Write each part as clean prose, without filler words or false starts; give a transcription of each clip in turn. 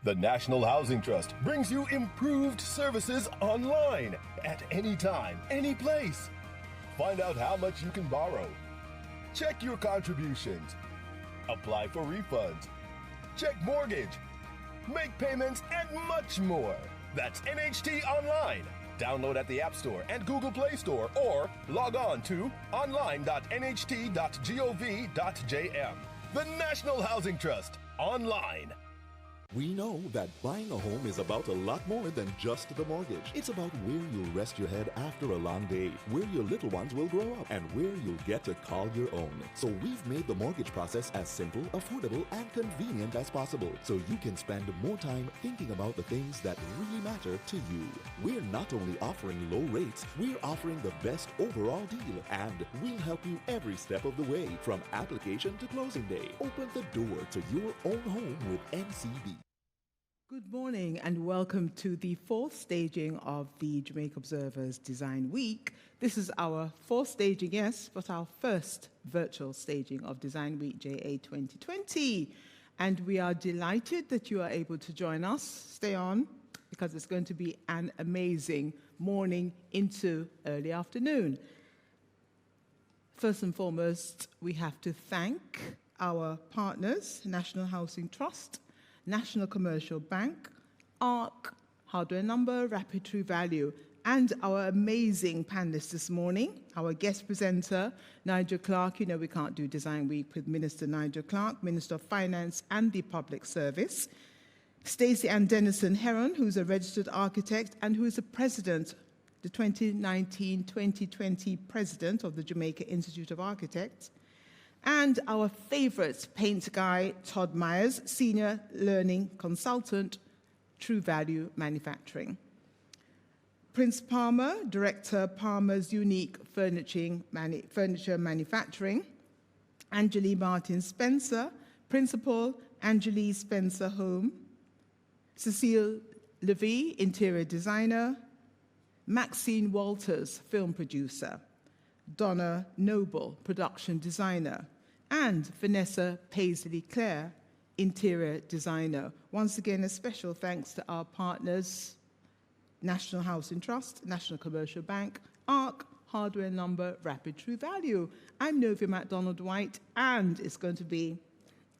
The National Housing Trust brings you improved services online at any time, any place. Find out how much you can borrow. Check your contributions. Apply for refunds. Check mortgage. Make payments and much more. That's NHT Online. Download at the App Store and Google Play Store or log on to online.nht.gov.jm. The National Housing Trust. Online. We know that buying a home is about a lot more than just the mortgage. It's about where you'll rest your head after a long day, where your little ones will grow up, and where you'll get to call your own. So we've made the mortgage process as simple, affordable, and convenient as possible, so you can spend more time thinking about the things that really matter to you. We're not only offering low rates, we're offering the best overall deal, and we'll help you every step of the way, from application to closing day. Open the door to your own home with NCB. Good morning and welcome to the fourth staging of the Jamaica Observer's Design Week. This is our fourth staging, yes, but our first virtual staging of Design Week JA 2020. And we are delighted that you are able to join us. Stay on, because it's going to be an amazing morning into early afternoon. First and foremost, we have to thank our partners, National Housing Trust, National Commercial Bank, ARC, Hardware Number, Rapid True Value, and our amazing panelists this morning, our guest presenter, Nigel Clark. You know we can't do Design Week with Minister Nigel Clark, Minister of Finance and the Public Service, Stacey Ann Denison-Heron, who's a registered architect and who is the president, the 2019-2020 president of the Jamaica Institute of Architects, and our favorite paint guy, Todd Myers, Senior Learning Consultant, True Value Manufacturing. Prince Palmer, Director, Palmer's Unique Furniture Manufacturing. Angelie Martin Spencer, Principal, Angelie Spencer Home. Cecile Levy, Interior Designer. Maxine Walters, Film Producer. Donna Noble, Production Designer. And Vanessa Paisley-Clare, Interior Designer. Once again, a special thanks to our partners, National Housing Trust, National Commercial Bank, ARC, Hardware Number, Rapid True Value. I'm Novia MacDonald-White, and it's going to be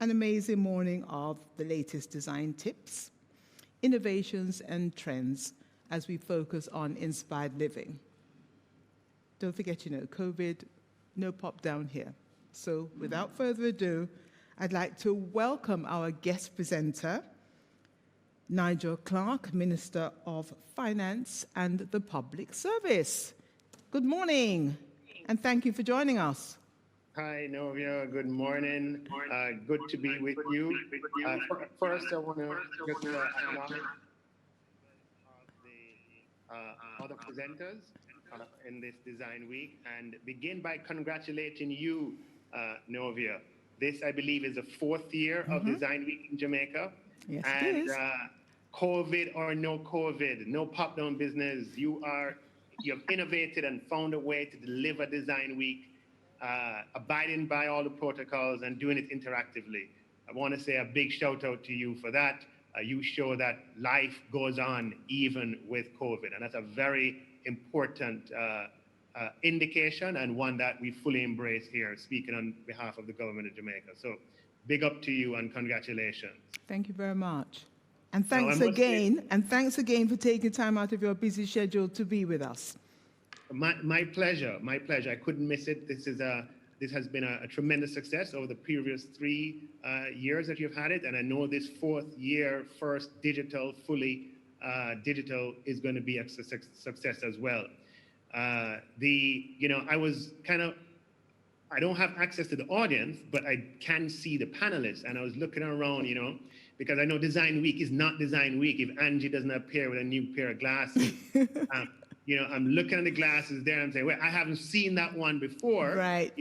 an amazing morning of the latest design tips, innovations, and trends as we focus on inspired living. Don't forget, COVID, no pop down here. So without further ado, I'd like to welcome our guest presenter, Nigel Clark, Minister of Finance and the Public Service. Good morning, and thank you for joining us. Hi, Novia. Good morning. Good to be with you. First, I want to just acknowledge the other presenters in this Design Week and begin by congratulating you, Novia. This, I believe, is the fourth year of Design Week in Jamaica. Yes, and it is. COVID or no COVID, no pop-down business, you've innovated and found a way to deliver Design Week, abiding by all the protocols and doing it interactively. I want to say a big shout out to you for that. You show that life goes on even with COVID, and that's a very important indication, and one that we fully embrace here, speaking on behalf of the government of Jamaica. So big up to you and congratulations. Thank you very much. And thanks again for taking time out of your busy schedule to be with us. My pleasure, my pleasure. I couldn't miss it. This has been a tremendous success over the previous 3 years that you've had it, and I know this fourth year, first fully digital, is going to be a success as well. I don't have access to the audience, but I can see the panelists, and I was looking around, because I know Design Week is not Design Week if Angie doesn't appear with a new pair of glasses. I'm looking at the glasses there and saying, well, I haven't seen that one before, right?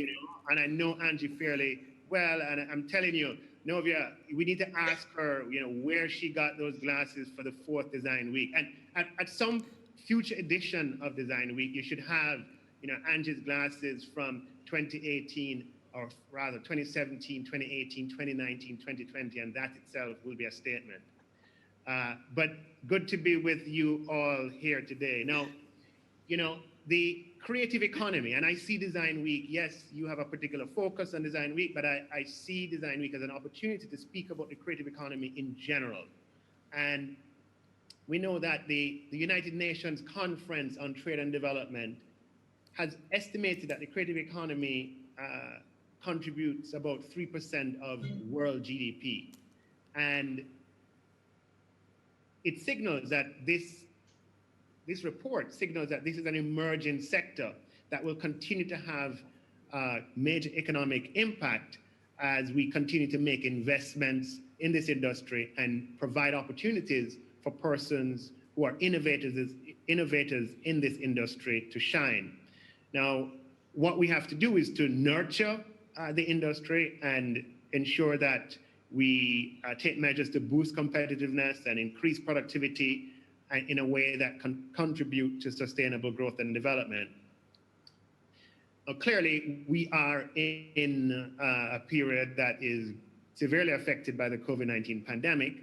And I know Angie fairly well, and I'm telling you, Novia, we need to ask her, where she got those glasses for the fourth Design Week. And at some future edition of Design Week, you should have, Angie's glasses from 2018, or rather 2017, 2018, 2019, 2020, and that itself will be a statement. But good to be with you all here today. Now, you know, the creative economy, and I see Design Week, yes, you have a particular focus on Design Week, but I see Design Week as an opportunity to speak about the creative economy in general. And we know that the United Nations Conference on Trade and Development has estimated that the creative economy contributes about 3% of world GDP. And it signals that this report signals that this is an emerging sector that will continue to have major economic impact as we continue to make investments in this industry and provide opportunities for persons who are innovators in this industry to shine. Now, what we have to do is to nurture the industry and ensure that we take measures to boost competitiveness and increase productivity in a way that can contribute to sustainable growth and development. Clearly, we are in a period that is severely affected by the COVID-19 pandemic.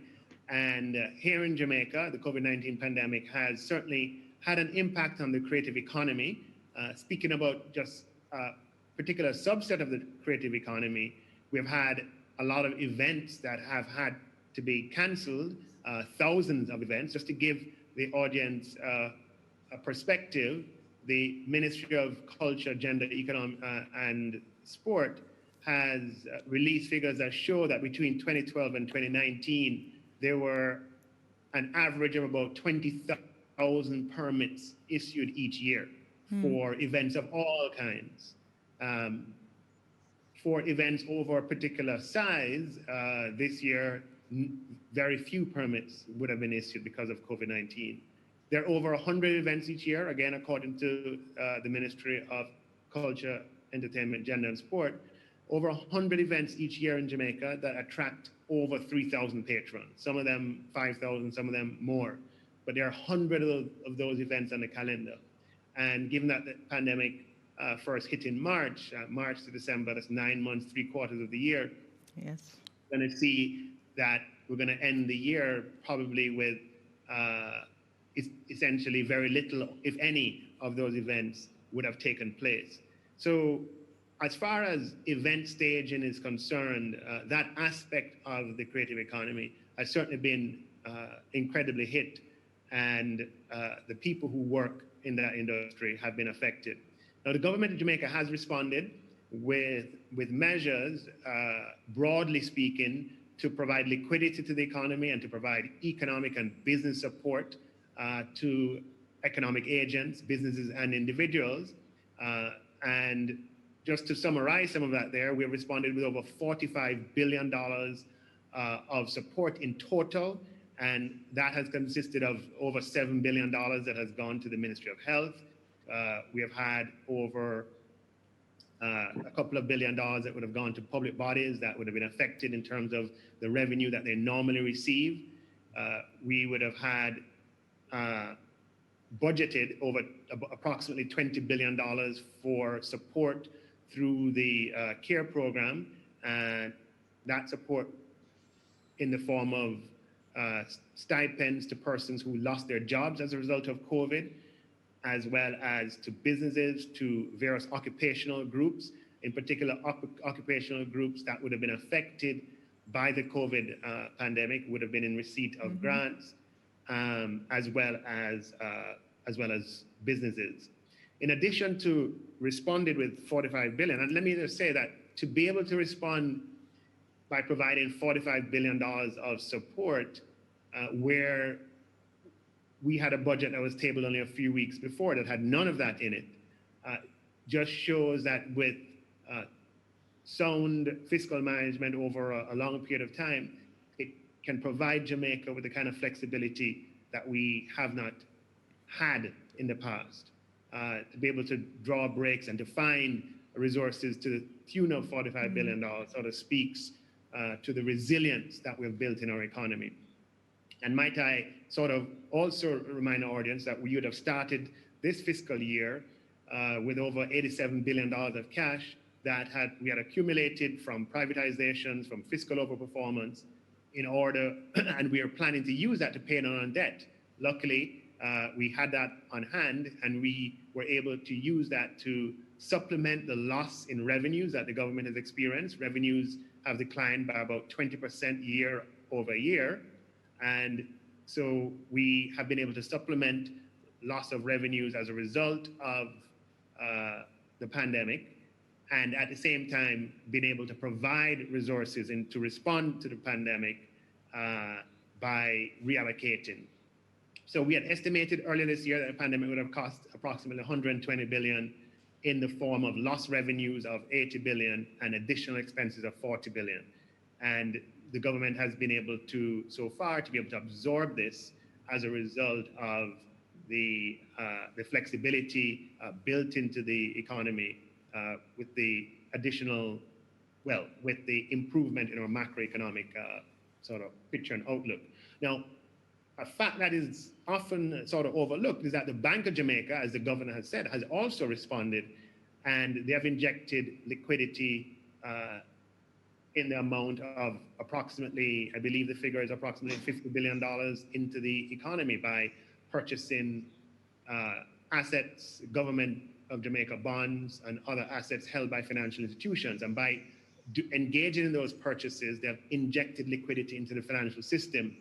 And here in Jamaica, the COVID-19 pandemic has certainly had an impact on the creative economy. Speaking about just a particular subset of the creative economy, we've had a lot of events that have had to be canceled, thousands of events. Just to give the audience a perspective, the Ministry of Culture, Gender, Economy and Sport has released figures that show that between 2012 and 2019, there were an average of about 20,000 permits issued each year for events of all kinds. For events over a particular size, this year, very few permits would have been issued because of COVID-19. There are over 100 events each year, again, according to the Ministry of Culture, Entertainment, Gender and Sport, over 100 events each year in Jamaica that attract over 3,000 patrons, some of them 5,000, some of them more. But there are 100 of those events on the calendar. And given that the pandemic first hit in March to December, that's 9 months, 3/4 of the year. Yes. We're going to see that we're going to end the year probably with essentially very little, if any, of those events would have taken place. So as far as event staging is concerned, that aspect of the creative economy has certainly been incredibly hit, and the people who work in that industry have been affected. Now, the government of Jamaica has responded with measures, broadly speaking, to provide liquidity to the economy and to provide economic and business support to economic agents, businesses and individuals. And just to summarize some of that there, we have responded with over $45 billion of support in total. And that has consisted of over $7 billion that has gone to the Ministry of Health. We have had over a couple of $1 billion that would have gone to public bodies that would have been affected in terms of the revenue that they normally receive. We would have had budgeted over approximately $20 billion for support through the CARE program, and that support in the form of stipends to persons who lost their jobs as a result of COVID, as well as to businesses, to various occupational groups, in particular occupational groups that would have been affected by the COVID pandemic would have been in receipt of grants, as well as businesses. In addition to responded with $45 billion, and let me just say that to be able to respond by providing $45 billion of support, where we had a budget that was tabled only a few weeks before that had none of that in it, just shows that with sound fiscal management over a long period of time, it can provide Jamaica with the kind of flexibility that we have not had in the past, to be able to draw breaks and to find resources to the tune of $45 billion sort of speaks to the resilience that we've built in our economy. And might I sort of also remind our audience that we would have started this fiscal year with over $87 billion of cash that we had accumulated from privatizations, from fiscal overperformance, in order, and we are planning to use that to pay down on debt. Luckily, we had that on hand, and we were able to use that to supplement the loss in revenues that the government has experienced. Revenues have declined by about 20% year over year. And so we have been able to supplement loss of revenues as a result of the pandemic, and at the same time been able to provide resources to respond to the pandemic by reallocating. So we had estimated earlier this year that the pandemic would have cost approximately 120 billion in the form of lost revenues of 80 billion and additional expenses of 40 billion. And the government has been able to, so far, to be able to absorb this as a result of the flexibility built into the economy with the additional, well, with the improvement in our macroeconomic sort of picture and outlook. Now, a fact that is often sort of overlooked is that the Bank of Jamaica, as the governor has said, has also responded, and they have injected liquidity in the amount of approximately, I believe the figure is approximately $50 billion into the economy by purchasing assets, government of Jamaica bonds and other assets held by financial institutions. And by engaging in those purchases, they have injected liquidity into the financial system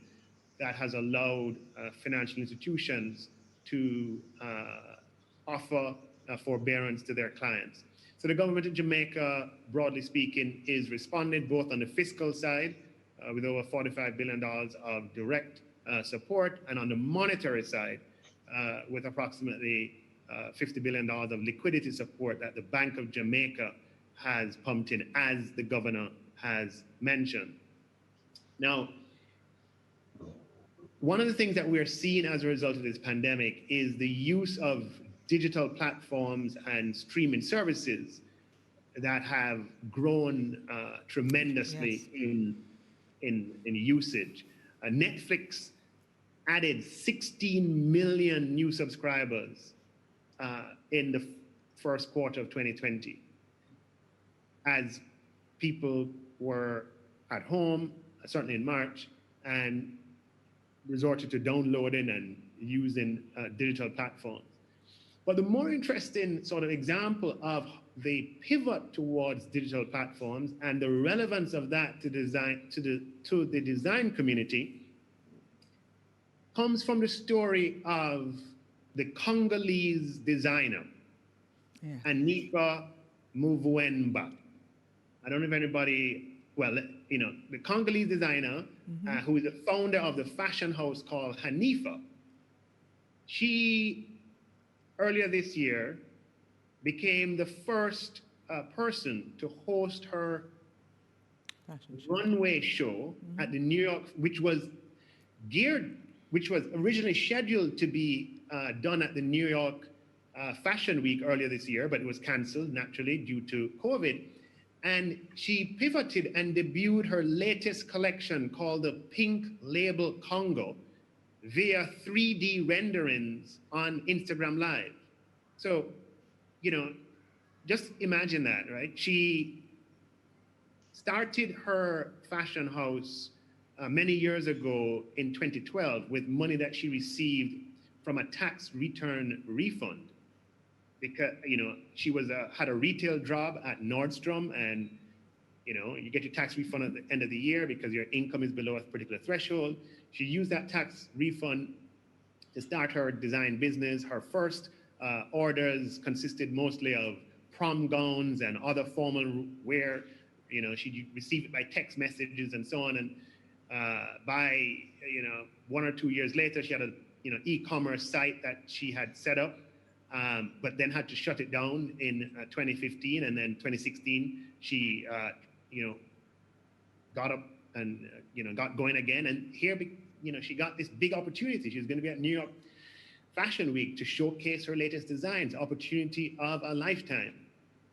that has allowed financial institutions to offer forbearance to their clients. So the government of Jamaica, broadly speaking, is responding both on the fiscal side with over $45 billion of direct support, and on the monetary side with approximately $50 billion of liquidity support that the Bank of Jamaica has pumped in, as the governor has mentioned. Now, one of the things that we're seeing as a result of this pandemic is the use of digital platforms and streaming services that have grown tremendously in usage. Netflix added 16 million new subscribers in the first quarter of 2020, as people were at home, certainly in March, and resorted to downloading and using digital platforms. But the more interesting sort of example of the pivot towards digital platforms and the relevance of that to the design community comes from the story of the Congolese designer, Anifa Muvwemba. I don't know if anybody, well, you know, the Congolese designer who is the founder of the fashion house called Hanifa. She, earlier this year, became the first person to host her runway show at the New York, which was originally scheduled to be done at the New York Fashion Week earlier this year, but it was canceled naturally due to COVID. And she pivoted and debuted her latest collection called the Pink Label Congo via 3D renderings on Instagram Live. So, you know, just imagine that, right? She started her fashion house many years ago in 2012 with money that she received from a tax return refund, because, you know, she was had a retail job at Nordstrom, and, you know, you get your tax refund at the end of the year because your income is below a particular threshold. She used that tax refund to start her design business. Her first orders consisted mostly of prom gowns and other formal wear. You know, she received it by text messages and so on. And by, you know, 1 or 2 years later, she had a, you know, e-commerce site that she had set up, but then had to shut it down in 2015. And then 2016, she, you know, got up and, you know, got going again. And here, you know, she got this big opportunity. She was going to be at New York Fashion Week to showcase her latest designs, opportunity of a lifetime.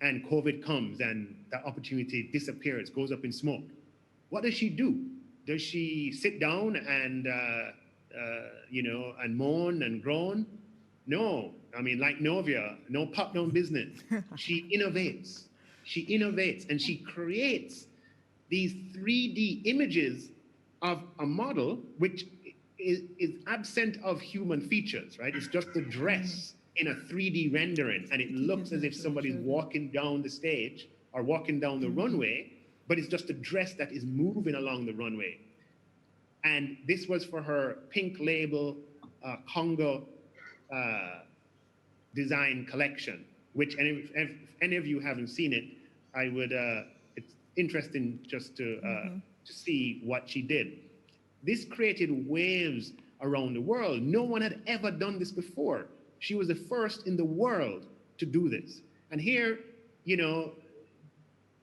And COVID comes and that opportunity disappears, goes up in smoke. What does she do? Does she sit down and, you know, and moan and groan? No. I mean, like Novia, no pop-down business. She innovates. She innovates and she creates these 3D images of a model which is absent of human features, right? It's just a dress in a 3D rendering, and it looks as if somebody's walking down the stage or walking down the runway, but it's just a dress that is moving along the runway. And this was for her pink label Congo design collection, which, and if any of you haven't seen it, I would, it's interesting just to see what she did. This created waves around the world. No one had ever done this before. She was the first in the world to do this. And here, you know,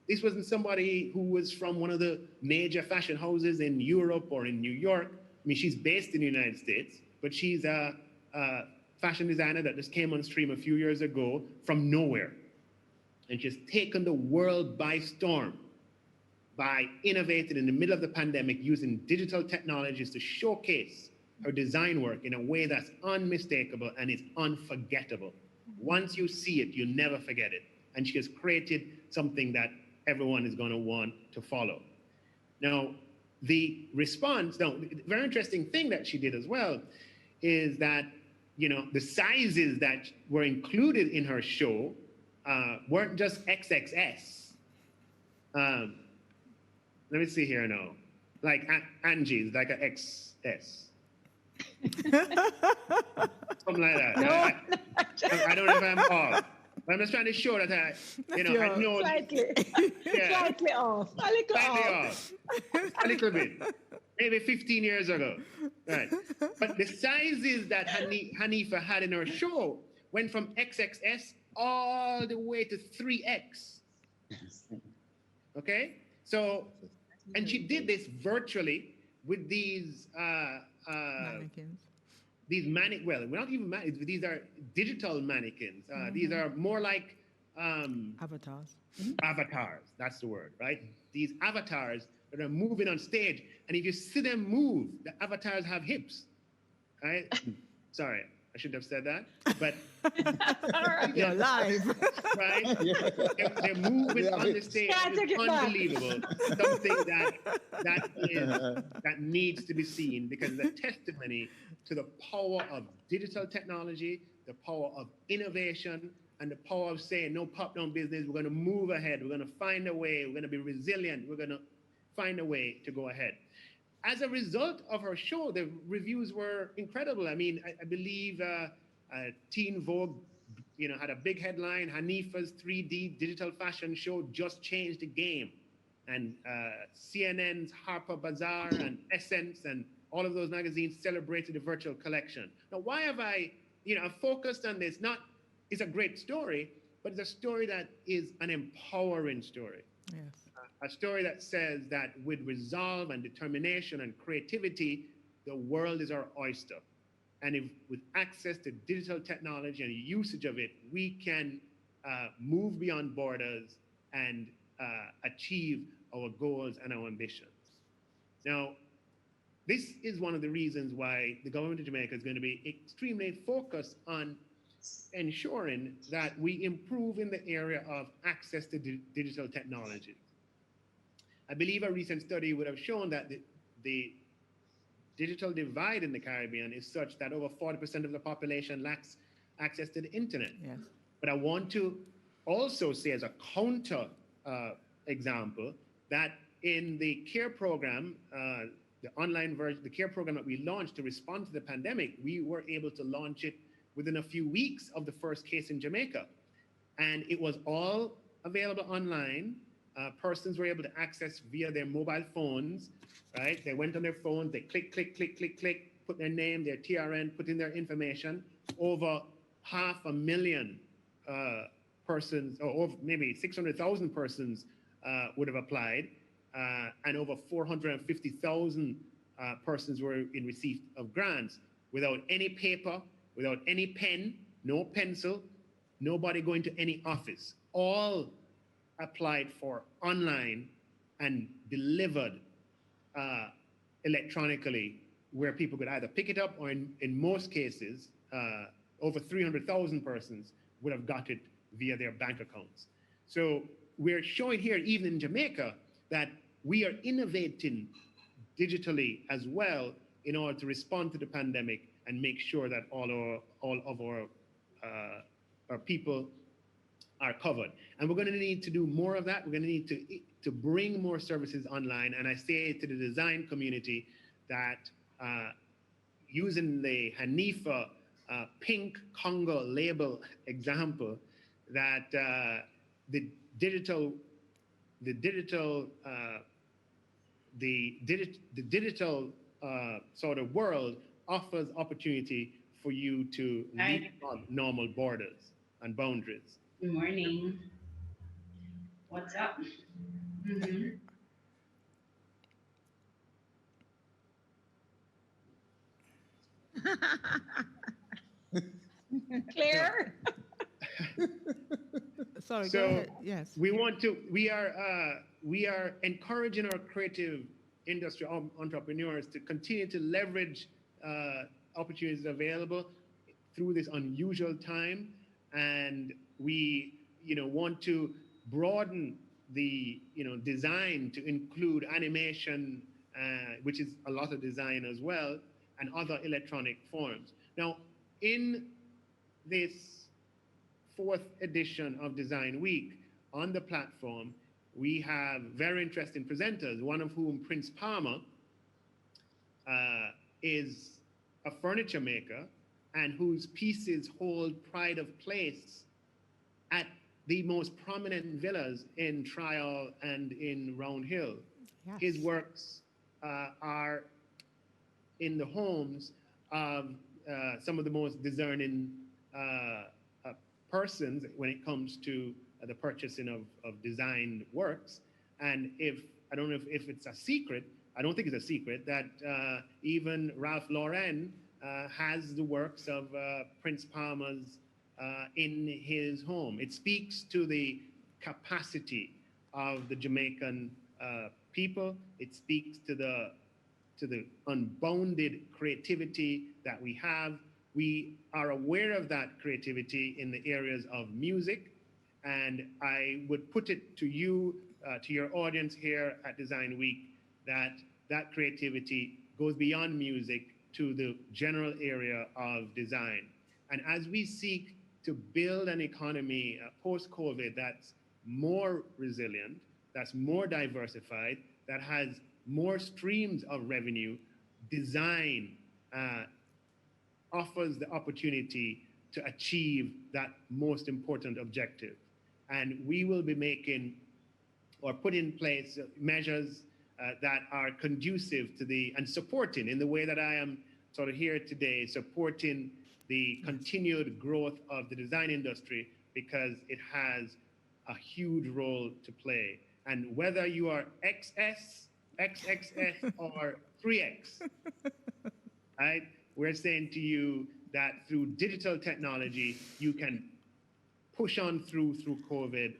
this wasn't somebody who was from one of the major fashion houses in Europe or in New York. I mean, she's based in the United States, but she's a fashion designer that just came on stream a few years ago from nowhere. And she's taken the world by storm by innovating in the middle of the pandemic using digital technologies to showcase her design work in a way that's unmistakable and is unforgettable. Once you see it, you'll never forget it. And she has created something that everyone is going to want to follow. Now, the response, now, the very interesting thing that she did as well is that, you know, the sizes that were included in her show weren't just XXS. Let me see here now. Like Angie's, like an XS. Something like that. No, I don't know if I'm off. But I'm just trying to show that I know. Slightly, Yeah, slightly off, a little slightly off. off. A little bit. Maybe 15 years ago. Right. But the sizes that Hanifa had in her show went from XXS all the way to 3X. Okay? So, and she did this virtually with these Mannequins. well, not even mannequins, these are digital mannequins. These are more like Avatars. avatars, that's the word, right? These avatars that are moving on stage. And if you see them move, the avatars have hips, right? Sorry, I shouldn't have said that, but You're live. right? They're moving on the stage. It's unbelievable. Something that needs to be seen because it's a testimony to the power of digital technology, the power of innovation, and the power of saying no pop-down business. We're going to move ahead. We're going to find a way. We're going to be resilient. We're going to find a way to go ahead. As a result of her show, the reviews were incredible. I mean, I believe Teen Vogue, you know, had a big headline. Hanifa's 3D digital fashion show just changed the game. And CNN's Harper Bazaar and Essence and all of those magazines celebrated the virtual collection. Now, why have I focused on this? It's a great story, but it's a story that is an empowering story. Yes. A story that says that with resolve and determination and creativity, the world is our oyster. And if with access to digital technology and usage of it, we can move beyond borders and achieve our goals and our ambitions. Now, this is one of the reasons why the government of Jamaica is going to be extremely focused on ensuring that we improve in the area of access to digital technology. I believe a recent study would have shown that the digital divide in the Caribbean is such that over 40% of the population lacks access to the internet. Yes. But I want to also say as a counter example that in the CARE program, the online version, the CARE program that we launched to respond to the pandemic, we were able to launch it within a few weeks of the first case in Jamaica. And it was all available online. Persons were able to access via their mobile phones, right? They went on their phones, they click, put their name, their TRN, put in their information. Over 500,000 persons, or maybe 600,000 persons would have applied, and over 450,000 persons were in receipt of grants without any paper, without any pen, no pencil, nobody going to any office. All applied for online and delivered electronically, where people could either pick it up or in most cases, over 300,000 persons would have got it via their bank accounts. So we're showing here, even in Jamaica, that we are innovating digitally as well in order to respond to the pandemic and make sure that all of our people are covered. And we're going to need to do more of that. We're going to need to bring more services online. And I say to the design community that using the Hanifa pink Congo label example, that the digital sort of world offers opportunity for you to leap on normal borders and boundaries. Good morning. What's up? Mm-hmm. Claire? Sorry, So go ahead. Yes. we are encouraging our creative industry entrepreneurs to continue to leverage opportunities available through this unusual time, and we want to broaden the design to include animation, which is a lot of design as well, and other electronic forms. Now, in this fourth edition of Design Week on the platform, we have very interesting presenters, one of whom, Prince Palmer, is a furniture maker and whose pieces hold pride of place at the most prominent villas in Trial and in Round Hill. Yes. His works are in the homes of some of the most discerning persons when it comes to the purchasing of designed works. And I don't know if it's a secret, I don't think it's a secret, that even Ralph Lauren has the works of Prince Palmer's in his home. It speaks to the capacity of the Jamaican people. It speaks to the unbounded creativity that we have. We are aware of that creativity in the areas of music, and I would put it to you, to your audience here at Design Week, that creativity goes beyond music to the general area of design. And as we seek to build an economy post-COVID that's more resilient, that's more diversified, that has more streams of revenue, design offers the opportunity to achieve that most important objective. And we will be making or put in place measures that are conducive to and supporting, in the way that I am sort of here today, supporting the continued growth of the design industry, because it has a huge role to play. And whether you are XS, XXS, or 3X, right? We're saying to you that through digital technology, you can push on through COVID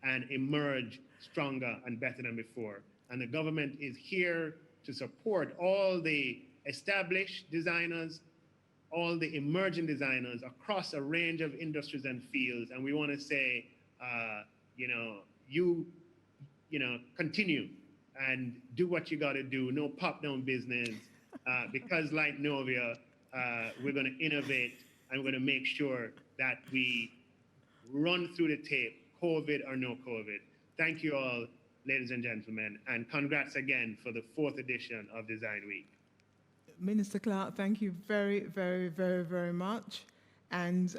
and emerge stronger and better than before. And the government is here to support all the established designers, all the emerging designers across a range of industries and fields. And we want to say, continue and do what you got to do. No pop-down business, because like Novia, we're going to innovate, and we're going to make sure that we run through the tape, COVID or no COVID. Thank you all, ladies and gentlemen, and congrats again for the fourth edition of Design Week. Minister Clark, thank you very, very, very, very much. And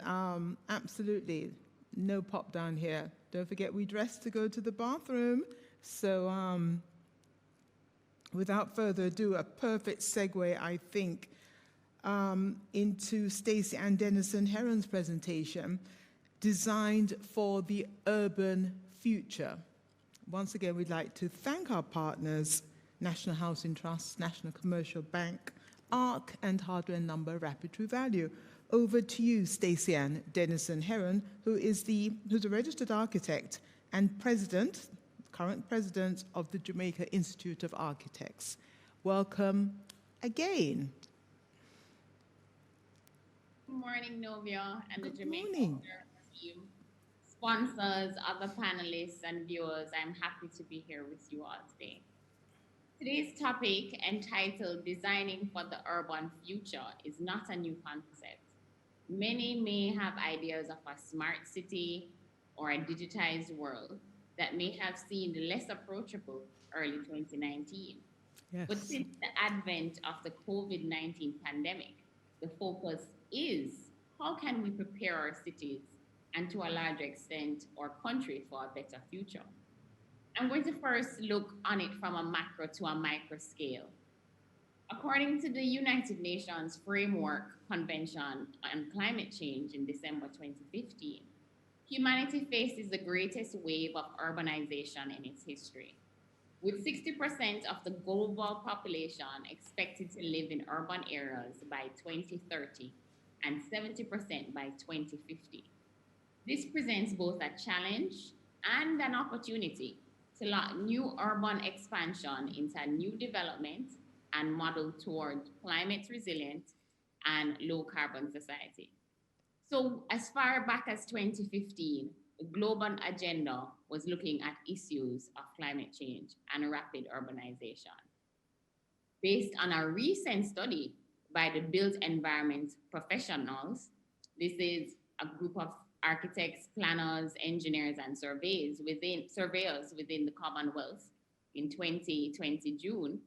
absolutely, no pop down here. Don't forget, we dress to go to the bathroom. So without further ado, a perfect segue, I think, into Stacey Ann Denison-Heron's presentation, Designed for the Urban Future. Once again, we'd like to thank our partners, National Housing Trust, National Commercial Bank, ARC, and Hardware Number Rapid True Value. Over to you, Stacey Ann Denison-Heron, who's a registered architect and current president of the Jamaica Institute of Architects. Welcome again. Good morning, Novia and the Jamaica morning. team, sponsors, other panelists and viewers. I'm happy to be here with you all today. Today's topic, entitled Designing for the Urban Future, is not a new concept. Many may have ideas of a smart city or a digitized world that may have seemed less approachable early 2019. But Yes. since the advent of the COVID-19 pandemic, the focus is how can we prepare our cities and, to a larger extent, our country for a better future? I'm going to first look on it from a macro to a micro scale. According to the United Nations Framework Convention on Climate Change in December 2015, humanity faces the greatest wave of urbanization in its history, with 60% of the global population expected to live in urban areas by 2030 and 70% by 2050. This presents both a challenge and an opportunity to lock new urban expansion into a new development and model toward climate resilient and low carbon society. So, as far back as 2015, the global agenda was looking at issues of climate change and rapid urbanization. Based on a recent study by the Built Environment Professionals, this is a group of architects, planners, engineers, and surveyors within the Commonwealth in 2020 June,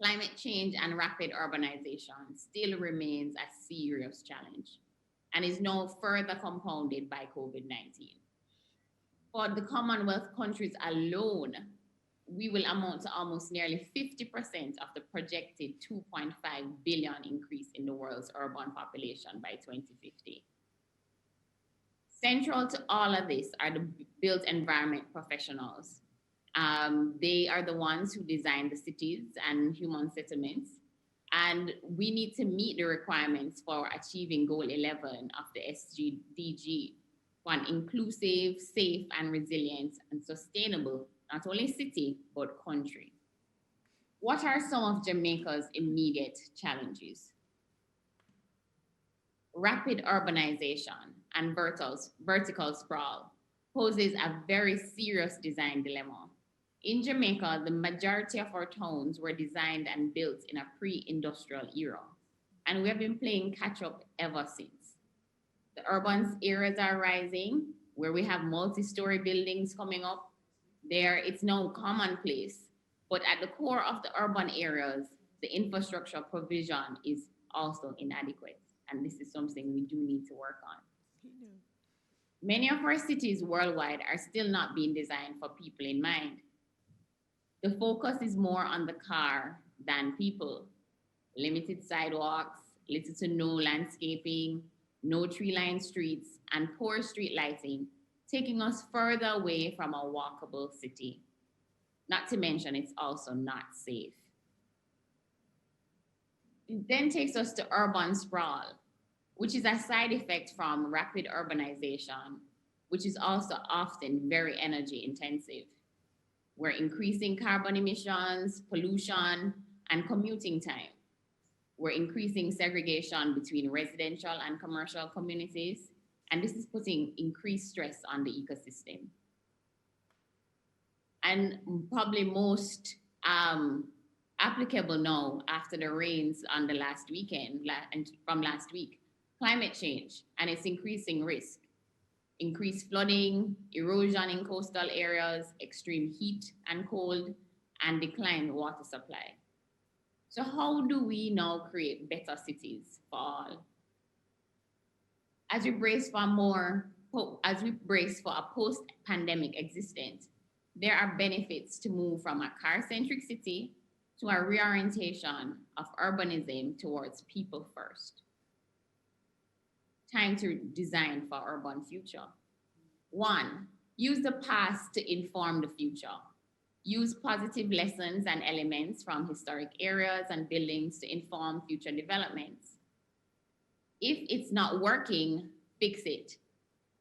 climate change and rapid urbanization still remains a serious challenge and is now further compounded by COVID 19. For the Commonwealth countries alone, we will amount to almost nearly 50% of the projected 2.5 billion increase in the world's urban population by 2050. Central to all of this are the built environment professionals. They are the ones who design the cities and human settlements. And we need to meet the requirements for achieving Goal 11 of the SDG for an inclusive, safe, and resilient and sustainable, not only city, but country. What are some of Jamaica's immediate challenges? Rapid urbanization and vertical sprawl poses a very serious design dilemma. In Jamaica, the majority of our towns were designed and built in a pre-industrial era, and we have been playing catch up ever since. The urban areas are rising, where we have multi-story buildings coming up. There, it's now commonplace, but at the core of the urban areas, the infrastructure provision is also inadequate, and this is something we do need to work on. Many of our cities worldwide are still not being designed for people in mind. The focus is more on the car than people. Limited sidewalks, little to no landscaping, no tree-lined streets, and poor street lighting, taking us further away from a walkable city. Not to mention, it's also not safe. It then takes us to urban sprawl, which is a side effect from rapid urbanization, which is also often very energy intensive. We're increasing carbon emissions, pollution, and commuting time. We're increasing segregation between residential and commercial communities, and this is putting increased stress on the ecosystem. And probably most applicable now after the rains on the last weekend and from last week, climate change and its increasing risk. Increased flooding, erosion in coastal areas, extreme heat and cold, and declined water supply. So how do we now create better cities for all? As we brace for a post-pandemic existence, there are benefits to move from a car-centric city to a reorientation of urbanism towards people first. Time to design for urban future. 1, use the past to inform the future. Use positive lessons and elements from historic areas and buildings to inform future developments. If it's not working, fix it.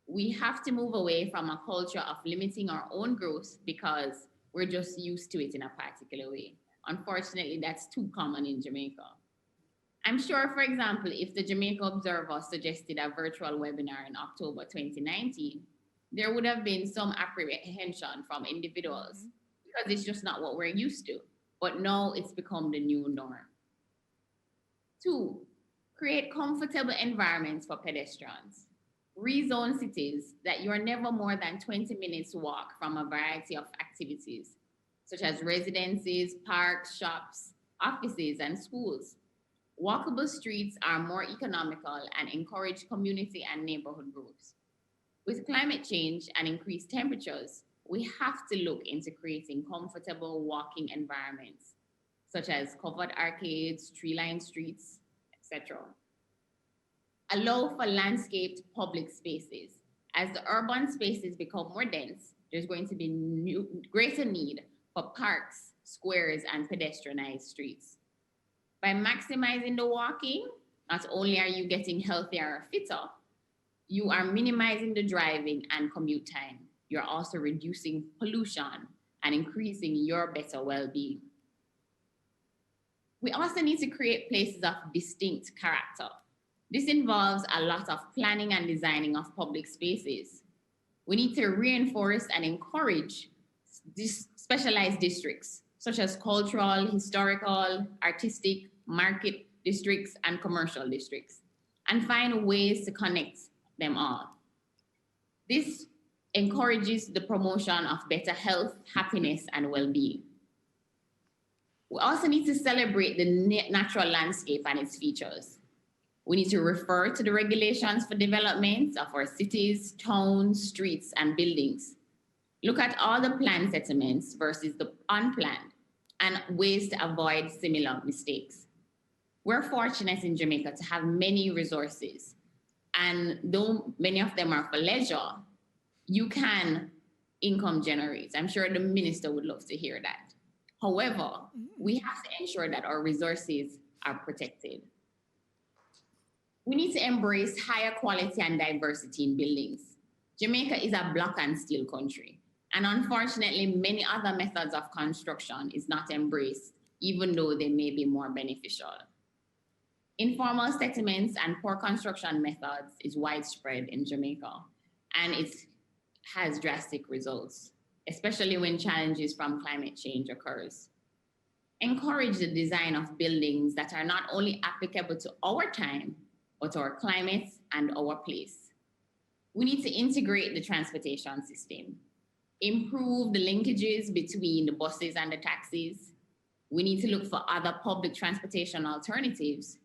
We have to move away from a culture of limiting our own growth because we're just used to it in a particular way. Unfortunately, that's too common in Jamaica. I'm sure, for example, if the Jamaica Observer suggested a virtual webinar in October 2019, there would have been some apprehension from individuals because it's just not what we're used to. but now it's become the new norm. 2, create comfortable environments for pedestrians. Rezone cities that you are never more than 20 minutes walk from a variety of activities, such as residences, parks, shops, offices, and schools. Walkable streets are more economical and encourage community and neighborhood groups. With climate change and increased temperatures, we have to look into creating comfortable walking environments, such as covered arcades, tree-lined streets, etc. Allow for landscaped public spaces. As the urban spaces become more dense, there's going to be greater need for parks, squares, and pedestrianized streets. By maximizing the walking, not only are you getting healthier or fitter, you are minimizing the driving and commute time. You're also reducing pollution and increasing your better well-being. We also need to create places of distinct character. This involves a lot of planning and designing of public spaces. We need to reinforce and encourage specialized districts, such as cultural, historical, artistic, market districts, and commercial districts, and find ways to connect them all. This encourages the promotion of better health, happiness, and well-being. We also need to celebrate the natural landscape and its features. We need to refer to the regulations for development of our cities, towns, streets, and buildings. Look at all the planned settlements versus the unplanned and ways to avoid similar mistakes. We're fortunate in Jamaica to have many resources, and though many of them are for leisure, you can income generate. I'm sure the minister would love to hear that. However, we have to ensure that our resources are protected. We need to embrace higher quality and diversity in buildings. Jamaica is a block and steel country, and unfortunately, many other methods of construction is not embraced, even though they may be more beneficial. Informal settlements and poor construction methods is widespread in Jamaica, and it has drastic results, especially when challenges from climate change occurs. Encourage the design of buildings that are not only applicable to our time, but our climate and our place. We need to integrate the transportation system, improve the linkages between the buses and the taxis. We need to look for other public transportation alternatives,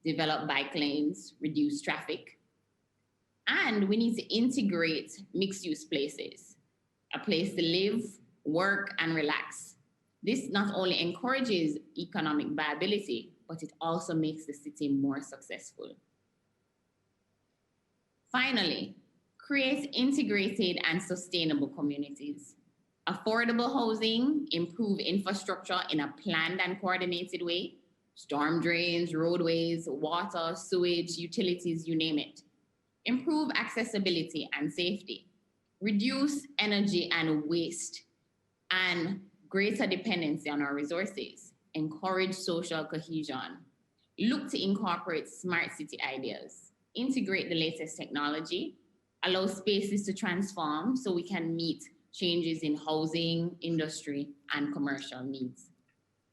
develop bike lanes, reduce traffic. And we need to integrate mixed-use places, a place to live, work, and relax. This not only encourages economic viability, but it also makes the city more successful. Finally, create integrated and sustainable communities. Affordable housing, improve infrastructure in a planned and coordinated way, storm drains, roadways, water, sewage, utilities, you name it. Improve accessibility and safety, reduce energy and waste, and greater dependency on our resources, encourage social cohesion, look to incorporate smart city ideas, integrate the latest technology, allow spaces to transform so we can meet changes in housing, industry, and commercial needs.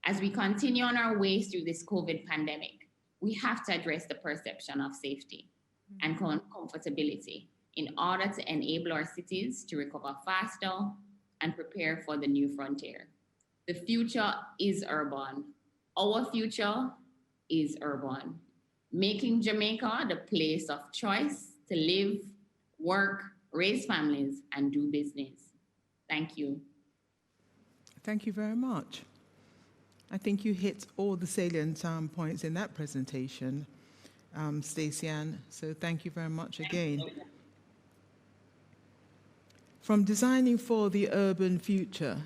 As we continue on our way through this COVID pandemic, we have to address the perception of safety and comfortability in order to enable our cities to recover faster and prepare for the new frontier. The future is urban. Our future is urban, making Jamaica the place of choice to live, work, raise families, and do business. Thank you. Thank you very much. I think you hit all the salient points in that presentation, Stacey-Ann, so thank you very much again. From designing for the urban future,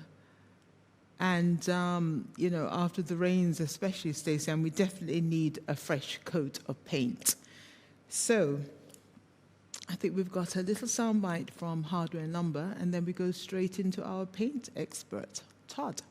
and after the rains especially, Stacey-Ann, we definitely need a fresh coat of paint. So I think we've got a little soundbite from Hardware and Lumber, and then we go straight into our paint expert, Todd.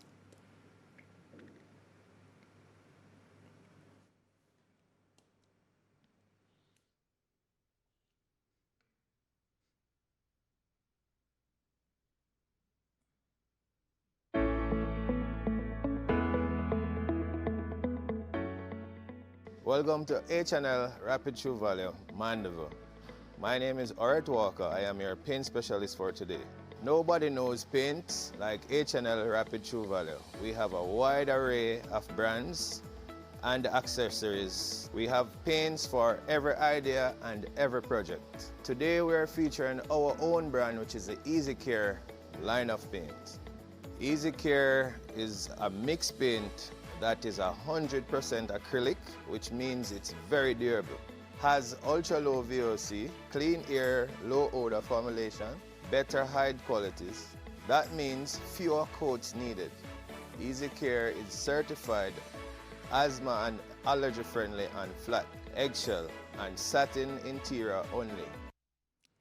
Welcome to H&L Rapid True Value, Mandeville. My name is Oret Walker. I am your paint specialist for today. Nobody knows paints like H&L Rapid True Value. We have a wide array of brands and accessories. We have paints for every idea and every project. Today we are featuring our own brand, which is the Easy Care line of paints. Easy Care is a mixed paint that is 100% acrylic, which means it's very durable. Has ultra-low VOC, clean air, low odor formulation, better hide qualities. That means fewer coats needed. Easy Care is certified asthma and allergy friendly and flat, eggshell and satin interior only.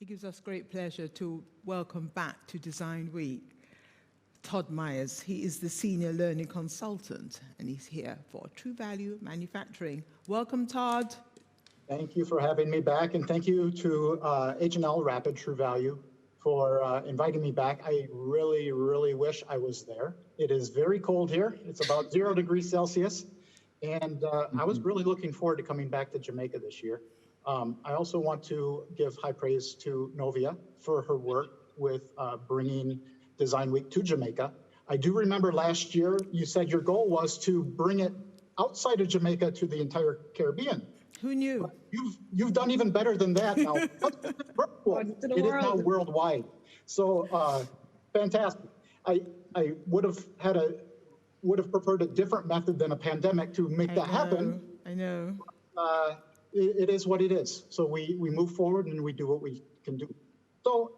It gives us great pleasure to welcome back to Design Week Todd Myers. He is the Senior Learning Consultant, and he's here for True Value Manufacturing. Welcome, Todd. Thank you for having me back, and thank you to H&L Rapid True Value for inviting me back. I really, really wish I was there. It is very cold here. It's about 0 degrees Celsius, and I was really looking forward to coming back to Jamaica this year. I also want to give high praise to Novia for her work with bringing Design Week to Jamaica. I do remember last year you said your goal was to bring it outside of Jamaica to the entire Caribbean. Who knew? You've done even better than that now. It is now worldwide. So fantastic. I would have preferred a different method than a pandemic to make that happen. I know. It is what it is. So we move forward and we do what we can do. So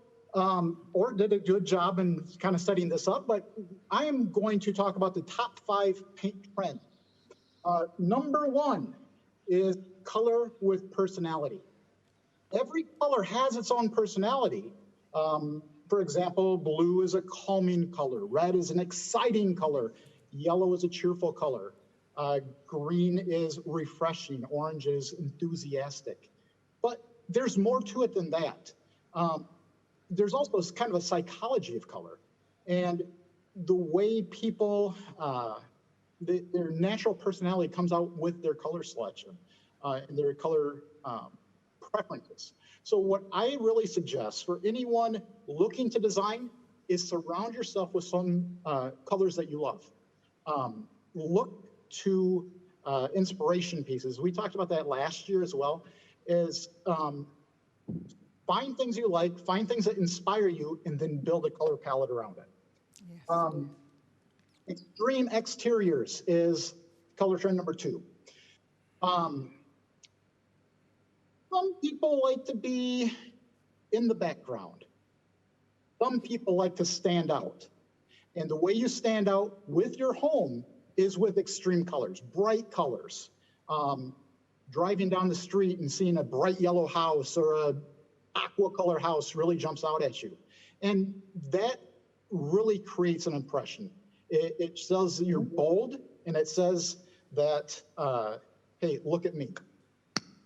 Or did a good job in kind of setting this up, but I am going to talk about the top 5 paint trends. Number 1 is color with personality. Every color has its own personality. For example, blue is a calming color, red is an exciting color, yellow is a cheerful color, green is refreshing, orange is enthusiastic. But there's more to it than that. There's also kind of a psychology of color, and the way people, their natural personality comes out with their color selection and their color preferences. So what I really suggest for anyone looking to design is surround yourself with some colors that you love. Look to inspiration pieces. We talked about that last year as well, is find things you like, find things that inspire you, and then build a color palette around it. Yes. Extreme exteriors is color trend number 2. Some people like to be in the background. Some people like to stand out. And the way you stand out with your home is with extreme colors, bright colors. Driving down the street and seeing a bright yellow house or a aqua color house really jumps out at you. And that really creates an impression. It says that you're bold, and it says that, hey, look at me.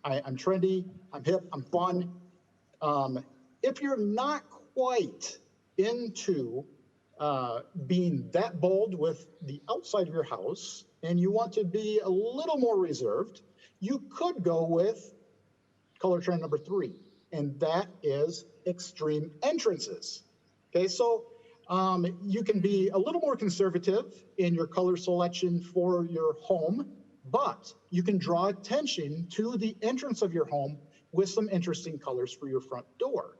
I'm trendy, I'm hip, I'm fun. If you're not quite into being that bold with the outside of your house, and you want to be a little more reserved, you could go with color trend number 3, and that is extreme entrances. Okay, so you can be a little more conservative in your color selection for your home, but you can draw attention to the entrance of your home with some interesting colors for your front door.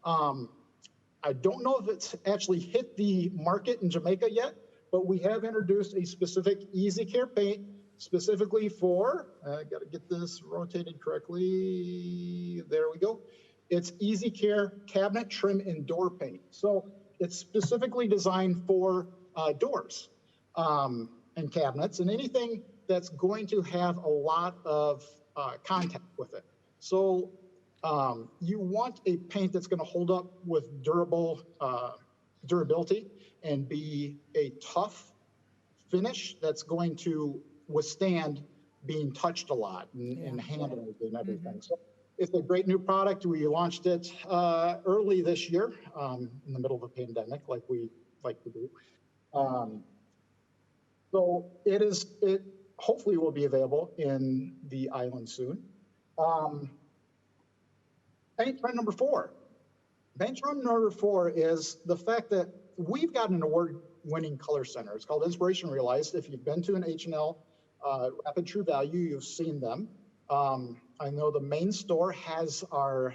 I don't know if it's actually hit the market in Jamaica yet, but we have introduced a specific Easy Care paint specifically for, I got to get this rotated correctly. There we go. It's Easy Care cabinet trim and door paint. So it's specifically designed for doors and cabinets and anything that's going to have a lot of contact with it. So you want a paint that's going to hold up with durability and be a tough finish that's going to withstand being touched a lot and handled and everything. Mm-hmm. So it's a great new product. We launched it early this year in the middle of a pandemic, like we like to do. So hopefully will be available in the island soon. Paint trend number 4. Paint trend number 4 is the fact that we've got an award-winning color center. It's called Inspiration Realized. If you've been to an H&L Rapid True Value, you've seen them. I know the main store has our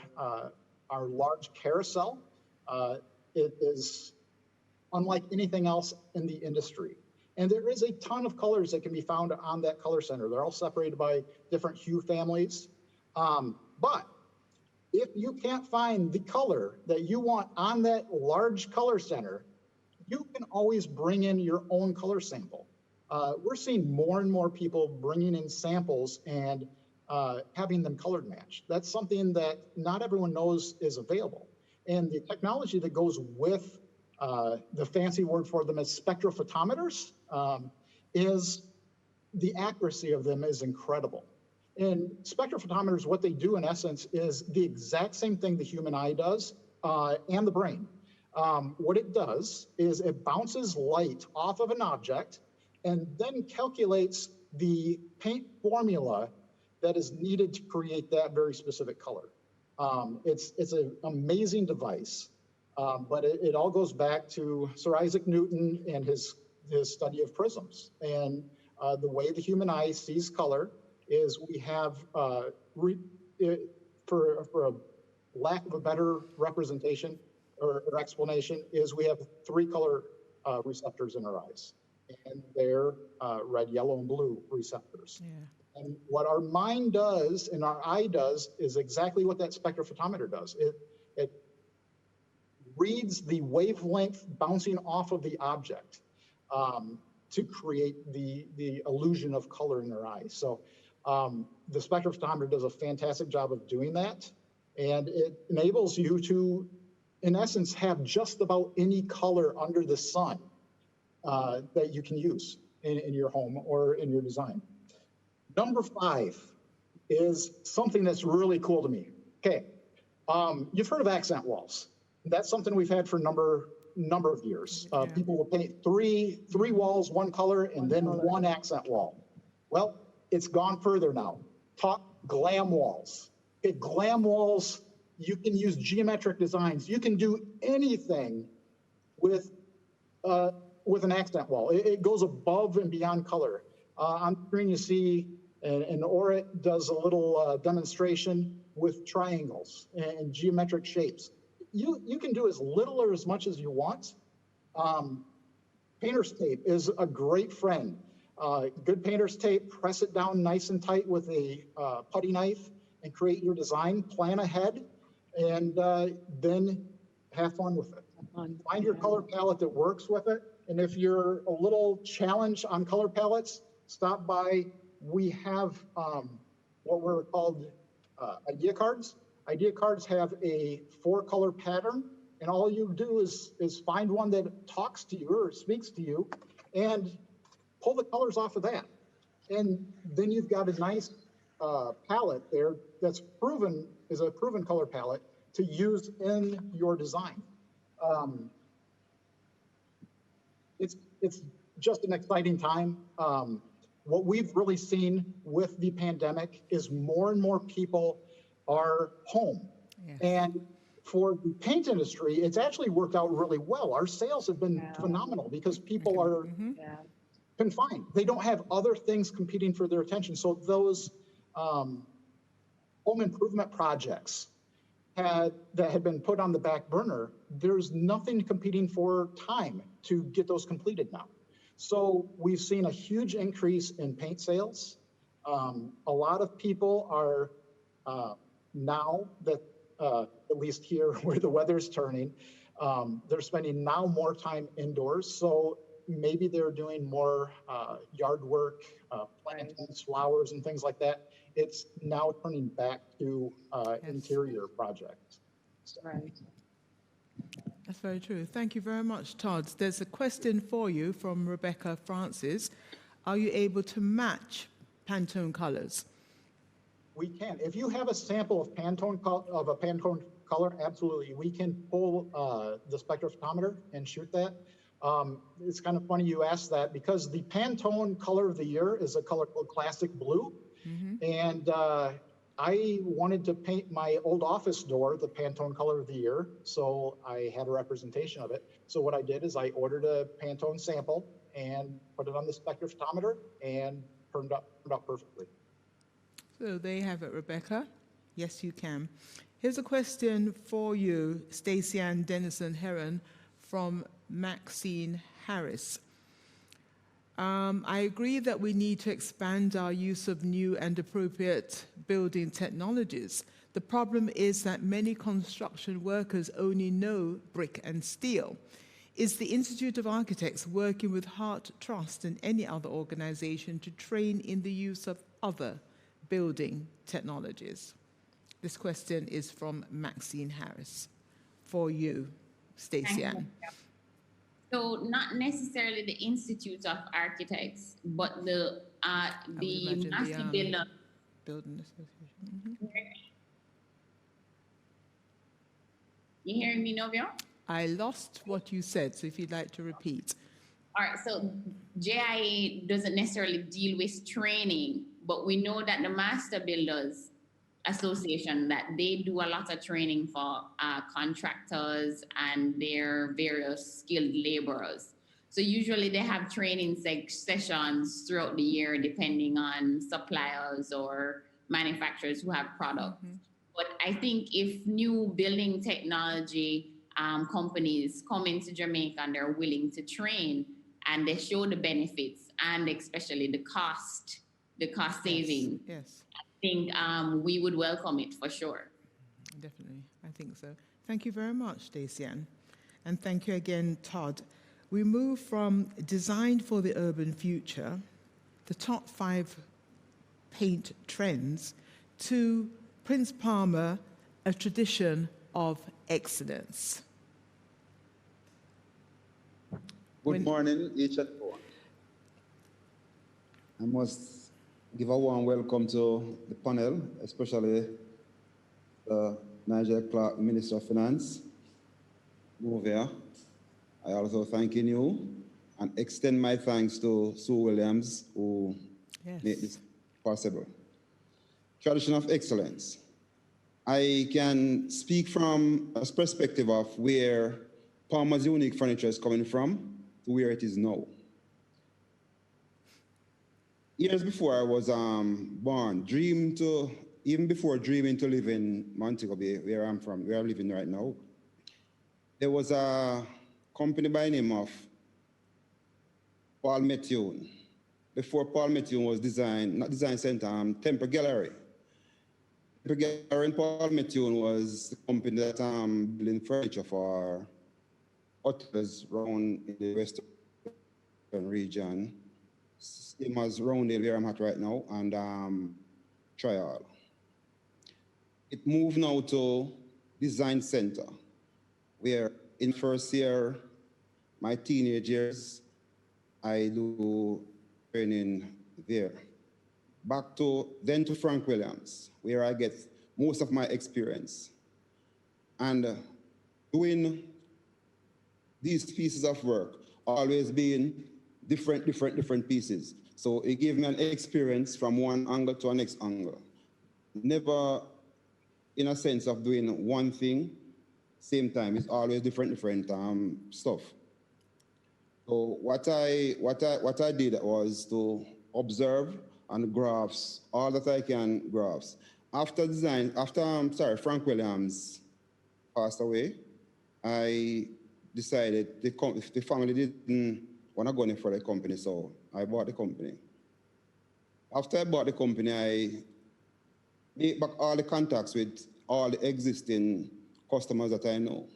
large carousel. It is unlike anything else in the industry. And there is a ton of colors that can be found on that color center. They're all separated by different hue families. But if you can't find the color that you want on that large color center, you can always bring in your own color sample. We're seeing more and more people bringing in samples and having them colored matched. That's something that not everyone knows is available. And the technology that goes with the fancy word for them is spectrophotometers, is the accuracy of them is incredible. And spectrophotometers, what they do in essence is the exact same thing the human eye does and the brain. What it does is it bounces light off of an object and then calculates the paint formula that is needed to create that very specific color. It's an amazing device, but it all goes back to Sir Isaac Newton and his study of prisms. And the way the human eye sees color is we have, for a lack of a better representation or explanation, is we have 3 color receptors in our eyes. And they're red, yellow, and blue receptors. Yeah. And what our mind does and our eye does is exactly what that spectrophotometer does. It reads the wavelength bouncing off of the object to create the illusion of color in our eyes. So the spectrophotometer does a fantastic job of doing that. And it enables you to, in essence, have just about any color under the sun that you can use in your home or in your design. Number 5 is something that's really cool to me. Okay, you've heard of accent walls. That's something we've had for a number of years. People will paint three walls, one color, and then one accent wall. Well, it's gone further now. Talk glam walls. Okay, glam walls, you can use geometric designs. You can do anything with an accent wall. It goes above and beyond color. On the screen you see, and Orit does a little demonstration with triangles and geometric shapes. You can do as little or as much as you want. Painter's tape is a great friend. Good painter's tape, press it down nice and tight with a putty knife and create your design, plan ahead, and then have fun with it. Find your color palette that works with it. And if you're a little challenged on color palettes, stop by. We have what were called idea cards. Idea cards have a 4-color pattern, and all you do is find one that talks to you or speaks to you and pull the colors off of that. And then you've got a nice palette there that's proven, is a proven color palette to use in your design. It's just an exciting time. What we've really seen with the pandemic is more and more people are home. Yeah. And for the paint industry, it's actually worked out really well. Our sales have been phenomenal because people are confined. They don't have other things competing for their attention. So those home improvement projects that had been put on the back burner, there's nothing competing for time to get those completed now. So we've seen a huge increase in paint sales. A lot of people are now that, at least here where the weather's turning, they're spending now more time indoors. So maybe they're doing more yard work, plantings, flowers, and things like that. It's now turning back to interior projects. So. Right. That's very true. Thank you very much, Todd. There's a question for you from Rebecca Francis. Are you able to match Pantone colors? We can. If you have a sample of a Pantone color, absolutely. We can pull the spectrophotometer and shoot that. It's kind of funny you asked that because the Pantone color of the year is a color called Classic Blue. And I wanted to paint my old office door the Pantone color of the year, so I had a representation of it. So what I did is I ordered a Pantone sample and put it on the spectrophotometer and turned out perfectly. So there you have it, Rebecca. Yes, you can. Here's a question for you, Stacey Ann Dennison Heron from Maxine Harris. I agree that we need to expand our use of new and appropriate building technologies. The problem is that many construction workers only know brick and steel. Is the Institute of Architects working with Heart Trust and any other organization to train in the use of other building technologies? This question is from Maxine Harris. For you, Stacey Ann. So not necessarily the Institute of Architects, but the Master Builder Building Association. You hearing me, Novio? I lost what you said, so if you'd like to repeat. All right, so JIA doesn't necessarily deal with training, but we know that the Master Builders Association, that they do a lot of training for contractors and their various skilled laborers. So usually they have training sessions throughout the year, depending on suppliers or manufacturers who have products. But I think if new building technology companies come into Jamaica and they're willing to train and they show the benefits and especially the cost saving, Yes. I think we would welcome it for sure. Definitely, I think so. Thank you very much, Stacey Ann. And thank you again, Todd. We move from Designed for the Urban Future, the top 5 paint trends, to Prince Palmer, a tradition of excellence. Good morning, each and everyone. I must give a warm welcome to the panel, especially Nigel Clark, Minister of Finance, Movia. I also thanking you and extend my thanks to Sue Williams, who made this possible. Tradition of excellence. I can speak from a perspective of where Palmer's unique furniture is coming from to where it is now. Years before I was born, even before dreaming to live in Montego Bay, where I'm from, where I'm living right now, there was a company by the name of Paul Methuen. Before Paul Methuen was not design center, Temple Gallery. Temple Gallery and Paul Methuen was the company that building furniture for hotels around in the western region. Same as Roundel, where I'm at right now, and Trial. It moved now to Design Center, where in first year, my teenage years, I do training there. Back to Frank Williams, where I get most of my experience. And doing these pieces of work, always being different pieces. So it gave me an experience from one angle to the next angle. Never in a sense of doing one thing, same time. It's always different stuff. So what I did was to observe and graphs all that I can graphs. After Frank Williams passed away, I decided the family didn't want to go any for the company, so I bought the company. After I bought the company, I made back all the contacts with all the existing customers that I know.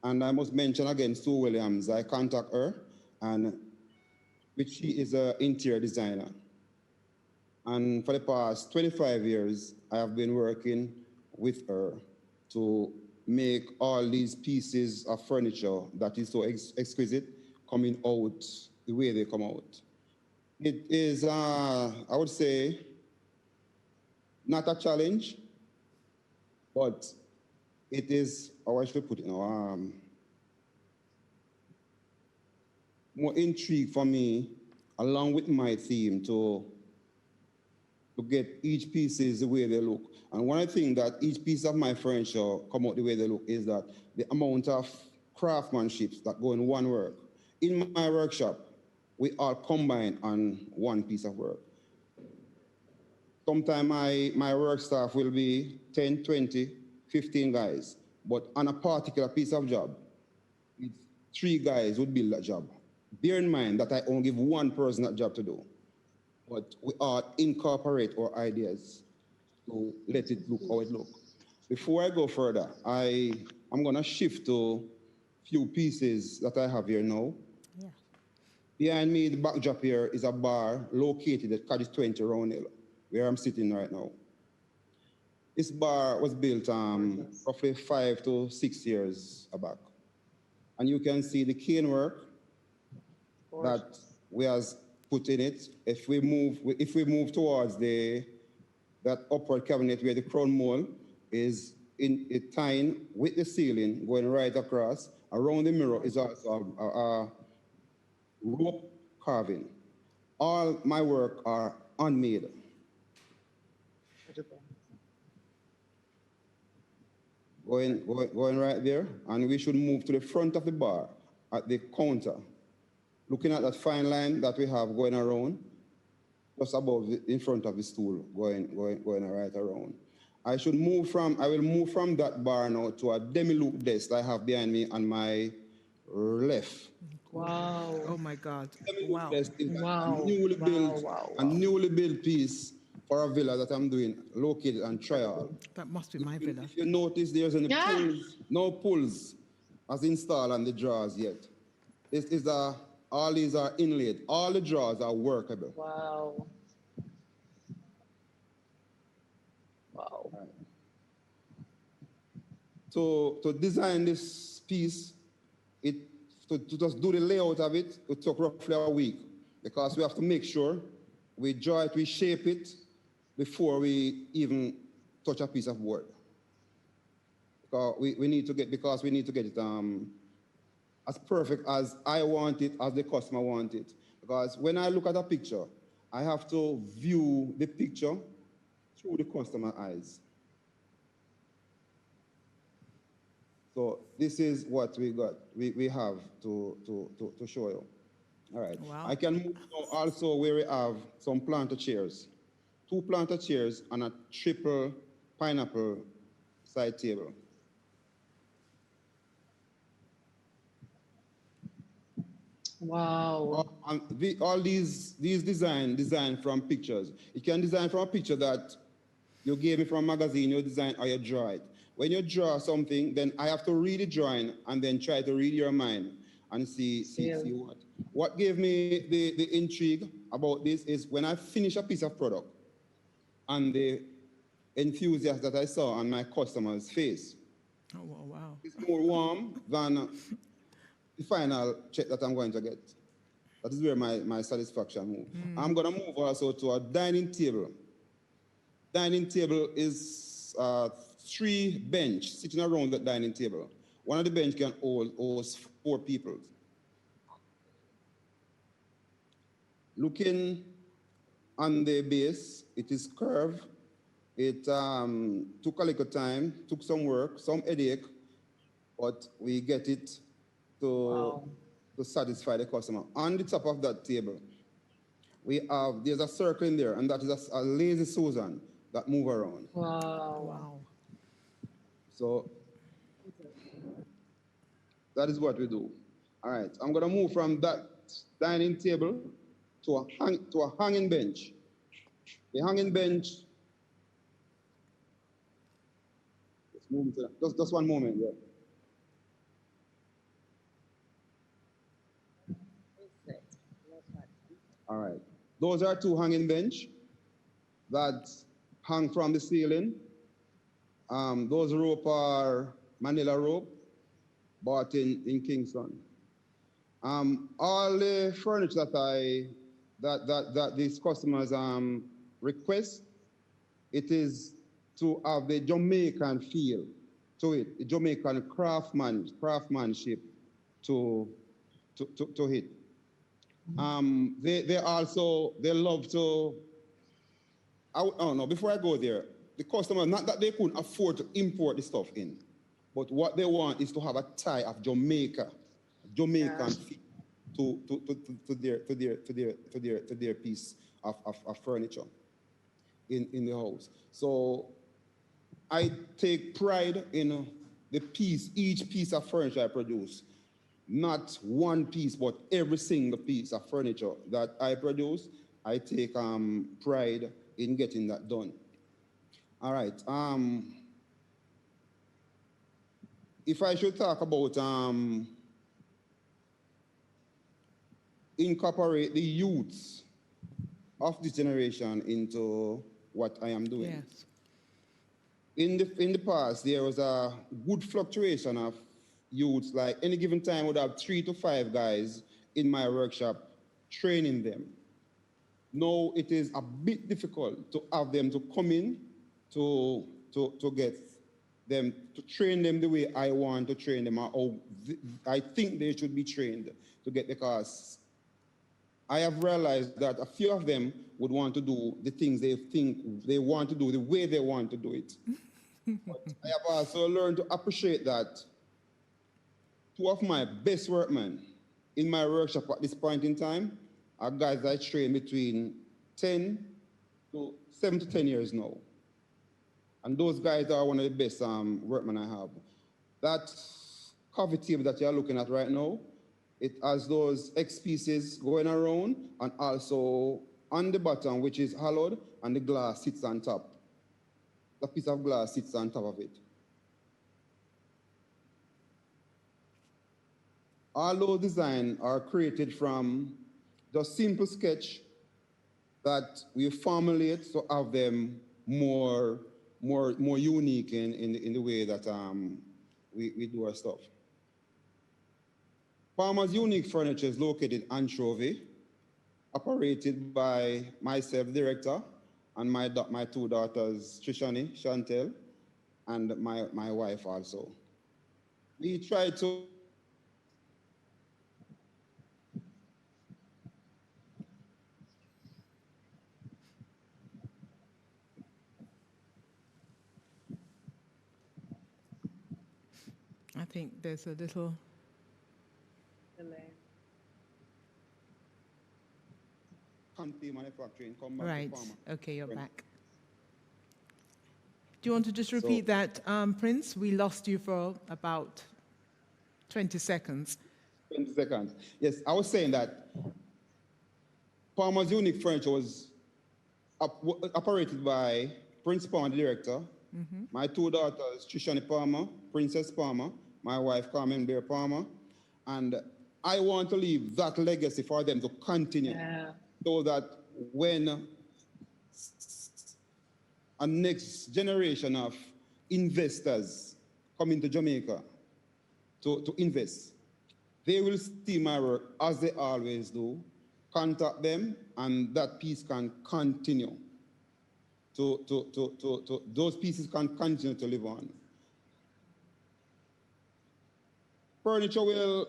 And I must mention again Sue Williams. I contact her, which she is an interior designer. And for the past 25 years, I have been working with her to make all these pieces of furniture that is so exquisite coming out the way they come out. It is, I would say, not a challenge, but it is, how I should put it now, more intrigue for me, along with my theme, to get each pieces the way they look. And one of the things that each piece of my furniture come out the way they look is that the amount of craftsmanship that go in one work. In my workshop, we all combine on one piece of work. Sometimes my work staff will be 10, 20, 15 guys, but on a particular piece of job, it's 3 guys would build that job. Bear in mind that I only give one person that job to do, but we all incorporate our ideas to let it look how it looks. Before I go further, I'm gonna shift to a few pieces that I have here now. Yeah. Behind me, the backdrop here is a bar located at Cottage 20 Roundhill, where I'm sitting right now. This bar was built roughly 5 to 6 years back. And you can see the cane work that we has put in it. If we move towards that upward cabinet where the crown mold is in a tying with the ceiling going right across, around the mirror is also a rope carving. All my work are handmade. Going right there, and we should move to the front of the bar at the counter, looking at that fine line that we have going around, just above in front of the stool, going right around. I will move from that bar now to a demi-loop desk I have behind me on my left. Wow. Oh my God. Wow. Wow. A newly built piece for a villa that I'm doing, located on Trial. That must be my villa. If you notice, there's no pulls as installed on the drawers yet. All these are inlaid. All the drawers are workable. Wow. Wow. Right. To design this piece, to just do the layout of it, it took roughly a week, because we have to make sure we draw it, we shape it before we even touch a piece of board. Because we need to get it as perfect as I want it, as the customer wants it. Because when I look at a picture, I have to view the picture through the customer's eyes. So this is what we got. We have to show you. All right. Wow. I can move now also where we have some planter chairs. 2 planter chairs and a triple pineapple side table. Wow. All these design from pictures. You can design from a picture that you gave me from a magazine, you design or you draw it. When you draw something, then I have to read the drawing and then try to read your mind and see what. What gave me the intrigue about this is when I finish a piece of product and the enthusiasm that I saw on my customer's face. Oh, wow. It's more warm than the final check that I'm going to get. That is where my satisfaction moves. I'm going to move also to a dining table. Dining table is 3 benches sitting around the dining table. One of the bench can host 4 people. Looking on the base, it is curved. It took a little time, took some work, some headache, but we get it to satisfy the customer. On the top of that table, there's a circle in there, and that is a lazy Susan that move around. Wow. So that is what we do. All right, I'm gonna move from that dining table to a hanging bench. The hanging bench, let's move to that. Just one moment, yeah. All right, those are 2 hanging bench that hang from the ceiling. Those rope are Manila rope, bought in Kingston. All the furniture that these customers request, it is to have the Jamaican feel to it, the Jamaican craftsmanship to it. They also, they love to, oh no, before I go there, the customer, not that they couldn't afford to import the stuff in, but what they want is to have a tie of Jamaican feel to their piece of furniture in the house. So I take pride in each piece of furniture I produce. Not one piece, but every single piece of furniture that I produce, I take pride in getting that done. All right. If I should talk about incorporate the youths of this generation into what I am doing. Yes. In the past, there was a good fluctuation of youths. Like any given time, I would have 3 to 5 guys in my workshop training them. Now it is a bit difficult to have them to come in to get them, to train them the way I want to train them, or I think they should be trained to get the cars. I have realized that a few of them would want to do the things they think they want to do the way they want to do it. But I have also learned to appreciate that 2 of my best workmen in my workshop at this point in time are guys I train between 7 to 10 years now. And those guys are one of the best workmen I have. That coffee table that you're looking at right now, it has those X pieces going around, and also on the bottom, which is hollowed, and the glass sits on top. The piece of glass sits on top of it. All those designs are created from the simple sketch that we formulate to have them more unique in the way that we do our stuff. Palmer's Unique Furniture is located in Anchovy, operated by myself, director, and my 2 daughters, Trishani, Chantel, and my wife also. We try to I think there's a little delay. Conti manufacturing, come back right. to Palmer. Okay, you're Right. back. Do you want to just repeat that, Prince? We lost you for about 20 seconds. 20 seconds. Yes, I was saying that Palmer's Unique Furniture was operated by Prince Palmer, the director, my 2 daughters, Trishani Palmer, Princess Palmer, my wife, Carmen Bear Palmer, and I want to leave that legacy for them to continue, so that when a next generation of investors come into Jamaica to invest, they will see my work as they always do, contact them, and that piece can continue. Those pieces can continue to live on. Furniture will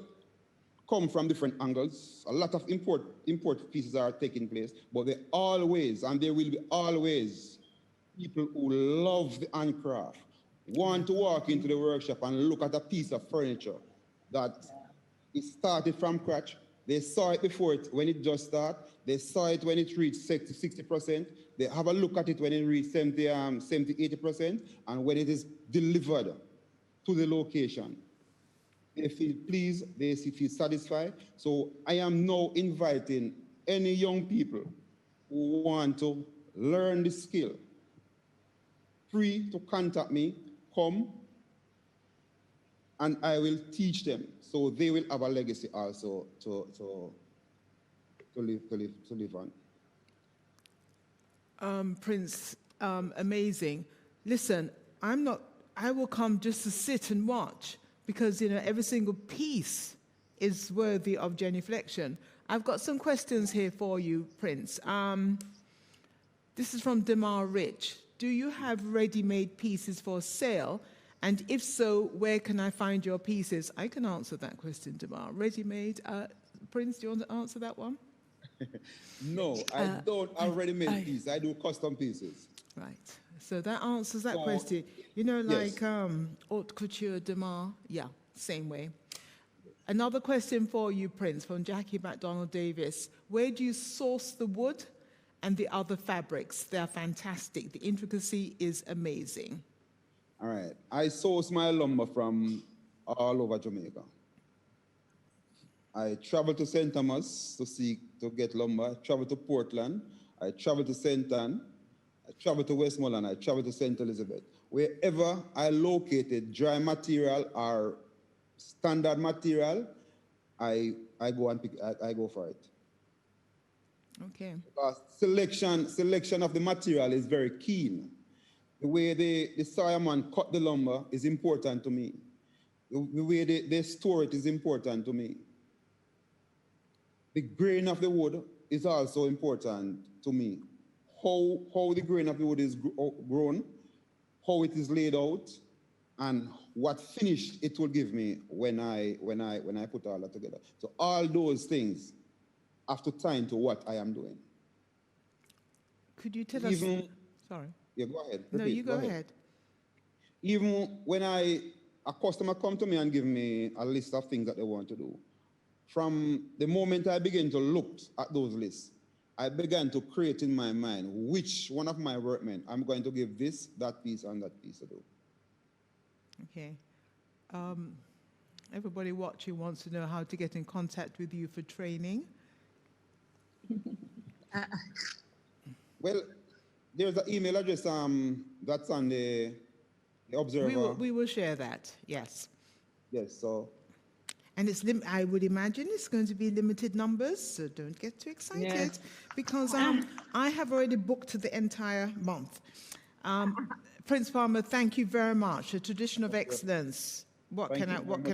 come from different angles. A lot of import pieces are taking place, but there always, and there will be always, people who love the handcraft, want to walk into the workshop and look at a piece of furniture that is started from scratch. They saw it before when it just started. They saw it when it reached 60%. They have a look at it when it reached 80%, and when it is delivered to the location. They feel pleased, they feel satisfied. So I am now inviting any young people who want to learn the skill, free to contact me, come, and I will teach them. So they will have a legacy also to live on. Prince, amazing. Listen, I will come just to sit and watch, because, every single piece is worthy of genuflection. I've got some questions here for you, Prince. This is from Demar Rich. Do you have ready-made pieces for sale? And if so, where can I find your pieces? I can answer that question, Demar. Ready-made. Prince, do you want to answer that one? No, I don't already make pieces. I do custom pieces. Right. So that answers that So, question. You know, like yes. haute couture demain. Yeah, same way. Another question for you, Prince, from Jackie McDonald Davis. Where do you source the wood and the other fabrics? They're fantastic. The intricacy is amazing. All right. I source my lumber from all over Jamaica. I travel to St. Thomas to get lumber. I travel to Portland. I travel to St. Ann. I travel to Westmoreland. I travel to St. Elizabeth. Wherever I located dry material or standard material, I go and I go for it. Okay. Because selection of the material is very keen. The way the Sayaman cut the lumber is important to me. The way they store it is important to me. The grain of the wood is also important to me. How the grain of the wood is grown, how it is laid out, and what finish it will give me when I put all that together. So all those things have to tie into what I am doing. Could you tell us? Sorry. Yeah, go ahead. No, Repeat, you go ahead. Even when a customer come to me and give me a list of things that they want to do, from the moment I begin to look at those lists, I began to create in my mind which one of my workmen I'm going to give this, that piece, and that piece to do. Okay. Everybody watching wants to know how to get in contact with you for training. Well, there's an email address that's on the Observer. We will share that, yes. Yes, so. And it's I would imagine it's going to be limited numbers, so don't get too excited, because I have already booked the entire month. Prince Palmer, thank you very much. A tradition of excellence. What can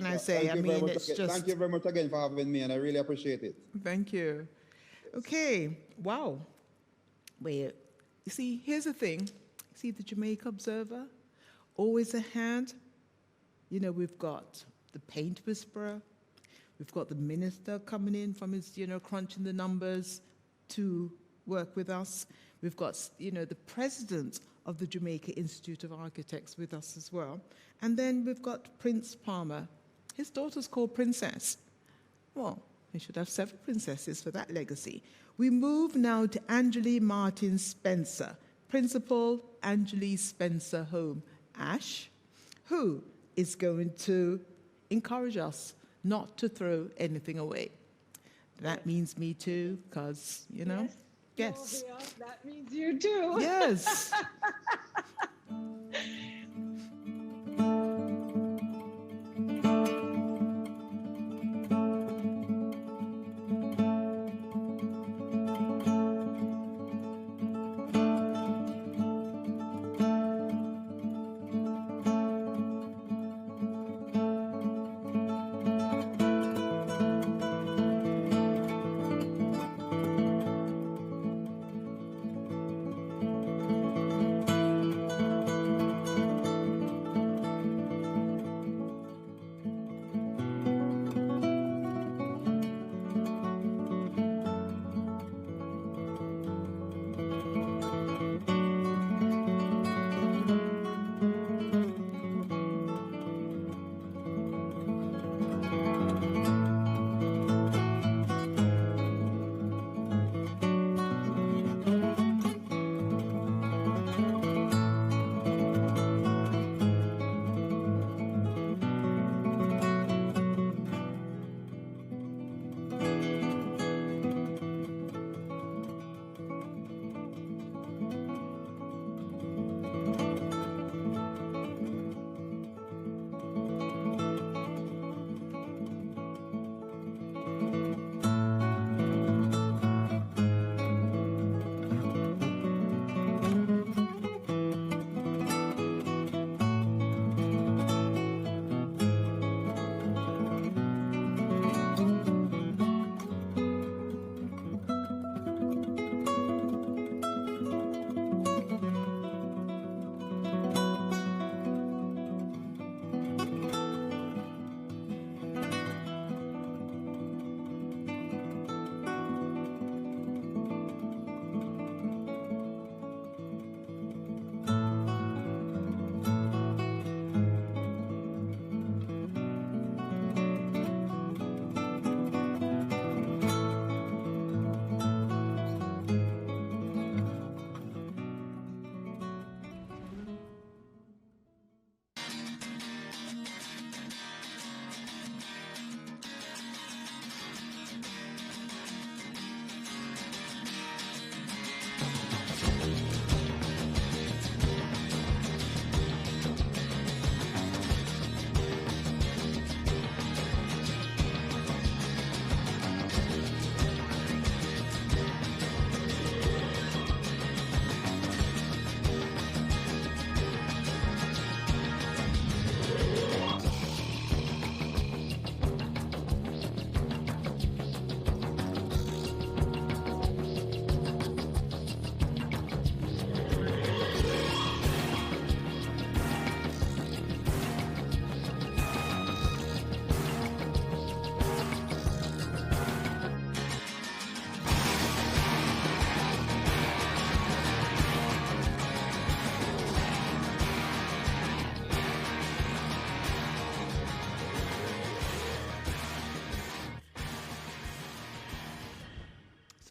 I say? I mean, it's just. Thank you very much again for having me, and I really appreciate it. Thank you. Okay. Wow. Wait. You see, here's the thing. See the Jamaica Observer, always a hand. You know, we've got the paint whisperer. We've got the minister coming in from his, crunching the numbers to work with us. We've got, the president of the Jamaica Institute of Architects with us as well. And then we've got Prince Palmer. His daughter's called Princess. Well, we should have several princesses for that legacy. We move now to Angelie Martin Spencer, Principal Angelie Spencer Home, ASH, who is going to encourage us not to throw anything away. That means me too, because, Yes. Sylvia, that means you too. Yes.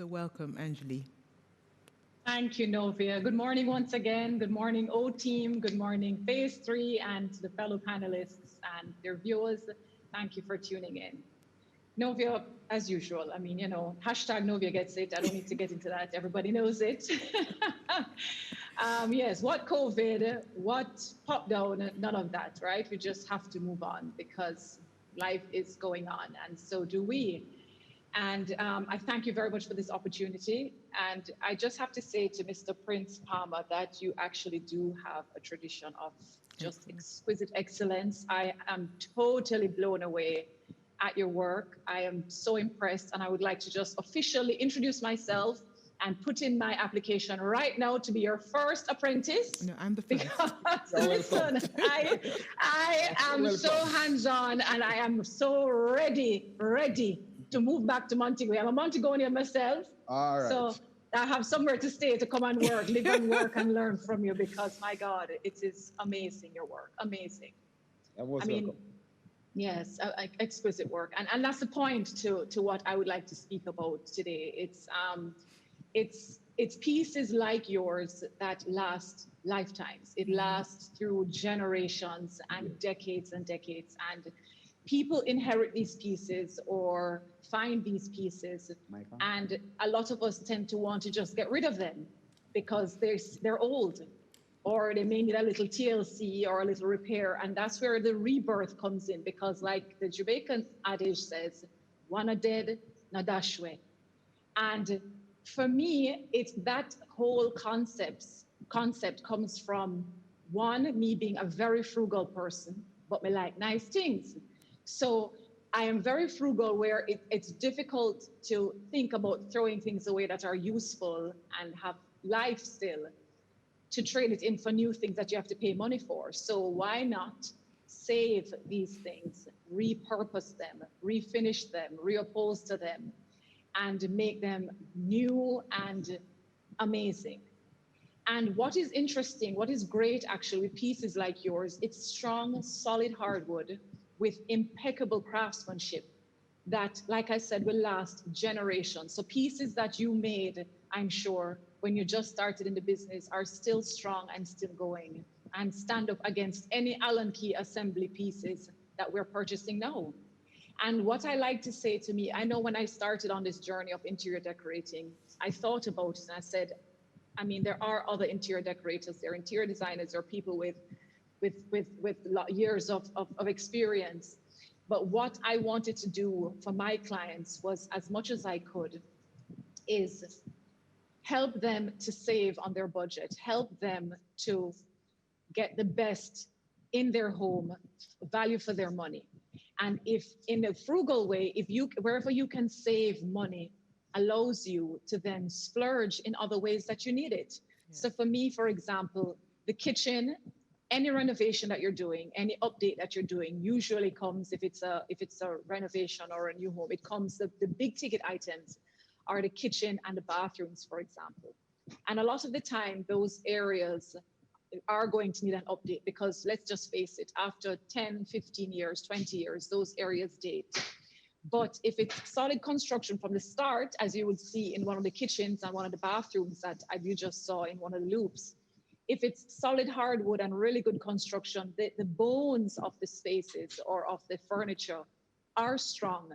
So welcome, Anjali. Thank you, Novia. Good morning once again. Good morning, O team. Good morning, Phase 3, and the fellow panelists and their viewers. Thank you for tuning in. Novia, as usual, I mean, hashtag Novia gets it. I don't need to get into that. Everybody knows it. Yes, what COVID, what pop down, none of that, right? We just have to move on because life is going on, and so do we. And I thank you very much for this opportunity. And I just have to say to Mr. Prince Palmer that you actually do have a tradition of just exquisite excellence. I am totally blown away at your work. I am so impressed, and I would like to just officially introduce myself and put in my application right now to be your first apprentice. No, I'm the first. Listen, I am so hands-on, and I am so ready to move back to Montego. I'm a Montegonian myself. All right. So I have somewhere to stay, to come and work, live and work and learn from you, because my God, it is amazing, your work, amazing. I mean, yes, exquisite work. And that's the point to what I would like to speak about today. It's pieces like yours that last lifetimes. It lasts through generations and decades and decades. And people inherit these pieces or find these pieces, and a lot of us tend to want to just get rid of them because they're old, or they may need a little TLC or a little repair, and that's where the rebirth comes in, because like the Jamaican adage says, "Wanna dead, na dashwe." And for me, it's that whole concept comes from, one, me being a very frugal person, but me like nice things. So I am very frugal, where it's difficult to think about throwing things away that are useful and have life still, to trade it in for new things that you have to pay money for. So why not save these things, repurpose them, refinish them, reupholster them, and make them new and amazing? And what is interesting, what is great actually with pieces like yours, it's strong, solid hardwood with impeccable craftsmanship that, like I said, will last generations. So pieces that you made, I'm sure, when you just started in the business are still strong and still going, and stand up against any Allen key assembly pieces that we're purchasing now. And what I like to say to me, I know when I started on this journey of interior decorating, I thought about it and I said, I mean, there are other interior decorators, there are interior designers, there are people with years of experience. But what I wanted to do for my clients was, as much as I could, is help them to save on their budget, help them to get the best in their home, value for their money. And if in a frugal way, wherever you can save money, allows you to then splurge in other ways that you need it. Yeah. So for me, for example, the kitchen, any renovation that you're doing, any update that you're doing, usually comes, if it's a renovation or a new home, it comes, the big ticket items are the kitchen and the bathrooms, for example. And a lot of the time, those areas are going to need an update, because let's just face it, after 10, 15 years, 20 years, those areas date. But if it's solid construction from the start, as you would see in one of the kitchens and one of the bathrooms that you just saw in one of the loops, if it's solid hardwood and really good construction, the bones of the spaces or of the furniture are strong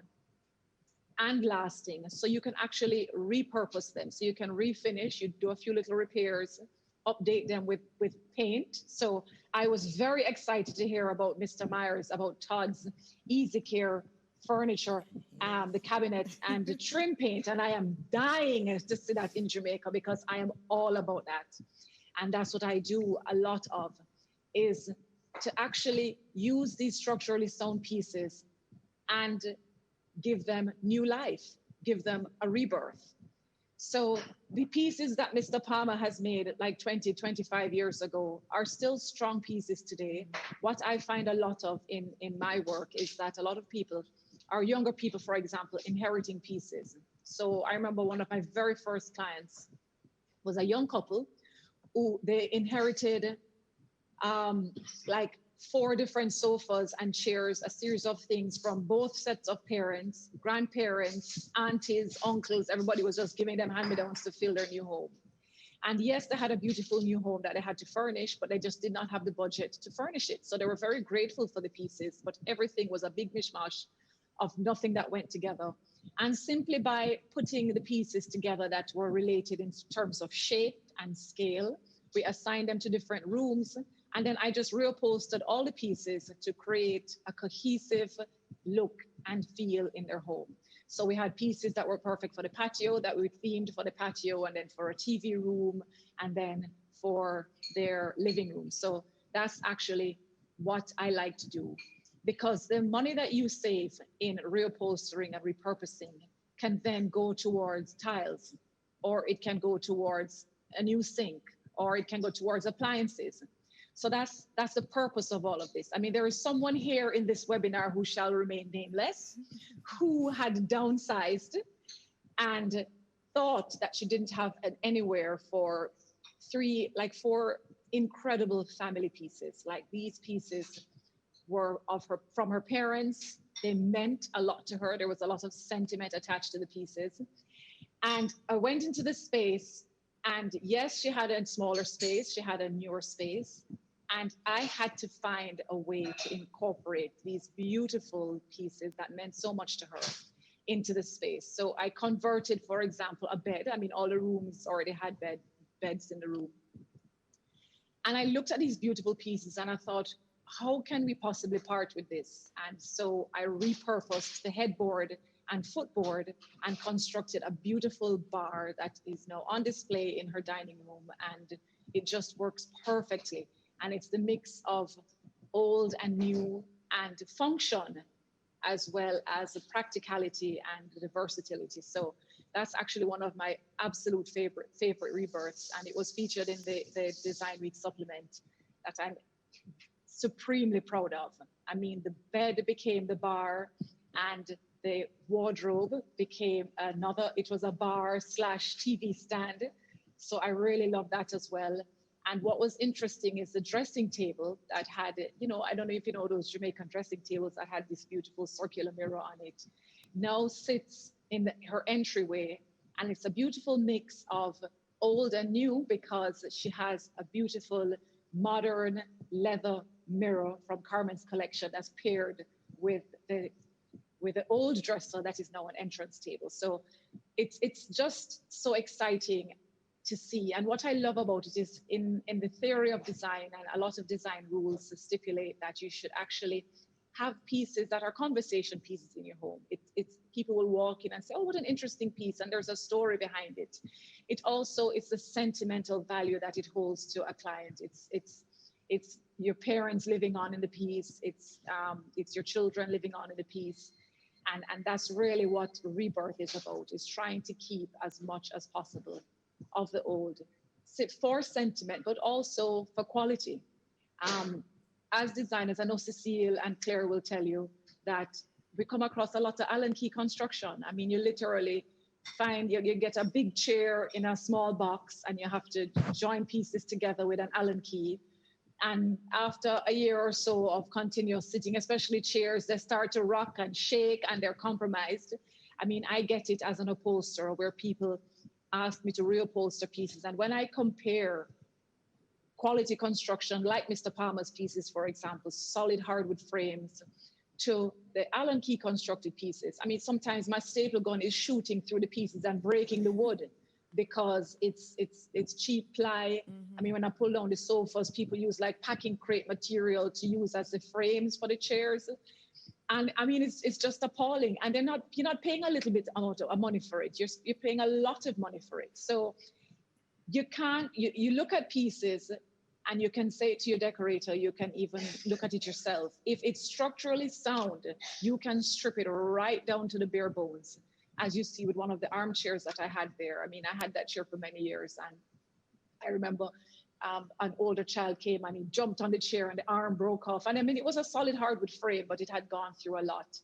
and lasting. So you can actually repurpose them. So you can refinish, you do a few little repairs, update them with paint. So I was very excited to hear about Mr. Myers, about Todd's Easy Care furniture, the cabinets and the trim paint. And I am dying to see that in Jamaica, because I am all about that. And that's what I do a lot of, is to actually use these structurally sound pieces and give them new life, give them a rebirth. So the pieces that Mr. Palmer has made like 20, 25 years ago are still strong pieces today. What I find a lot of in my work is that a lot of people, our younger people, for example, inheriting pieces. So I remember one of my very first clients was a young couple who they inherited like 4 different sofas and chairs, a series of things from both sets of parents, grandparents, aunties, uncles. Everybody was just giving them hand-me-downs to fill their new home. And yes, they had a beautiful new home that they had to furnish, but they just did not have the budget to furnish it. So they were very grateful for the pieces, but everything was a big mishmash of nothing that went together. And simply by putting the pieces together that were related in terms of shape and scale, we assigned them to different rooms. And then I just reupholstered all the pieces to create a cohesive look and feel in their home. So we had pieces that were perfect for the patio, that we themed for the patio, and then for a TV room, and then for their living room. So that's actually what I like to do, because the money that you save in reupholstering and repurposing can then go towards tiles, or it can go towards a new sink, or it can go towards appliances. So that's the purpose of all of this. I mean, there is someone here in this webinar who shall remain nameless, who had downsized and thought that she didn't have anywhere for 4 incredible family pieces. Like, these pieces were from her parents. They meant a lot to her. There was a lot of sentiment attached to the pieces. And I went into the space, and yes, she had a smaller space. She had a newer space. And I had to find a way to incorporate these beautiful pieces that meant so much to her into the space. So I converted, for example, a bed. I mean, all the rooms already had beds in the room. And I looked at these beautiful pieces and I thought, how can we possibly part with this? And so I repurposed the headboard and footboard and constructed a beautiful bar that is now on display in her dining room. And it just works perfectly. And it's the mix of old and new and function, as well as the practicality and the versatility. So that's actually one of my absolute favorite rebirths. And it was featured in the Design Week supplement that I'm supremely proud of. I mean, the bed became the bar, and the wardrobe became it was a bar/TV stand. So I really love that as well. And what was interesting is the dressing table that had, I don't know if you know those Jamaican dressing tables that had this beautiful circular mirror on it, now sits in her entryway. And it's a beautiful mix of old and new, because she has a beautiful modern leather mirror from Carmen's collection that's paired with the old dresser that is now an entrance table. So it's just so exciting to see. And what I love about it is in the theory of design, and a lot of design rules stipulate that you should actually have pieces that are conversation pieces in your home. It's people will walk in and say, oh, what an interesting piece, and there's a story behind it. It also is the sentimental value that it holds to a client. It's your parents living on in the piece. It's your children living on in the piece. And that's really what Rebirth is about, is trying to keep as much as possible of the old, for sentiment, but also for quality. As designers, I know Cecile and Claire will tell you that we come across a lot of Allen key construction. I mean, you literally find you get a big chair in a small box, and you have to join pieces together with an Allen key. And after a year or so of continuous sitting, especially chairs, they start to rock and shake and they're compromised. I mean, I get it as an upholsterer, where people ask me to reupholster pieces. And when I compare quality construction, like Mr. Palmer's pieces, for example, solid hardwood frames, to the Allen key constructed pieces, I mean, sometimes my staple gun is shooting through the pieces and breaking the wood, because it's cheap ply. I mean, when I pull down the sofas, people use like packing crate material to use as the frames for the chairs. And I mean, it's just appalling. And you're not paying a little bit amount of money for it. You're paying a lot of money for it. So you look at pieces and you can say to your decorator, you can even look at it yourself. If it's structurally sound, you can strip it right down to the bare bones, as you see with one of the armchairs that I had there. I mean, I had that chair for many years, and I remember an older child came and he jumped on the chair and the arm broke off. And I mean, it was a solid hardwood frame, but it had gone through a lot.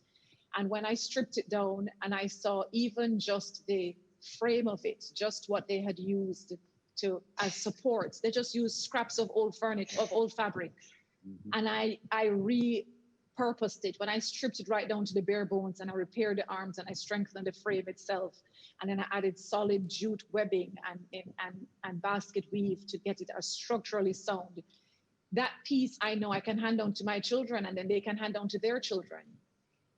And when I stripped it down and I saw even just the frame of it, just what they had used as supports, they just used scraps of old furniture, of old fabric, And I repurposed it when I stripped it right down to the bare bones, and I repaired the arms and I strengthened the frame itself. And then I added solid jute webbing and basket weave to get it as structurally sound. That piece I know I can hand down to my children, and then they can hand down to their children.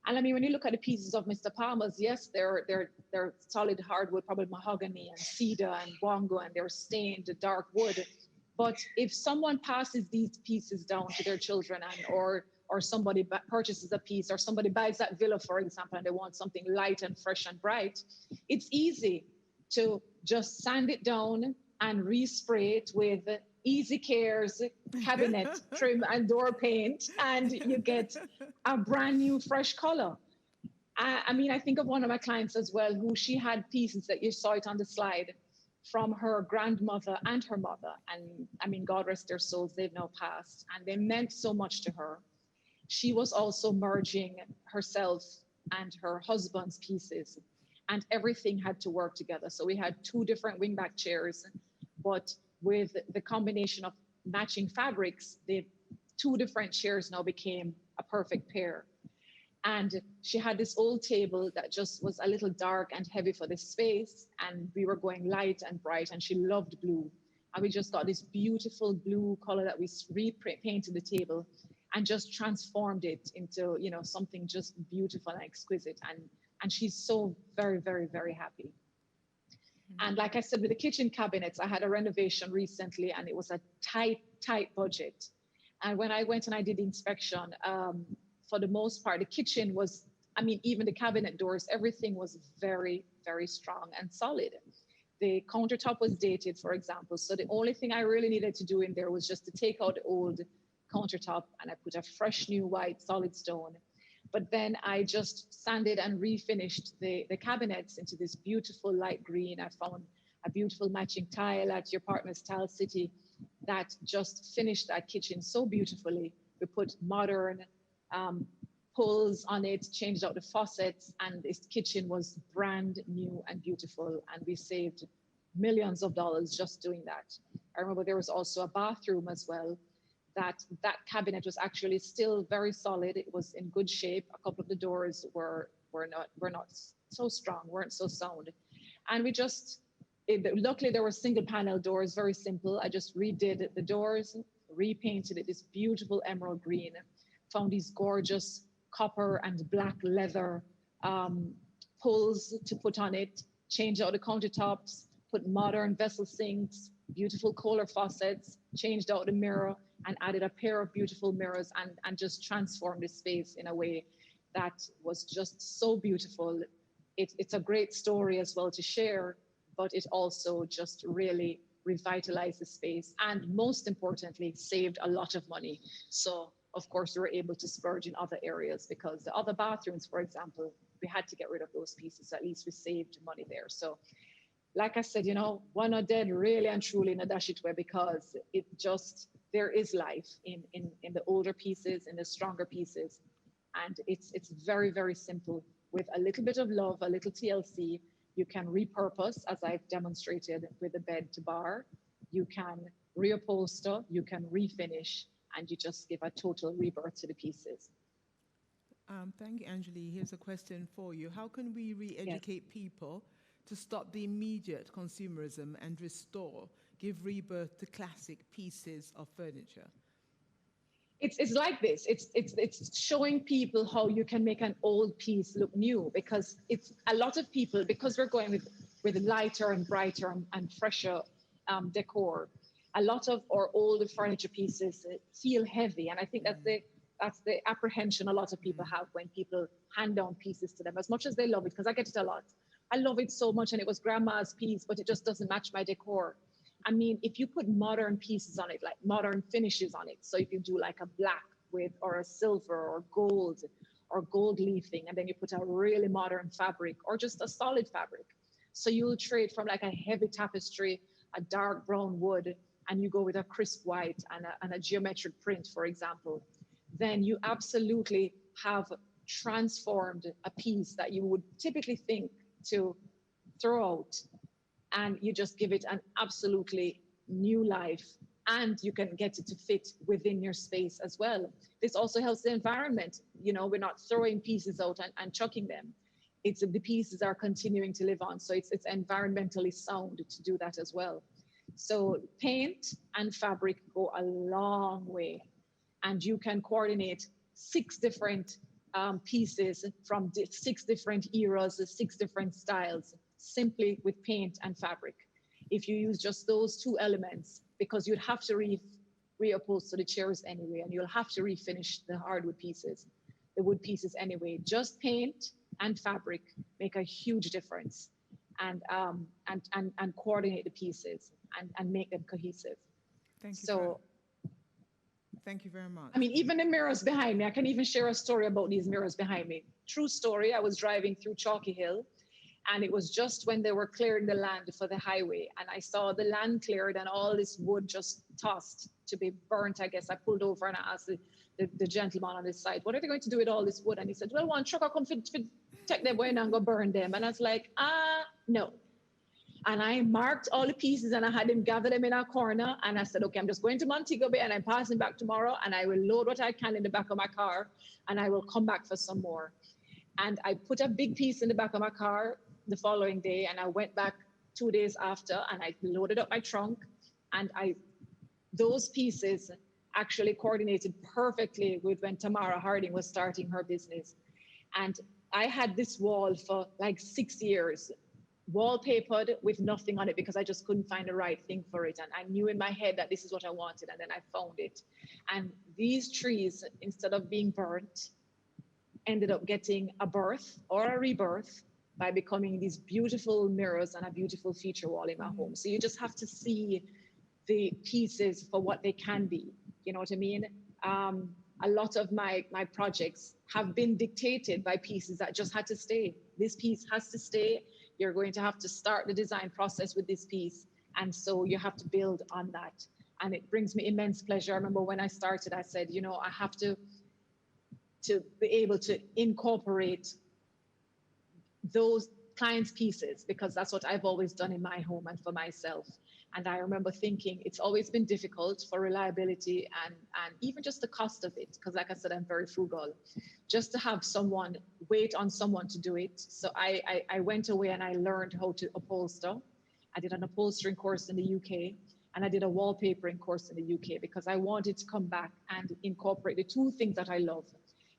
And I mean, when you look at the pieces of Mr. Palmer's, yes, they're solid hardwood, probably mahogany and cedar and bongo, and they're stained dark wood. But if someone passes these pieces down to their children, or somebody purchases a piece, or somebody buys that villa, for example, and they want something light and fresh and bright, it's easy to just sand it down and respray it with Easy Care's cabinet trim and door paint, and you get a brand new fresh color. I mean, I think of one of my clients as well, who she had pieces that you saw it on the slide from her grandmother and her mother. And I mean, God rest their souls, they've now passed, and they meant so much to her. She was also merging herself and her husband's pieces, and everything had to work together. So we had 2 different wingback chairs, but with the combination of matching fabrics, the 2 different chairs now became a perfect pair. And she had this old table that just was a little dark and heavy for the space, and we were going light and bright, and she loved blue. And we just got this beautiful blue color that we repainted the table and just transformed it into, you know, something just beautiful and exquisite. And she's so very, very, very happy. And like I said, with the kitchen cabinets, I had a renovation recently, and it was a tight budget. And when I went and I did the inspection, for the most part, the kitchen was, I mean, even the cabinet doors, everything was very, very strong and solid. The countertop was dated, for example. So the only thing I really needed to do in there was just to take out the old countertop, and I put a fresh new white solid stone. But then I just sanded and refinished the cabinets into this beautiful light green. I found a beautiful matching tile at Your Partner's Tile City that just finished that kitchen so beautifully. We put modern pulls on it, changed out the faucets, and this kitchen was brand new and beautiful. And we saved millions of dollars just doing that. I remember there was also a bathroom as well. That cabinet was actually still very solid. It was in good shape. A couple of the doors were not so strong, weren't so sound. And we just, luckily there were single panel doors, very simple. I just redid the doors, repainted it this beautiful emerald green, found these gorgeous copper and black leather pulls to put on it, changed out the countertops, put modern vessel sinks, beautiful Kohler faucets, changed out the mirror, and added a pair of beautiful mirrors, and just transformed the space in a way that was just so beautiful. It's a great story as well to share, but it also just really revitalized the space, and most importantly, saved a lot of money. So of course, we were able to splurge in other areas, because the other bathrooms, for example, we had to get rid of those pieces. At least we saved money there. So like I said, you know, we're not dead really and truly in Adashitwe, because it just, there is life in the older pieces, in the stronger pieces. And it's very, very simple. With a little bit of love, a little TLC, you can repurpose, as I've demonstrated with the bed to bar. You can reupholster, you can refinish, and you just give a total rebirth to the pieces. Thank you, Angeli. Here's a question for you. How can we re-educate people to stop the immediate consumerism and give rebirth to classic pieces of furniture? It's like this. It's showing people how you can make an old piece look new, because it's a lot of people, because we're going with lighter and brighter and fresher decor. A lot of our old furniture pieces feel heavy, and I think that's the apprehension a lot of people have when people hand down pieces to them. As much as they love it, because I get it a lot. I love it so much, and it was grandma's piece, but it just doesn't match my decor. I mean, if you put modern pieces on it, like modern finishes on it, so if you do like a black with, or a silver or gold leafing, and then you put a really modern fabric or just a solid fabric. So you'll trade from like a heavy tapestry, a dark brown wood, and you go with a crisp white and a geometric print, for example, then you absolutely have transformed a piece that you would typically think to throw out, and you just give it an absolutely new life, and you can get it to fit within your space as well. This also helps the environment. You know, we're not throwing pieces out and chucking them. It's the pieces are continuing to live on. So it's environmentally sound to do that as well. So paint and fabric go a long way, and you can coordinate 6 different pieces from 6 different eras, 6 different styles, simply with paint and fabric. If you use just those 2 elements, because you'd have to reupholster the chairs anyway, and you'll have to refinish the hardwood pieces, the wood pieces anyway. Just paint and fabric make a huge difference, and coordinate the pieces and make them cohesive. Thank you. So, thank you very much. I mean, even the mirrors behind me, I can even share a story about these mirrors behind me. True story, I was driving through Chalky Hill, and it was just when they were clearing the land for the highway, and I saw the land cleared and all this wood just tossed to be burnt, I guess. I pulled over and I asked the gentleman on this side, what are they going to do with all this wood? And he said, well, one truck will come take them away and go burn them. And I was like, no. And I marked all the pieces and I had him gather them in a corner. And I said, okay, I'm just going to Montego Bay and I'm passing back tomorrow, and I will load what I can in the back of my car and I will come back for some more. And I put a big piece in the back of my car the following day, and I went back 2 days after and I loaded up my trunk, and those pieces actually coordinated perfectly with when Tamara Harding was starting her business. And I had this wall for like 6 years, wallpapered with nothing on it, because I just couldn't find the right thing for it. And I knew in my head that this is what I wanted, and then I found it. And these trees, instead of being burnt, ended up getting a birth or a rebirth by becoming these beautiful mirrors and a beautiful feature wall in my home. So you just have to see the pieces for what they can be. You know what I mean? A lot of my projects have been dictated by pieces that just had to stay. This piece has to stay. You're going to have to start the design process with this piece. And so you have to build on that. And it brings me immense pleasure. I remember when I started, I said, you know, I have to be able to incorporate those clients' pieces, because that's what I've always done in my home and for myself. And I remember thinking it's always been difficult for reliability and even just the cost of it, because like I said, I'm very frugal, just to have someone wait on someone to do it. So I went away and I learned how to upholster. I did an upholstering course in the UK, and I did a wallpapering course in the UK, because I wanted to come back and incorporate the 2 things that I love,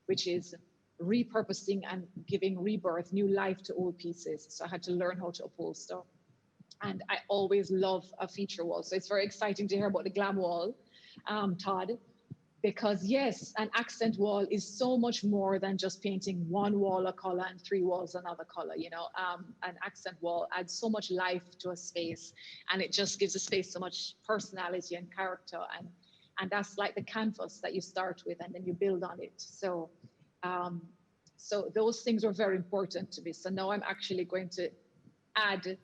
which is repurposing and giving rebirth, new life to old pieces. So I had to learn how to upholster. And I always love a feature wall. So it's very exciting to hear about the glam wall, Todd, because yes, an accent wall is so much more than just painting 1 wall a color and 3 walls another color. You know, an accent wall adds so much life to a space, and it just gives a space so much personality and character. And that's like the canvas that you start with and then you build on it. So those things were very important to me. So now I'm actually going to add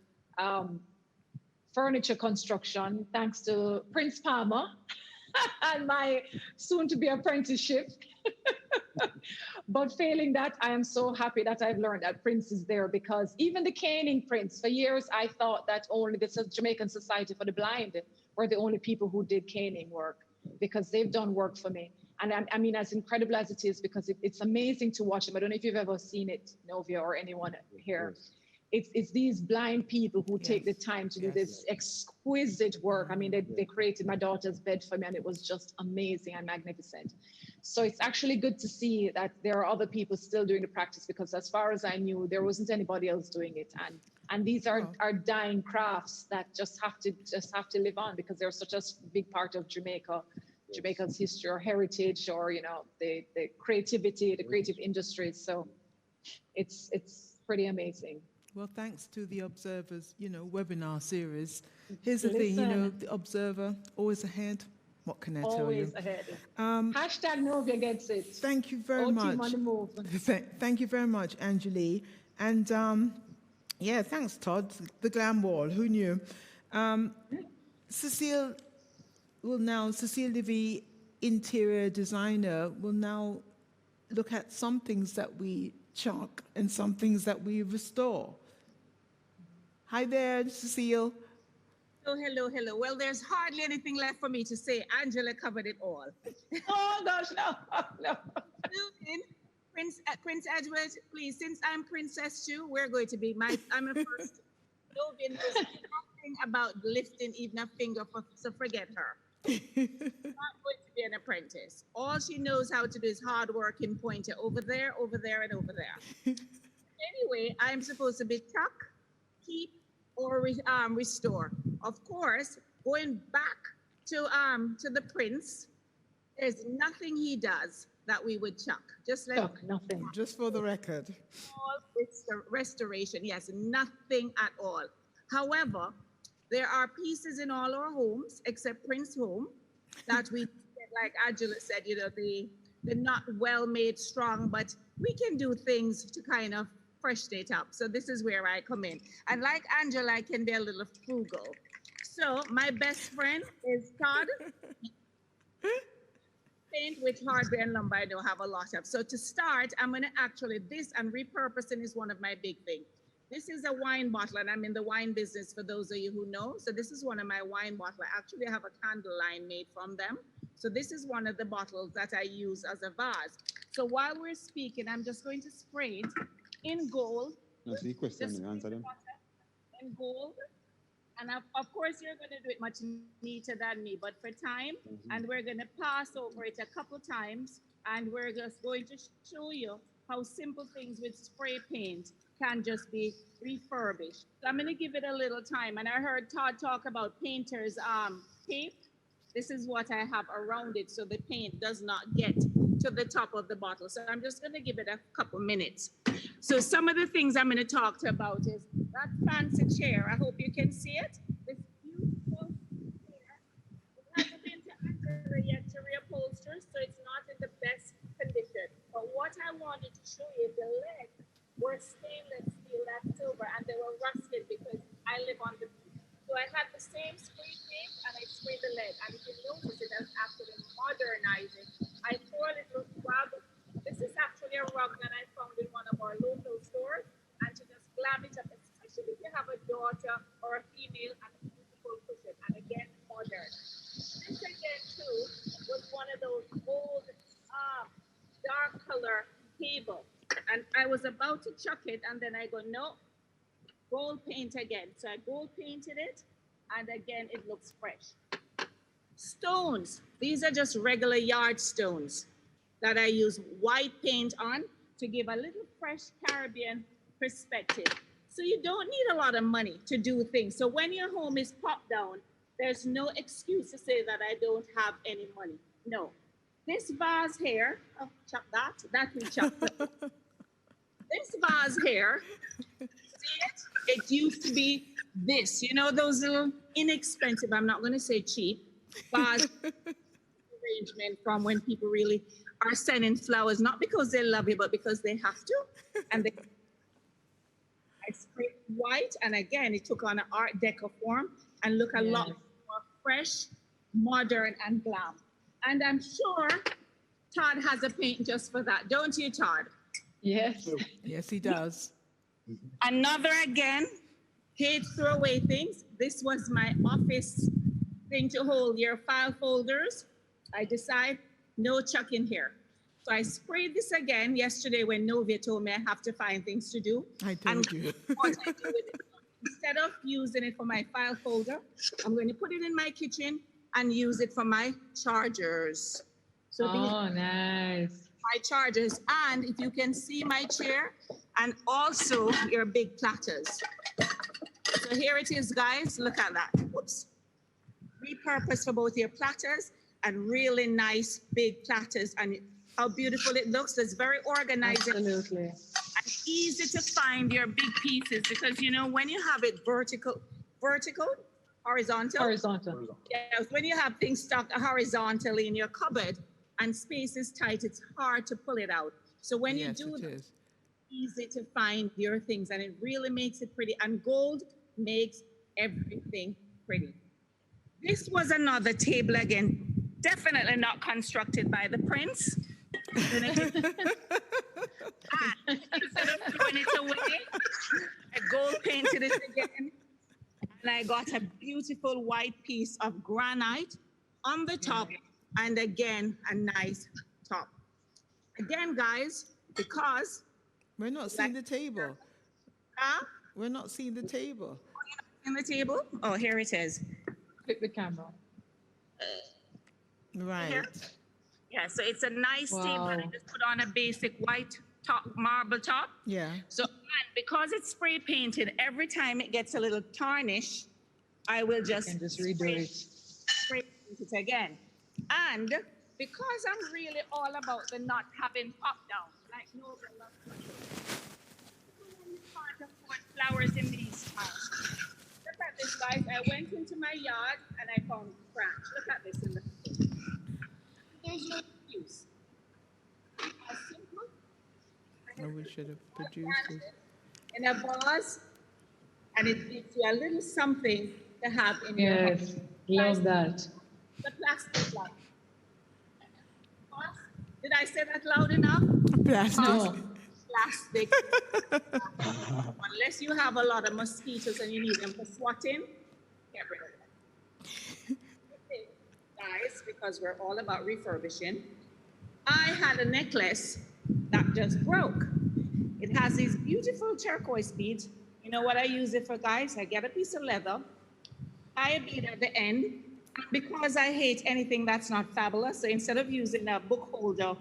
furniture construction, thanks to Prince Palmer and my soon-to-be apprenticeship. But failing that, I am so happy that I've learned that Prince is there, because even the caning Prince, for years I thought that only the Jamaican Society for the Blind were the only people who did caning work, because they've done work for me. And I mean, as incredible as it is, because it's amazing to watch them. I don't know if you've ever seen it, Novia, or anyone here. It's these blind people who take the time to do this exquisite work. I mean, they created my daughter's bed for me, and it was just amazing and magnificent. So it's actually good to see that there are other people still doing the practice, because as far as I knew, there wasn't anybody else doing it. And these are dying crafts that just have to live on, because they're such a big part of Jamaica's history or heritage, or, you know, the creativity, the creative industries. So it's pretty amazing. Well, thanks to the Observer's, you know, webinar series. Here's the thing, you know, the Observer, always ahead. What can I tell you? Always ahead. Hashtag Novia gets it. Thank you very much. Team on the move. Thank you very much, Anjali. And yeah, thanks, Todd. The glam wall, who knew? Cecile Levy, interior designer, will now look at some things that we chuck and some things that we restore. Hi there, Cecile. Hello, hello, hello. Well, there's hardly anything left for me to say. Angela covered it all. Oh gosh, no, no. Prince Edward, please, since I'm Princess too, we're going to be I'm a first. Novin knows nothing about lifting even a finger, so forget her. She's not going to be an apprentice. All she knows how to do is hard work in pointer over there, and over there. Anyway, I'm supposed to be tuck, keep, or restore. Of course, going back to the prince, there's nothing he does that we would chuck. Just like nothing. Just for the record. All restoration, yes, nothing at all. However, there are pieces in all our homes, except Prince home, that we, like Angela said, you know, they're not well made strong, but we can do things to kind of freshen it up. So this is where I come in. And like Angela, I can be a little frugal. So my best friend is Todd. Paint, which hardware and lumber I don't have a lot of. So to start, I'm going to actually, this and repurposing is one of my big things. This is a wine bottle, and I'm in the wine business for those of you who know. So this is one of my wine bottles. I actually have a candle line made from them. So this is one of the bottles that I use as a vase. So while we're speaking, I'm just going to spray it in gold. That's the question. Answer them. In gold. And of course, you're going to do it much neater than me, but for time, and we're going to pass over it a couple times, and we're just going to show you how simple things with spray paint can just be refurbished. So I'm going to give it a little time. And I heard Todd talk about painter's tape. This is what I have around it, so the paint does not get to the top of the bottle. So I'm just going to give it a couple minutes. So some of the things I'm going to talk about is that fancy chair. I hope you can see it. This beautiful chair. It hasn't been to Angela yet to reupholster, so it's not in the best condition. But what I wanted to show you, the legs were stainless steel, that's silver, and they were rusted because I live on the beach. So I had the same spray paint and I sprayed the leg. And if you notice, it has actually modernized it. I pour a little swab. This is actually a rug that I found in one of our local stores. And to just glam it up, especially if you have a daughter or a female, and a beautiful cushion. And again, modern. This again too was one of those old dark color table. And I was about to chuck it, and then I go, no, gold paint again. So I gold painted it, and again, it looks fresh. Stones. These are just regular yard stones that I use white paint on to give a little fresh Caribbean perspective. So you don't need a lot of money to do things. So when your home is popped down, there's no excuse to say that I don't have any money. No. This vase here, oh, chop that we chopped. This vase here, see it? It used to be this, you know, those little inexpensive, I'm not going to say cheap, vase arrangement from when people really are sending flowers, not because they love you, but because they have to. And I sprayed white, and again, it took on an Art Deco form and look a lot more fresh, modern, and glam. And I'm sure Todd has a paint just for that. Don't you, Todd? Yes. Yes, he does. Another, again, hate throw away things. This was my office thing to hold your file folders. I decide no chuck in here. So I sprayed this again yesterday when Novia told me I have to find things to do. I told you. What I do with it, instead of using it for my file folder, I'm going to put it in my kitchen and use it for my chargers. So nice. My chargers, and if you can see my chair, and also your big platters. So here it is, guys. Look at that. Whoops. Repurposed for both your platters and really nice big platters, and how beautiful it looks. It's very organized. Absolutely. And easy to find your big pieces, because you know when you have it horizontal. Yes, when you have things stuck horizontally in your cupboard and space is tight, it's hard to pull it out. So when you do that, it's easy to find your things, and it really makes it pretty. And gold makes everything pretty. This was another table again, definitely not constructed by the prince. And instead of throwing it away, I gold painted it again. and I got a beautiful white piece of granite on the top, and again, a nice top. Again, guys, because we're not seeing the table. Huh? We're not seeing the table. In the table? Oh, here it is. Flip the camera. Right. Here? Yeah, so it's a nice table, and I just put on a basic white top, marble top. Yeah. So, and because it's spray painted, every time it gets a little tarnish, I will just redo spray paint it again. And because I'm really all about the not having pop down, like no part of put flowers in these times. Look at this, guys. I went into my yard and I found scratch. Look at this in the field. There's no excuse. As simple. Oh, we should have produced this. In a vase, and it gives you a little something to have in your home. Yes, love that. The plastic one. Did I say that loud enough? Plastic. No. Plastic. Unless you have a lot of mosquitoes and you need them for swatting, get rid of them. Okay, guys, because we're all about refurbishing. I had a necklace that just broke. It has these beautiful turquoise beads. You know what I use it for, guys? I get a piece of leather, tie a bead at the end, and because I hate anything that's not fabulous, so instead of using a book holder,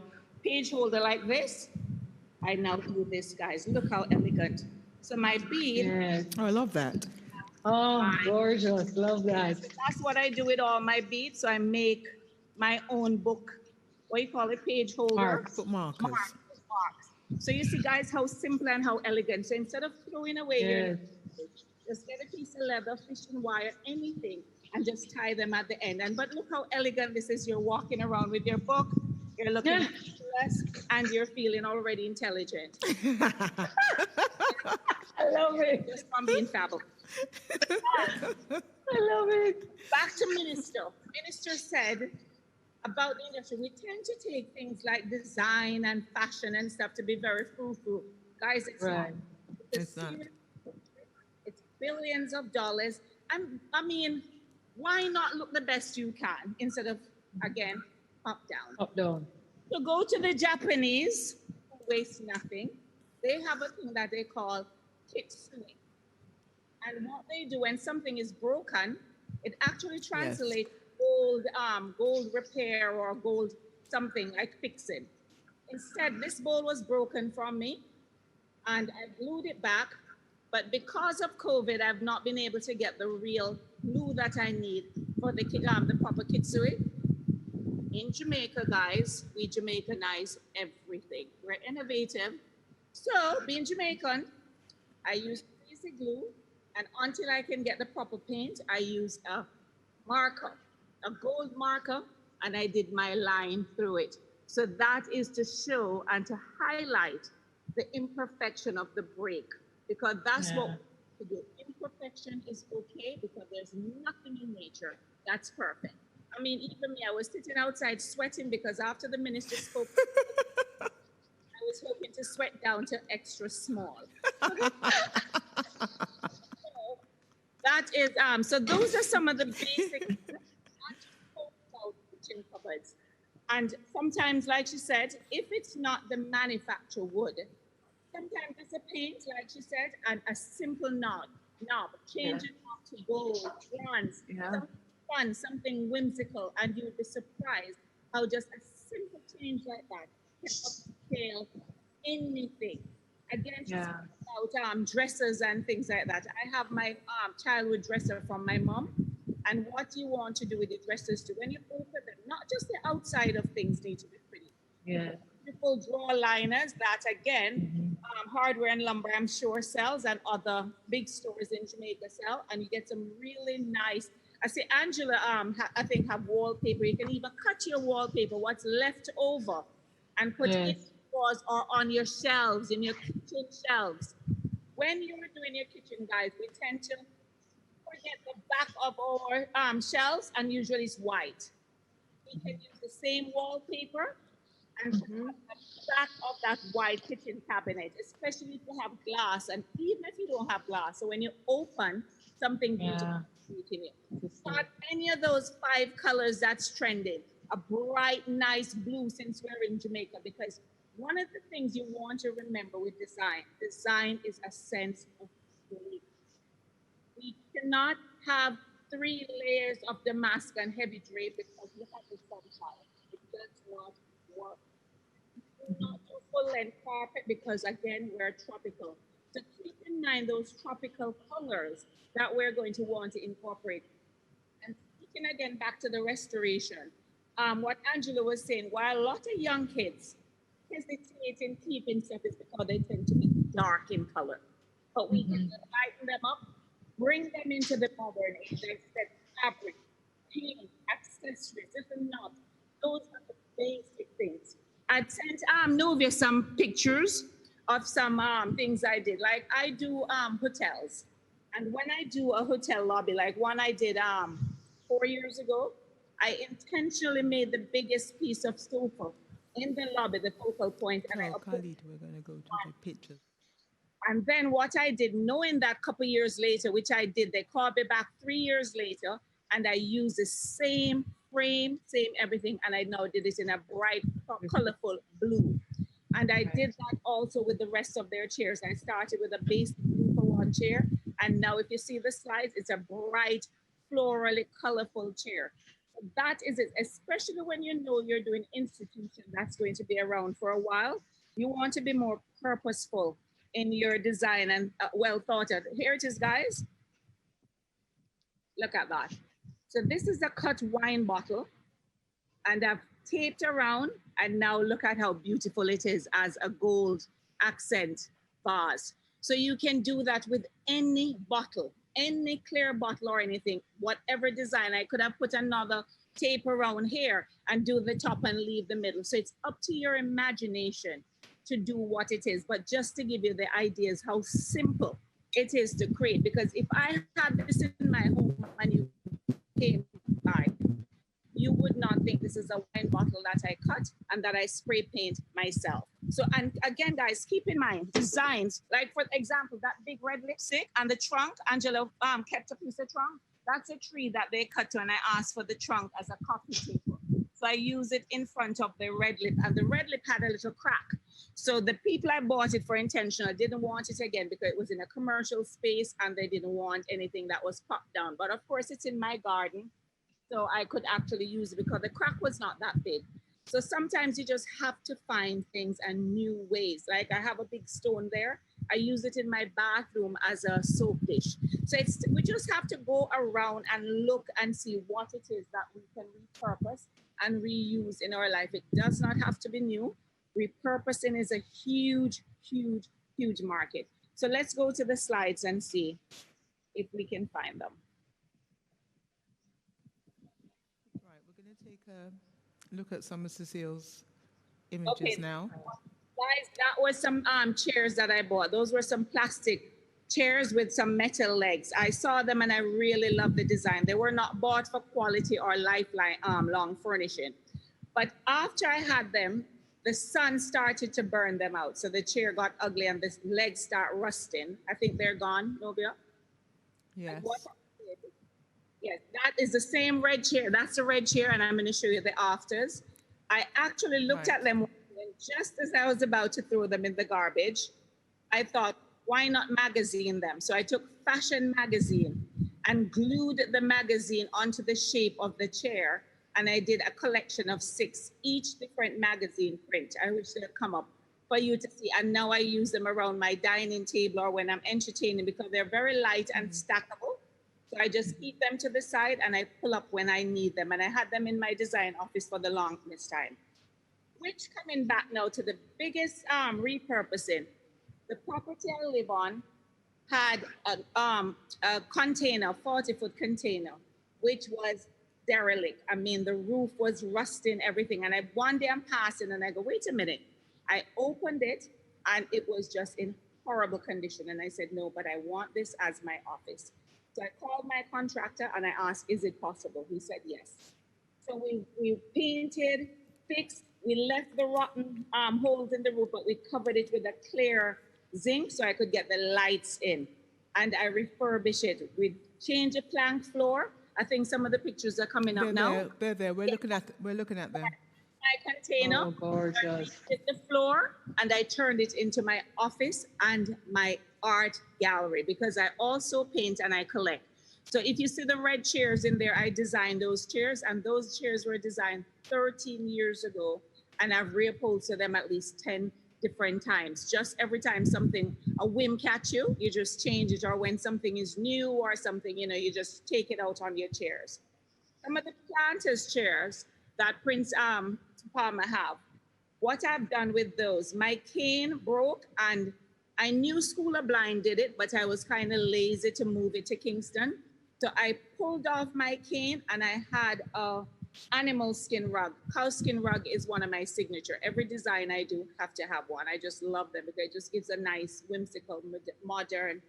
page holder like this, I now do this, guys. Look how elegant. So my bead. Yes. Oh, I love that. Oh, gorgeous. Love that. That's what I do with all my beads. So I make my own book, what you call it, page holder. Marks. Bookmarkers. Marks. So you see, guys, how simple and how elegant. So instead of throwing away your, just get a piece of leather, fishing wire, anything, and just tie them at the end. And but look how elegant this is. You're walking around with your book. You're looking fabulous, and you're feeling already intelligent. I love it. Just from being fabulous. I love it. Back to Minister. Minister said about the industry, we tend to take things like design and fashion and stuff to be very frou-frou. Guys, it's not. It's not. It's billions of dollars. And I mean, why not look the best you can instead of, again, up down? Up down. So go to the Japanese, who waste nothing. They have a thing that they call kitsune. And what they do when something is broken, it actually translates gold repair or gold something like fixing. Instead, this bowl was broken from me and I glued it back. But because of COVID, I've not been able to get the real glue that I need for the proper kitsune. In Jamaica, guys, we Jamaicanize everything. We're innovative. So, being Jamaican, I use easy glue, and until I can get the proper paint, I use a marker, a gold marker, and I did my line through it. So that is to show and to highlight the imperfection of the break, because that's what we do. Imperfection is okay because there's nothing in nature that's perfect. I mean, even me, I was sitting outside sweating because after the minister spoke, I was hoping to sweat down to extra small. That is, so those are some of the basic kitchen cupboards. And sometimes, like she said, if it's not the manufactured wood, sometimes it's a paint, like she said, and a simple knob, change it up to gold, bronze, something fun, something whimsical, and you'd be surprised how just a simple change like that can upscale anything. Again, she's about dresses and things like that. I have my childhood dresser from my mom, and what you want to do with the dressers too, when you open them, not just the outside of things need to be pretty. Beautiful drawer liners that, again, Hardware and Lumber, I'm sure, sells, and other big stores in Jamaica sell, and you get some really nice. I see Angela, I think, have wallpaper. You can even cut your wallpaper, what's left over, and put it in drawers or on your shelves, in your kitchen shelves. When you're doing your kitchen, guys, we tend to forget the back of our shelves, and usually it's white. We can use the same wallpaper and put the back of that white kitchen cabinet, especially if you have glass, and even if you don't have glass. So when you open something beautiful in it. Start any of those 5 colors that's trending. A bright, nice blue, since we're in Jamaica, because one of the things you want to remember with design is a sense of relief. We cannot have 3 layers of damask and heavy drape because look at the sunshine. It does not work. Not do full length carpet because again we're tropical. So keep in mind those tropical colors that we're going to want to incorporate. And speaking again back to the restoration, what Angela was saying, while a lot of young kids hesitate in keeping stuff is because they tend to be dark in color. But we can lighten them up, bring them into the modern age. Like I said, fabric, paint, accessories, this and that. Those are the basic things. I sent Novia some pictures of some things I did. Like I do hotels. And when I do a hotel lobby, like one I did 4 years ago, I intentionally made the biggest piece of sofa in the lobby, the focal point. And Khalid, we're going to go to the pictures. And then what I did, knowing that a couple years later, which I did, they called me back 3 years later, and I used the same frame, same everything, and I now did it in a bright, colorful blue. And I did that also with the rest of their chairs. I started with a basic blue for one chair, and now if you see the slides, it's a bright, florally colorful chair. So that is it, especially when you know you're doing institution that's going to be around for a while. You want to be more purposeful in your design and well thought out. Here it is, guys. Look at that. So this is a cut wine bottle, and I've taped around, and now look at how beautiful it is as a gold accent vase. So you can do that with any bottle, any clear bottle or anything, whatever design. I could have put another tape around here and do the top and leave the middle. So it's up to your imagination to do what it is, but just to give you the ideas how simple it is to create. Because if I had this in my home and you came by, you would not think this is a wine bottle that I cut and that I spray paint myself. So, and again, guys, keep in mind, designs, like for example, that big red lipstick and the trunk, Angela kept a piece of trunk. That's a tree that they cut to, and I asked for the trunk as a coffee table. So I use it in front of the red lip, and the red lip had a little crack. So the people I bought it for intentional didn't want it again because it was in a commercial space and they didn't want anything that was popped down. But of course, it's in my garden, so I could actually use it because the crack was not that big. So sometimes you just have to find things and new ways. Like I have a big stone there. I use it in my bathroom as a soap dish. So we just have to go around and look and see what it is that we can repurpose and reuse in our life. It does not have to be new. Repurposing is a huge, huge, huge market. So let's go to the slides and see if we can find them. Right, we're going to take a look at some of Cecile's images now. Guys, that was some chairs that I bought. Those were some plastic chairs with some metal legs. I saw them and I really love the design. They were not bought for quality or lifeline long furnishing. But after I had them, the sun started to burn them out. So the chair got ugly and the legs start rusting. I think they're gone, Novia? Yes. Yes, that is the same red chair. That's the red chair, and I'm going to show you the afters. I actually looked at them, and just as I was about to throw them in the garbage, I thought, why not magazine them? So I took Fashion Magazine and glued the magazine onto the shape of the chair, and I did a collection of 6, each different magazine print. I wish they'd come up for you to see. And now I use them around my dining table or when I'm entertaining because they're very light and stackable. So I just keep them to the side and I pull up when I need them. And I had them in my design office for the longest time. Which, coming back now to the biggest repurposing, the property I live on had a container, 40-foot container, which was derelict. I mean, the roof was rusting, everything. And one day I'm passing and I go, wait a minute. I opened it and it was just in horrible condition. And I said, no, but I want this as my office. So I called my contractor and I asked, is it possible? He said, yes. So we painted, fixed, we left the rotten holes in the roof, but we covered it with a clear zinc so I could get the lights in. And I refurbished it with change a plank floor. I think some of the pictures are coming up now. They're there. We're looking at them. My container. Oh, gorgeous. I the floor and I turned it into my office and my art gallery because I also paint and I collect. So if you see the red chairs in there, I designed those chairs, and those chairs were designed 13 years ago, and I've reupholstered them at least 10 different times. Just every time a whim catch you, you just change it, or when something is new or something, you just take it out on your chairs. Some of the planters chairs that Prince Palmer have, what I've done with those, my cane broke, and I knew School of Blind did it, but I was kind of lazy to move it to Kingston. So I pulled off my cane and I had a animal skin rug. Cow skin rug is one of my signature. Every design I do have to have one. I just love them because it just gives a nice, whimsical, modern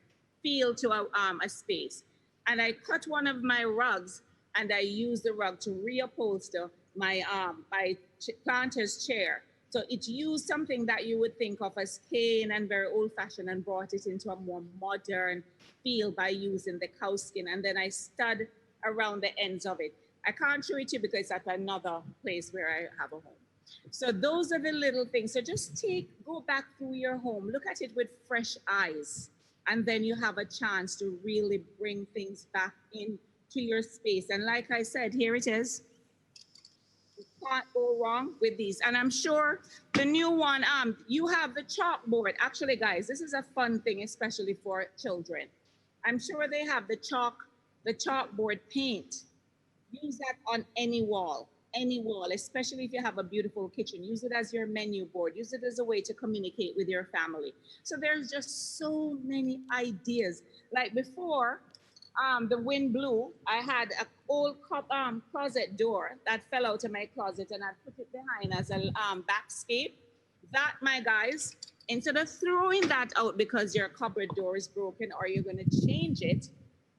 feel to a space. And I cut one of my rugs and I used the rug to reupholster my planter's chair. So it used something that you would think of as cane and very old-fashioned and brought it into a more modern feel by using the cow skin. And then I stud around the ends of it. I can't show it to you because it's at another place where I have a home. So those are the little things. So just go back through your home, look at it with fresh eyes, and then you have a chance to really bring things back into your space. And like I said, here it is. You can't go wrong with these. And I'm sure the new one, you have the chalkboard. Actually, guys, this is a fun thing, especially for children. I'm sure they have the chalkboard paint. Use that on any wall, especially if you have a beautiful kitchen. Use it as your menu board. Use it as a way to communicate with your family. So there's just so many ideas. Like before, the wind blew, I had an old closet door that fell out of my closet, and I put it behind as a backscape. That, my guys, instead of throwing that out because your cupboard door is broken or you're going to change it,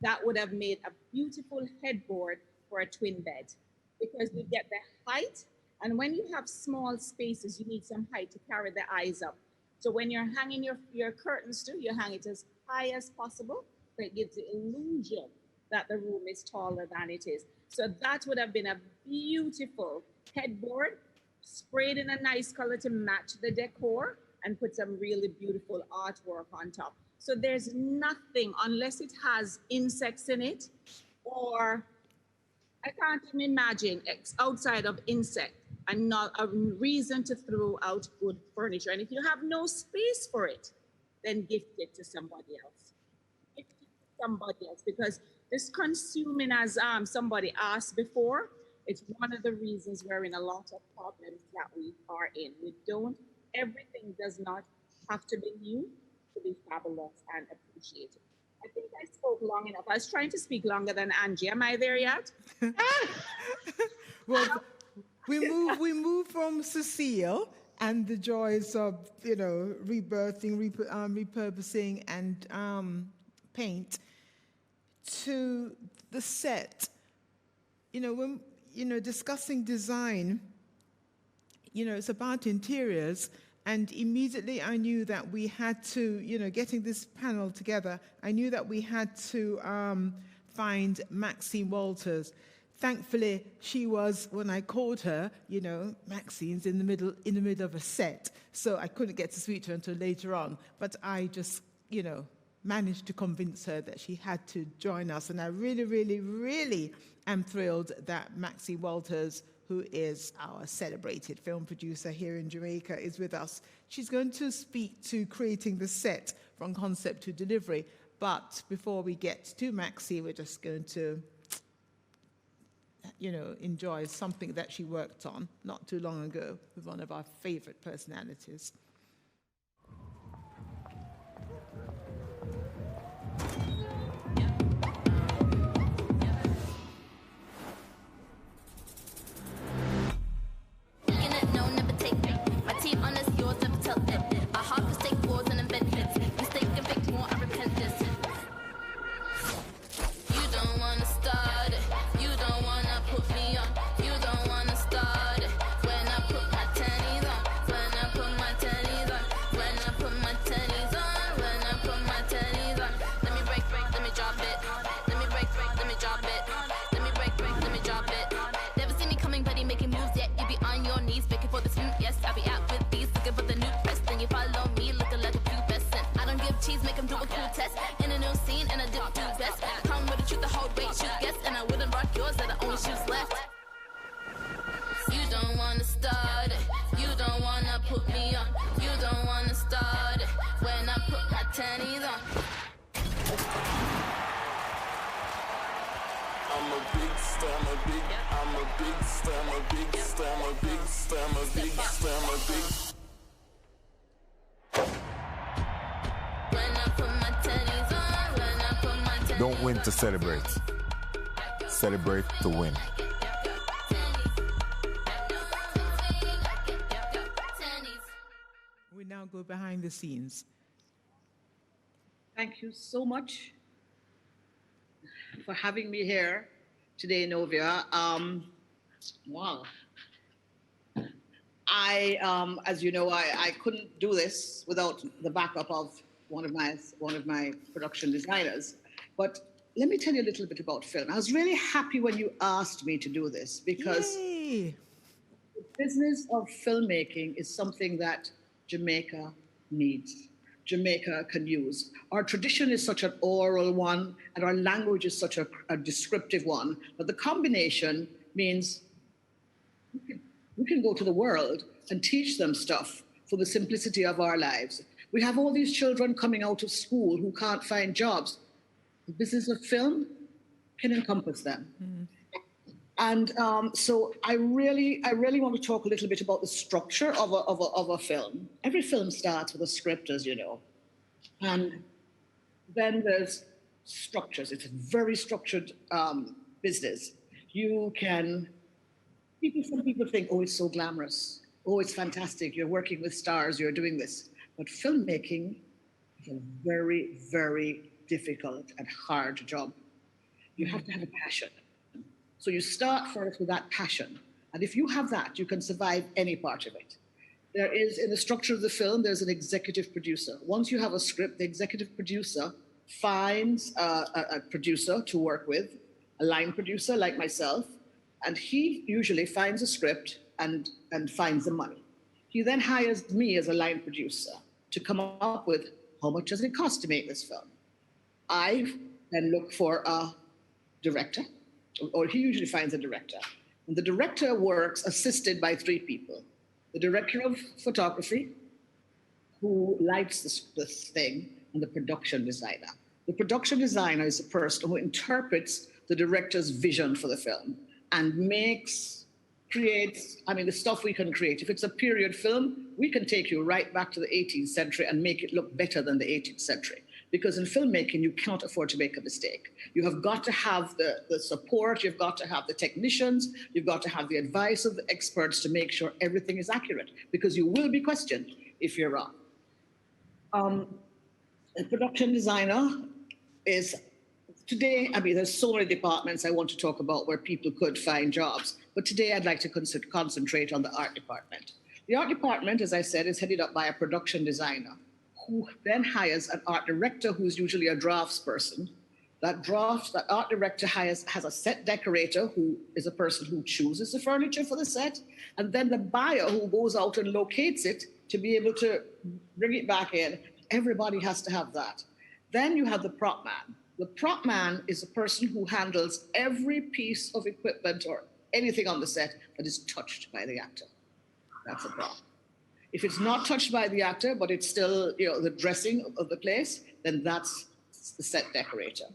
that would have made a beautiful headboard for a twin bed, because you get the height. And when you have small spaces, you need some height to carry the eyes up. So when you're hanging your curtains too, you hang it as high as possible. So it gives the illusion that the room is taller than it is. So that would have been a beautiful headboard, sprayed in a nice color to match the decor, and put some really beautiful artwork on top. So there's nothing, unless it has insects in it, or I can't even imagine outside of insect, and not a reason to throw out good furniture. And if you have no space for it, then gift it to somebody else. Gift it to somebody else, because this consuming, as somebody asked before, it's one of the reasons we're in a lot of problems that we are in. Everything does not have to be new to be fabulous and appreciated. I think I spoke long enough. I was trying to speak longer than Angie. Am I there yet? Well, we move from Cecile and the joys of, rebirthing, repurposing, and paint to the set. When discussing design, it's about interiors. And immediately I knew that we had to, getting this panel together, I knew that we had to find Maxine Walters. Thankfully, she was, when I called her, Maxine's in the middle of a set. So I couldn't get to speak to her until later on. But I just, managed to convince her that she had to join us. And I really, really, really am thrilled that Maxine Walters, who is our celebrated film producer here in Jamaica, is with us. She's going to speak to creating the set from concept to delivery. But before we get to Maxie, we're just going to, enjoy something that she worked on not too long ago with one of our favorite personalities. When I put my tennies on, when I put my tennies Don't win to celebrate. Celebrate to win. We now go behind the scenes. Thank you so much for having me here today, Novia. Wow. As you know, I couldn't do this without the backup of one of my production designers. But let me tell you a little bit about film. I was really happy when you asked me to do this because the business of filmmaking is something that Jamaica needs. Jamaica can use. Our tradition is such an oral one, and our language is such a descriptive one. But the combination means we can go to the world and teach them stuff for the simplicity of our lives. We have all these children coming out of school who can't find jobs. The business of film can encompass them. Mm. And so I really want to talk a little bit about the structure of a film. Every film starts with a script, as you know. And then there's structures. It's a very structured business. Some people think, oh, it's so glamorous. Oh, it's fantastic. You're working with stars. You're doing this. But filmmaking is a very, very difficult and hard job. You have to have a passion. So you start first with that passion. And if you have that, you can survive any part of it. There is, in the structure of the film, there's an executive producer. Once you have a script, the executive producer finds a producer to work with, a line producer like myself, and he usually finds a script and finds the money. He then hires me as a line producer to come up with how much does it cost to make this film. I then look for a director, or he usually finds a director. And the director works assisted by 3 people. The director of photography, who lights this thing, and the production designer. The production designer is the person who interprets the director's vision for the film and creates, the stuff we can create. If it's a period film, we can take you right back to the 18th century and make it look better than the 18th century. Because in filmmaking, you cannot afford to make a mistake. You have got to have the support, you've got to have the technicians, you've got to have the advice of the experts to make sure everything is accurate, because you will be questioned if you're wrong. A production designer is, today, there's so many departments I want to talk about where people could find jobs, but today I'd like to concentrate on the art department. The art department, as I said, is headed up by a production designer, who then hires an art director who's usually a drafts person. That art director has a set decorator who is a person who chooses the furniture for the set, and then the buyer who goes out and locates it to be able to bring it back in. Everybody has to have that. Then you have the prop man. The prop man is a person who handles every piece of equipment or anything on the set that is touched by the actor. That's a prop. If it's not touched by the actor, but it's still, the dressing of the place, then that's the set decorator.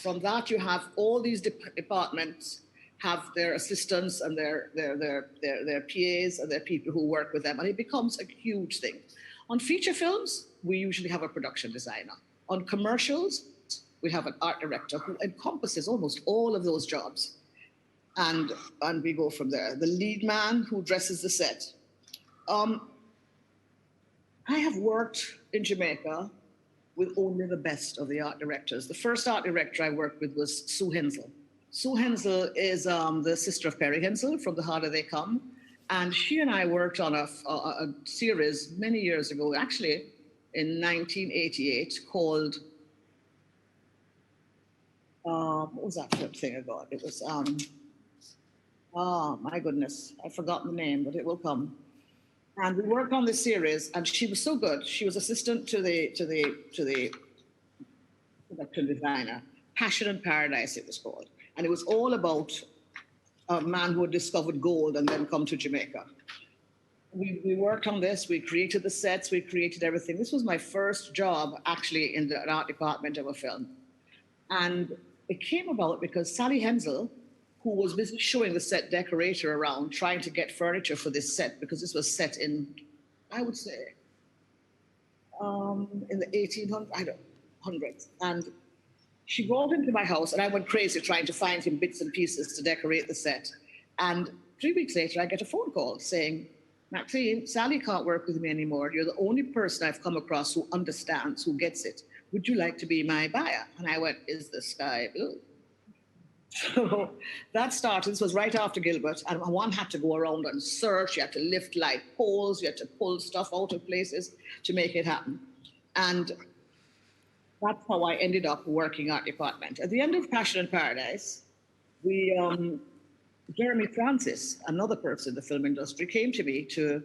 From that, you have all these departments have their assistants and their PAs and their people who work with them, and it becomes a huge thing. On feature films, we usually have a production designer. On commercials, we have an art director who encompasses almost all of those jobs. And we go from there. The lead man who dresses the set. I have worked in Jamaica with only the best of the art directors. The first art director I worked with was Sue Hensel. Sue Hensel is the sister of Perry Hensel from The Harder They Come. And she and I worked on a series many years ago, actually in 1988, called, what was that thing I got? It was, oh my goodness, I've forgotten the name, but it will come. And we worked on this series, and she was so good. She was assistant to the production designer. Passion in Paradise, it was called. And it was all about a man who had discovered gold and then come to Jamaica. We worked on this. We created the sets. We created everything. This was my first job, actually, in the art department of a film. And it came about because Sally Hensel who was busy showing the set decorator around, trying to get furniture for this set, because this was set in, I would say, in the 1800s. And she brought him to my house, and I went crazy trying to find him bits and pieces to decorate the set. And 3 weeks later, I get a phone call saying, Maxine, Sally can't work with me anymore. You're the only person I've come across who understands, who gets it. Would you like to be my buyer? And I went, is the sky blue? So that started. This was right after Gilbert, and one had to go around and search. You had to lift light poles. You had to pull stuff out of places to make it happen. And that's how I ended up working art department. At the end of Passion in Paradise, Jeremy Francis, another person in the film industry, came to me to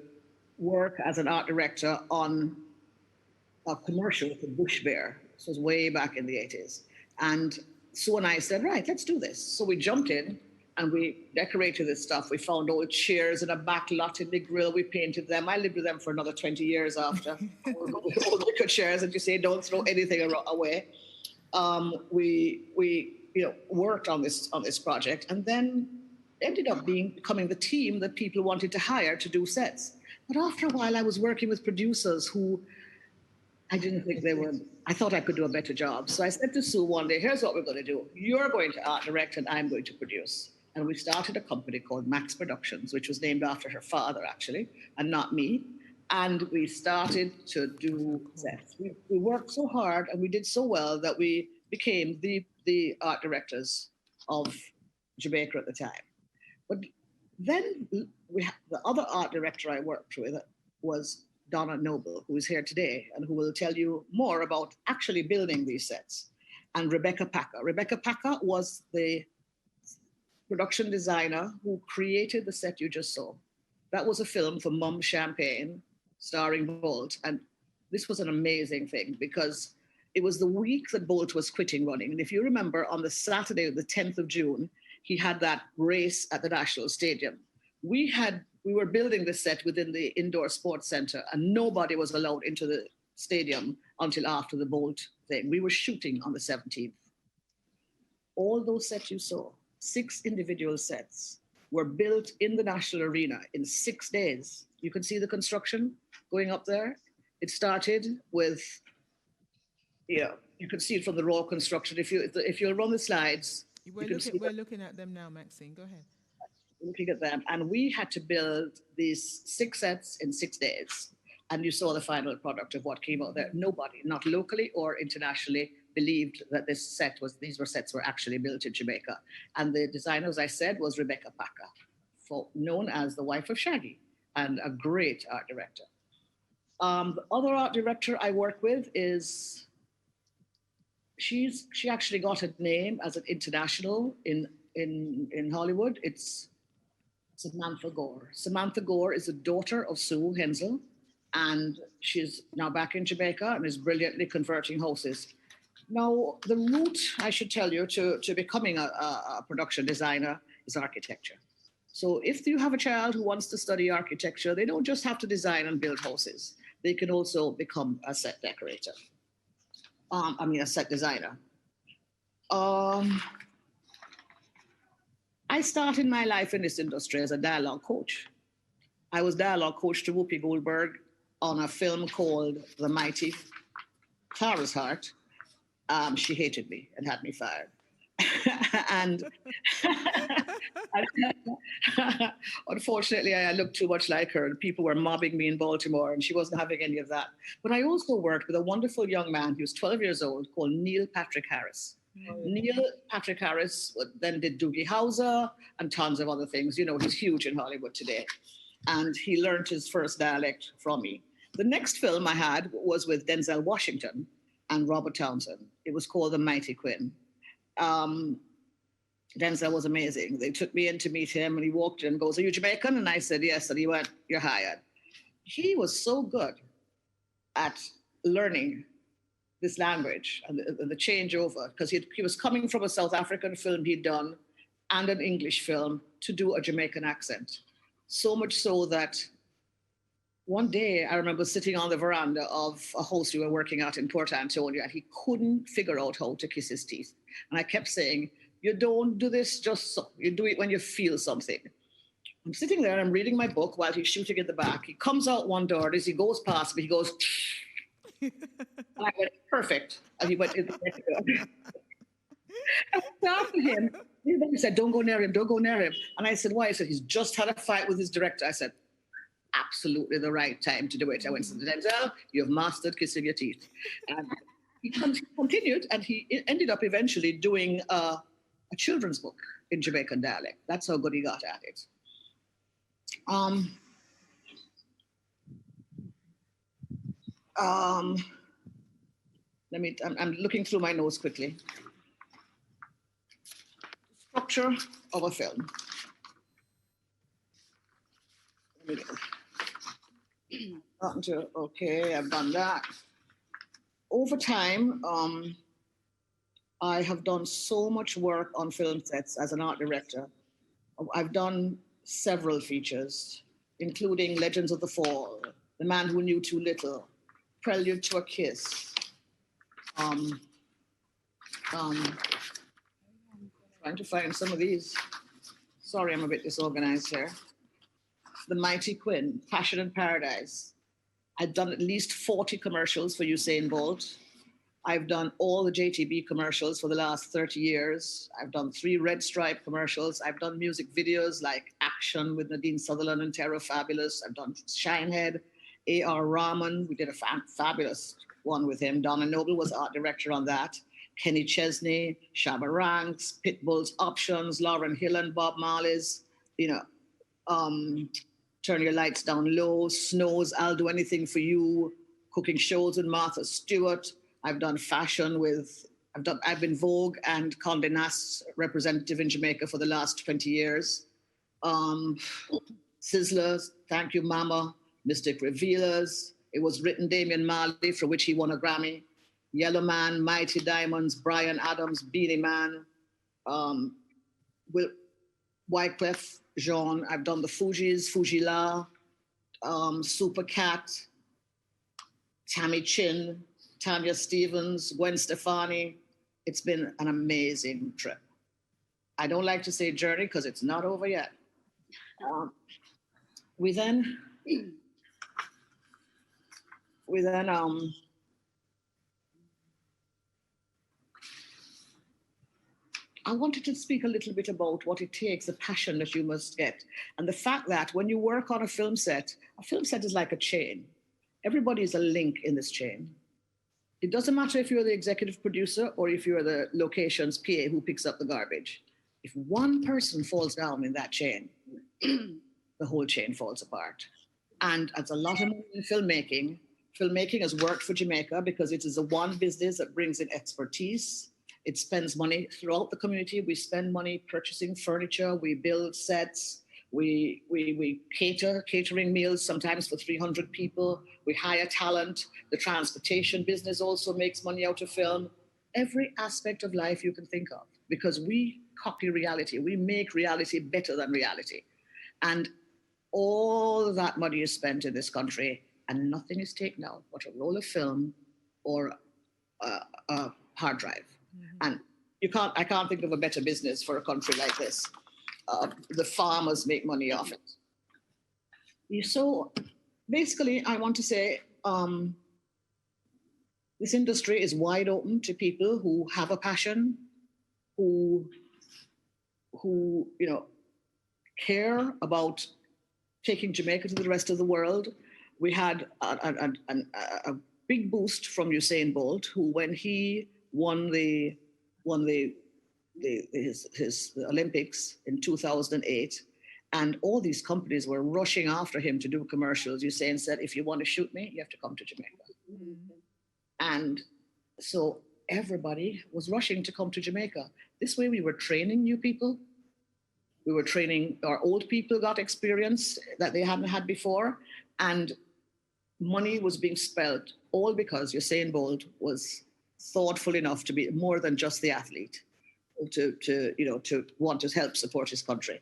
work as an art director on a commercial for Bush Bear. This was way back in the 80s. And Sue and I said, right, let's do this. So we jumped in and we decorated this stuff. We found old chairs in a back lot in the grill. We painted them. I lived with them for another 20 years after. Old wicker chairs, and you say, don't throw anything away. We worked on this project, and then ended up becoming the team that people wanted to hire to do sets. But after a while, I was working with producers who I didn't think I thought I could do a better job. So I said to Sue one day, here's what we're going to do. You're going to art direct and I'm going to produce. And we started a company called Max Productions, which was named after her father, actually, and not me. And we started to do sets. We worked so hard and we did so well that we became the art directors of Jamaica at the time. But then the other art director I worked with was Donna Noble, who is here today and who will tell you more about actually building these sets, and Rebecca Packer. Rebecca Packer was the production designer who created the set you just saw. That was a film for Mum Champagne, starring Bolt. And this was an amazing thing because it was the week that Bolt was quitting running. And if you remember, on the Saturday, the 10th of June, he had that race at the National Stadium. We were building the set within the indoor sports center, and nobody was allowed into the stadium until after the Bolt thing. We were shooting on the 17th. All those sets you saw, 6 individual sets, were built in the National Arena in 6 days. You can see the construction going up there. It started with, you can see it from the raw construction. If you'll run the slides, we're looking at them now, Maxine. Go ahead. Looking at them, and we had to build these 6 sets in 6 days. And you saw the final product of what came out there. Nobody, not locally or internationally, believed that these sets were actually built in Jamaica. And the designer, as I said, was Rebecca Packer, known as the wife of Shaggy, and a great art director. The other art director I work with is, she actually got a name as an international in Hollywood. It's Samantha Gore. Samantha Gore is the daughter of Sue Hensel, and she's now back in Jamaica and is brilliantly converting houses. Now, the route, I should tell you, to becoming a production designer is architecture. So if you have a child who wants to study architecture, they don't just have to design and build houses. They can also become a set decorator. A set designer. I started my life in this industry as a dialogue coach. I was dialogue coach to Whoopi Goldberg on a film called The Mighty Clara's Heart. She hated me and had me fired. And unfortunately, I looked too much like her, and people were mobbing me in Baltimore, and she wasn't having any of that. But I also worked with a wonderful young man, he was 12 years old, called Neil Patrick Harris. Neil Patrick Harris then did Doogie Howser and tons of other things. He's huge in Hollywood today. And he learned his first dialect from me. The next film I had was with Denzel Washington and Robert Townsend. It was called The Mighty Quinn. Denzel was amazing. They took me in to meet him, and he walked in and goes, "Are you Jamaican?" And I said, "Yes." And he went, "You're hired." He was so good at learning this language and the changeover, because he was coming from a South African film he'd done and an English film to do a Jamaican accent. So much so that one day I remember sitting on the veranda of a house we were working at in Port Antonio, and he couldn't figure out how to kiss his teeth. And I kept saying, You don't do this just so. You do it when you feel something. I'm sitting there and I'm reading my book while he's shooting in the back. He comes out one door, as he goes past me, he goes, and I went, perfect. And he went in the next door. I went after him. He said, don't go near him, don't go near him. And I said, why? He said, he's just had a fight with his director. I said, absolutely the right time to do it. I went to the Denzel, you've mastered kissing your teeth. And he continued, and he ended up eventually doing a children's book in Jamaican dialect. That's how good he got at it. I'm looking through my notes quickly. Structure of a film. Okay, I've done that. Over time, I have done so much work on film sets as an art director. I've done several features, including Legends of the Fall, The Man Who Knew Too Little, Prelude to a Kiss. Trying to find some of these. Sorry, I'm a bit disorganized here. The Mighty Quinn, Passion in Paradise. I've done at least 40 commercials for Usain Bolt. I've done all the JTB commercials for the last 30 years. I've done 3 Red Stripe commercials. I've done music videos like Action with Nadine Sutherland and Terra Fabulous. I've done Shinehead, A.R. Rahman. We did a fabulous one with him. Donna Noble was art director on that. Kenny Chesney, Shabba Ranks, Pitbull's Options, Lauryn Hill and Bob Marley's, Turn Your Lights Down Low, Snow's I'll Do Anything for You, cooking shows with Martha Stewart. I've done fashion with, I've been Vogue and Condé Nast representative in Jamaica for the last 20 years. Sizzlers, Thank You Mama, Mystic Revealers. It was written Damian Marley, for which he won a Grammy. Yellow Man, Mighty Diamonds, Brian Adams, Beanie Man, Wyclef Jean. I've done the Fugees, Fugila, Super Cat, Tammy Chin, Tanya Stevens, Gwen Stefani. It's been an amazing trip. I don't like to say journey because it's not over yet. We then I wanted to speak a little bit about what it takes, the passion that you must get, and the fact that when you work on a film set is like a chain. Everybody is a link in this chain. It doesn't matter if you're the executive producer or if you're the locations PA who picks up the garbage. If one person falls down in that chain, the whole chain falls apart. And as a lot of money in filmmaking has worked for Jamaica because it is the one business that brings in expertise. It spends money throughout the community. We spend money purchasing furniture. We build sets. We catering meals, sometimes for 300 people. We hire talent. The transportation business also makes money out of film. Every aspect of life you can think of, because we copy reality. We make reality better than reality. And all of that money is spent in this country and nothing is taken out but a roll of film or a hard drive. And I can't think of a better business for a country like this. The farmers make money off it. So basically, I want to say this industry is wide open to people who have a passion, who care about taking Jamaica to the rest of the world. We had a big boost from Usain Bolt, who, when he won the Olympics in 2008, and all these companies were rushing after him to do commercials. Usain said, if you want to shoot me, you have to come to Jamaica. Mm-hmm. And so everybody was rushing to come to Jamaica. This way we were training new people. We were training, our old people got experience that they hadn't had before, and money was being spent, all because Usain Bolt was thoughtful enough to be more than just the athlete, to want to help support his country.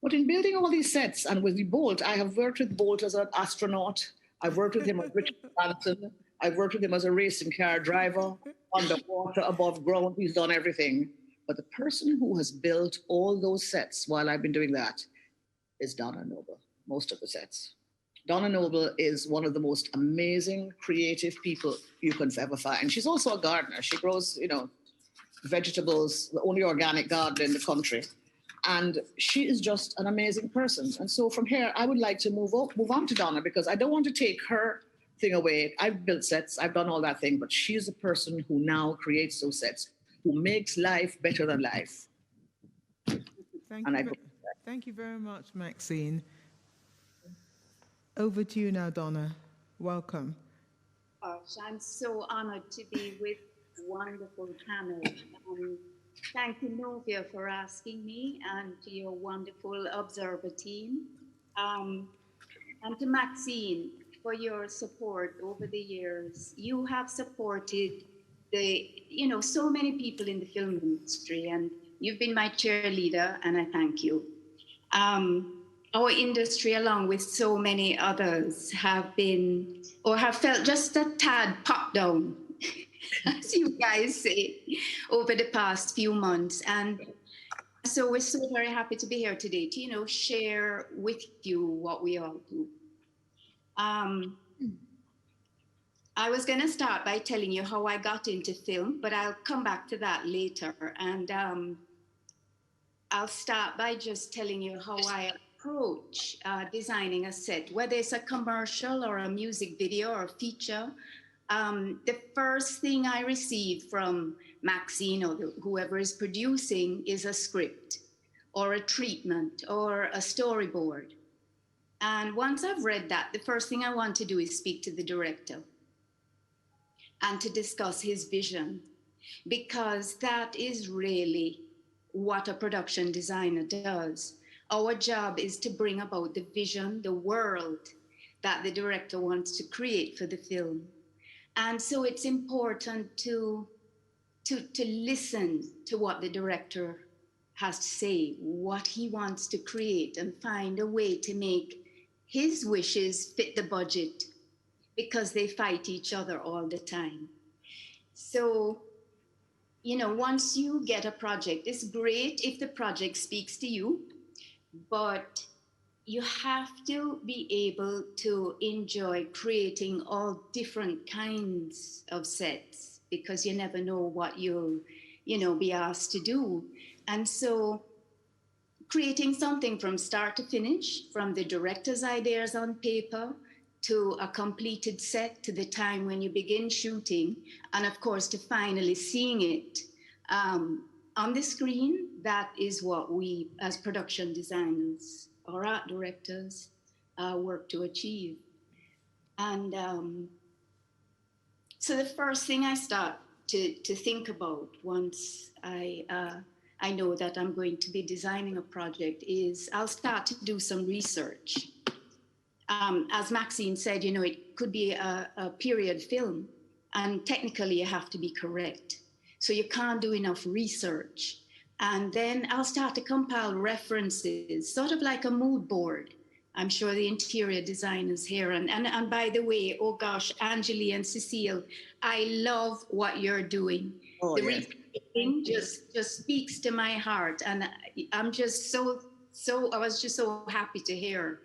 But in building all these sets, and with Bolt, I have worked with Bolt as an astronaut. I've worked with him as Richard Branson. I've worked with him as a racing car driver, underwater, above ground. He's done everything. But the person who has built all those sets while I've been doing that is Donna Noble, most of the sets. Donna Noble is one of the most amazing, creative people you can ever find. She's also a gardener. She grows, vegetables, the only organic garden in the country. And she is just an amazing person. And so from here, I would like to move on to Donna, because I don't want to take her thing away. I've built sets, I've done all that thing, but she's the person who now creates those sets, who makes life better than life. Thank you very much, Maxine. Over to you now, Donna. Welcome. Gosh, I'm so honored to be with a wonderful panel. Thank you, Novia, for asking me, and to your wonderful observer team. And to Maxine for your support over the years. You have supported so many people in the film industry, and you've been my cheerleader, and I thank you. Our industry, along with so many others, have been or have felt just a tad pop down, as you guys say, over the past few months. And so we're so very happy to be here today to, share with you what we all do. I was going to start by telling you how I got into film, but I'll come back to that later. And I'll start by just telling you how I approach designing a set, whether it's a commercial or a music video or a feature. The first thing I receive from Maxine or whoever is producing is a script or a treatment or a storyboard. And once I've read that, the first thing I want to do is speak to the director and to discuss his vision, because that is really what a production designer does. Our job is to bring about the vision, the world that the director wants to create for the film. And so it's important to listen to what the director has to say, what he wants to create, and find a way to make his wishes fit the budget, because they fight each other all the time. So, once you get a project, it's great if the project speaks to you, but you have to be able to enjoy creating all different kinds of sets, because you never know what you'll, be asked to do. And so creating something from start to finish, from the director's ideas on paper to a completed set, to the time when you begin shooting, and of course to finally seeing it on the screen, that is what we as production designers or art directors work to achieve. And so the first thing I start to think about once I know that I'm going to be designing a project is I'll start to do some research. As Maxine said, it could be a period film, and technically you have to be correct. So you can't do enough research. And then I'll start to compile references, sort of like a mood board. I'm sure the interior designers here. And by the way, oh gosh, Angeli and Cecile, I love what you're doing. Oh, the reading just speaks to my heart. And I'm just I was just so happy to hear,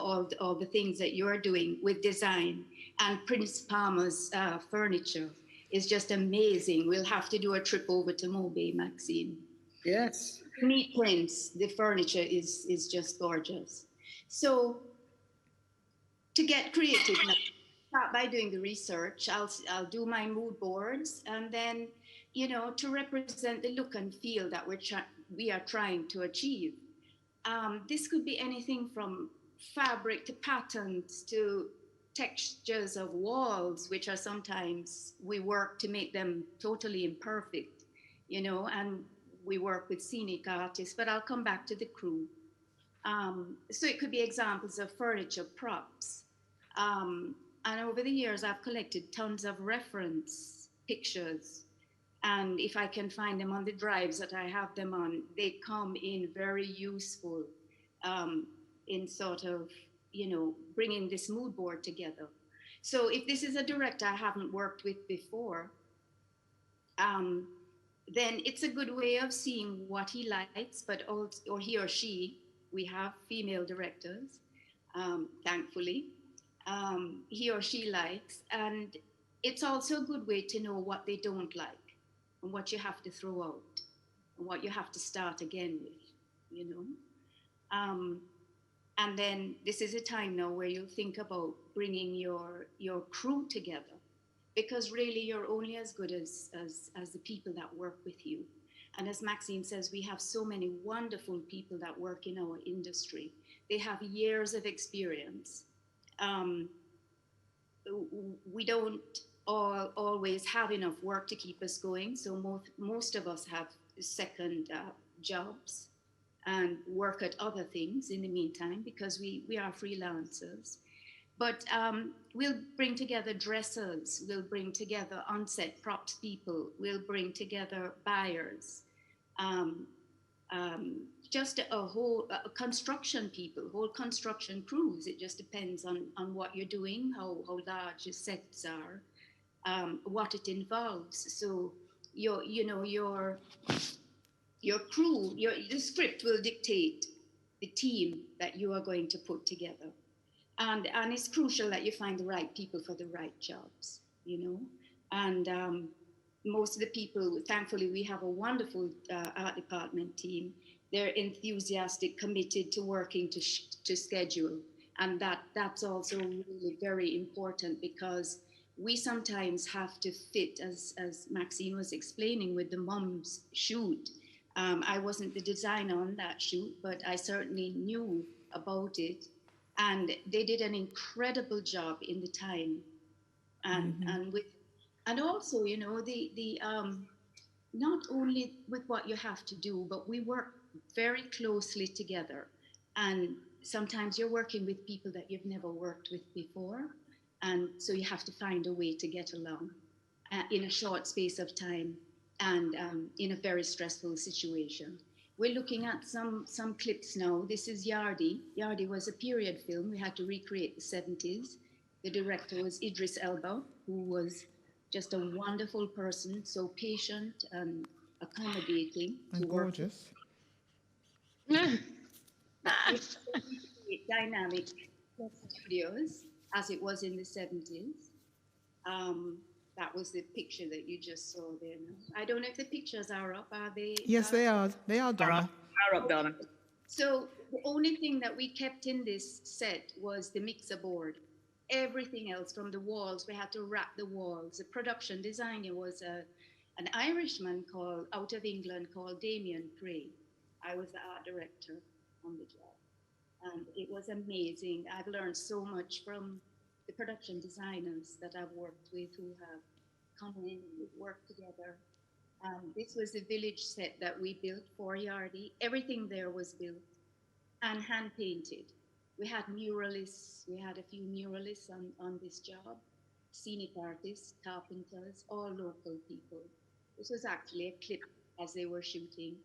all the things that you're doing with design. And Prince Palmer's furniture is just amazing. We'll have to do a trip over to Mobay, Maxine. Yes. To meet Prince, the furniture is just gorgeous. So to get creative, start by doing the research. I'll do my mood boards, and then, to represent the look and feel that we are trying to achieve. This could be anything from fabric to patterns to textures of walls, which are sometimes we work to make them totally imperfect, and we work with scenic artists, but I'll come back to the crew. So it could be examples of furniture, props. And over the years, I've collected tons of reference pictures. And if I can find them on the drives that I have them on, they come in very useful in sort of, bringing this mood board together. So if this is a director I haven't worked with before, then it's a good way of seeing what he likes, but also, or he or she, we have female directors, thankfully, he or she likes. And it's also a good way to know what they don't like and what you have to throw out and what you have to start again with, you know. And then this is a time now where you'll think about bringing your crew together, because really you're only as good as the people that work with you. And as Maxine says, we have so many wonderful people that work in our industry. They have years of experience. We don't always have enough work to keep us going. So most of us have second jobs and work at other things in the meantime, because we are freelancers. But we'll bring together dressers, we'll bring together on-set props people, we'll bring together buyers, just a whole construction people, whole construction crews. It just depends on what you're doing, how large your sets are, what it involves. So your crew, the script will dictate the team that you are going to put together. And it's crucial that you find the right people for the right jobs, you know. And most of the people, thankfully, we have a wonderful art department team. They're enthusiastic, committed to working to schedule. And that's also really very important, because we sometimes have to fit, as Maxine was explaining with the mom's shoot. I wasn't the designer on that shoot, but I certainly knew about it. And they did an incredible job in the time, and also, you know, the not only with what you have to do, but we work very closely together. And sometimes you're working with people that you've never worked with before, and so you have to find a way to get along in a short space of time and in a very stressful situation. We're looking at some clips now. This is Yardi. Yardi was a period film. We had to recreate the 70s. The director was Idris Elba, who was just a wonderful person, so patient and accommodating. And gorgeous. Dynamic studios, as it was in the 70s. That was the picture that you just saw there. I don't know if the pictures are up. Are they? Yes, they are. They are, Donna. Are up, Donna. So the only thing that we kept in this set was the mixer board. Everything else from the walls, we had to wrap the walls. The production designer was an Irishman out of England called Damien Prey. I was the art director on the job. And it was amazing. I've learned so much from the production designers that I've worked with, who have come in and worked together. This was the village set that we built for Yardi. Everything there was built and hand painted. We had muralists, we had a few muralists on this job, scenic artists, carpenters, all local people. This was actually a clip as they were shooting.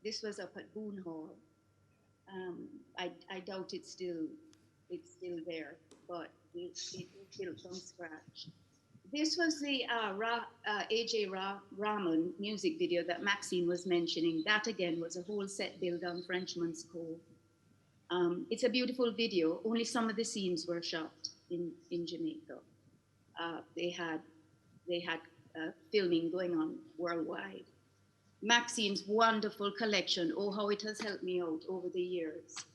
This was up at Boone Hall. I doubt it's still there, but it's built from scratch. This was the A.J. Rahman music video that Maxine was mentioning. That again was a whole set built on Frenchman's Cove. It's a beautiful video. Only some of the scenes were shot in Jamaica. They had filming going on worldwide. Maxine's wonderful collection. Oh, how it has helped me out over the years.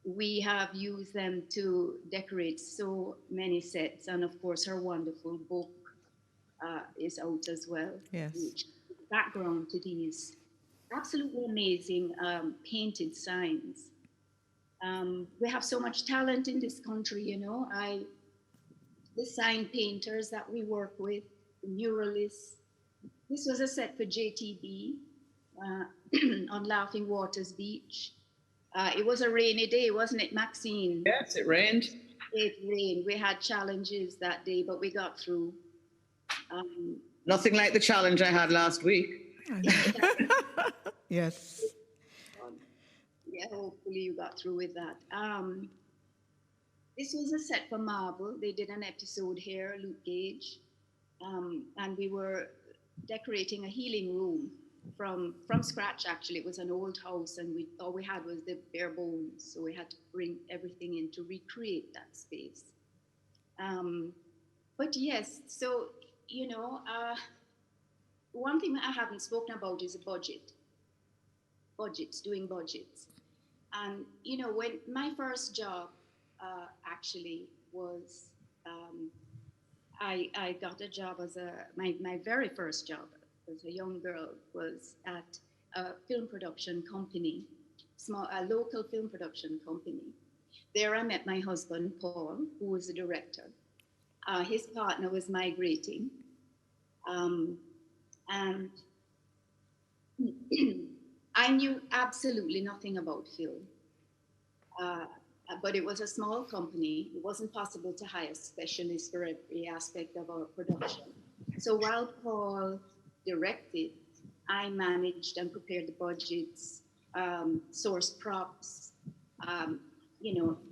We have used them to decorate so many sets, and of course her wonderful book is out as well. Yes. Which background to these absolutely amazing painted signs. We have so much talent in this country, you know. The sign painters that we work with, the muralists. This was a set for JTB on Laughing Waters Beach. It was a rainy day, wasn't it, Maxine? Yes, it rained. It rained. We had challenges that day, but we got through. Nothing like the challenge I had last week. Yes. Yeah, hopefully you got through with that. This was a set for Marvel. They did an episode here, Luke Gage. and we were decorating a healing room from scratch. Actually, it was an old house, and all we had was the bare bones, so we had to bring everything in to recreate that space. But yes, so one thing that I haven't spoken about is a doing budgets. And when my first job actually was, I got a job as my very first job as a young girl was at a film production company, a local film production company. There I met my husband, Paul, who was the director. His partner was migrating. And I knew absolutely nothing about film. But it was a small company. It wasn't possible to hire specialists for every aspect of our production. So while Paul directed, I managed and prepared the budgets, sourced props,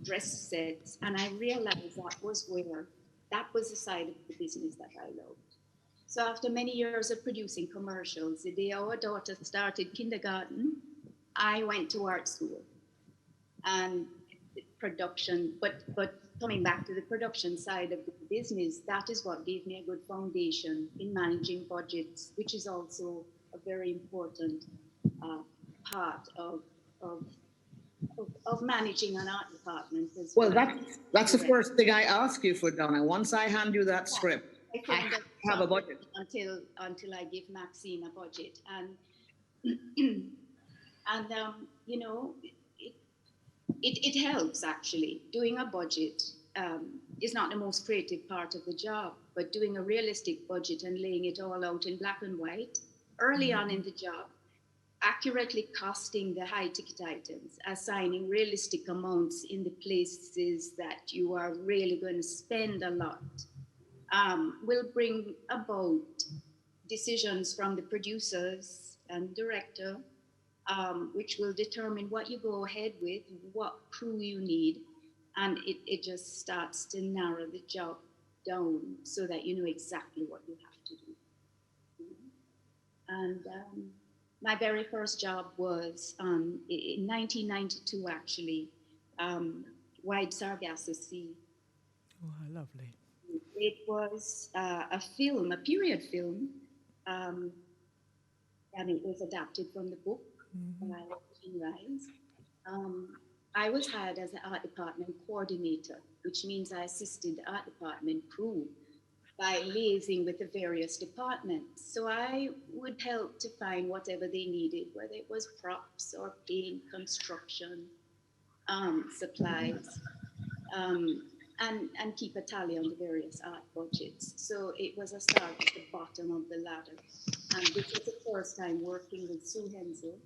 dress sets, and I realized that was the side of the business that I loved. So after many years of producing commercials, the day our daughter started kindergarten, I went to art school and production, but coming back to the production side of the business, that is what gave me a good foundation in managing budgets, which is also a very important part of managing an art department as well. Well, that's the first thing I ask you for, Donna. Once I hand you that script, I have a budget. Until I give Maxine a budget. It helps actually. Doing a budget is not the most creative part of the job, but doing a realistic budget and laying it all out in black and white early on in the job, accurately costing the high ticket items, assigning realistic amounts in the places that you are really going to spend a lot, will bring about decisions from the producers and director, which will determine what you go ahead with, what crew you need, and it just starts to narrow the job down so that you know exactly what you have to do. And my very first job was in 1992, actually, Wide Sargasso Sea. Oh, lovely. It was a period film, and it was adapted from the book by Jean Rise. I was hired as an art department coordinator, which means I assisted the art department crew by liaising with the various departments. So I would help to find whatever they needed, whether it was props or paint, construction, supplies, and keep a tally on the various art budgets. So it was a start at the bottom of the ladder. And this was the first time working with Sue Hensel,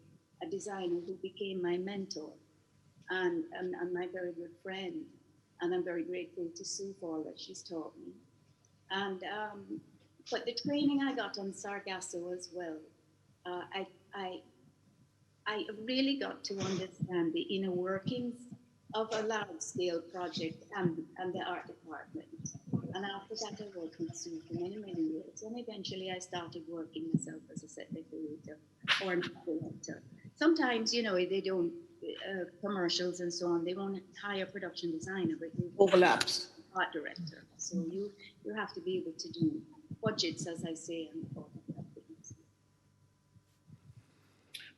a designer who became my mentor and my very good friend. And I'm very grateful to Sue for all that she's taught me. And but the training I got on Sargasso as well, I really got to understand the inner workings of a large-scale project and the art department. And after that, I worked with Sue for many, many years. And eventually, I started working myself as a set decorator or an art director. Sometimes, they don't, commercials and so on, they won't hire a production designer, but they overlaps. Art director. So you have to be able to do budgets, as I say, and all of that things.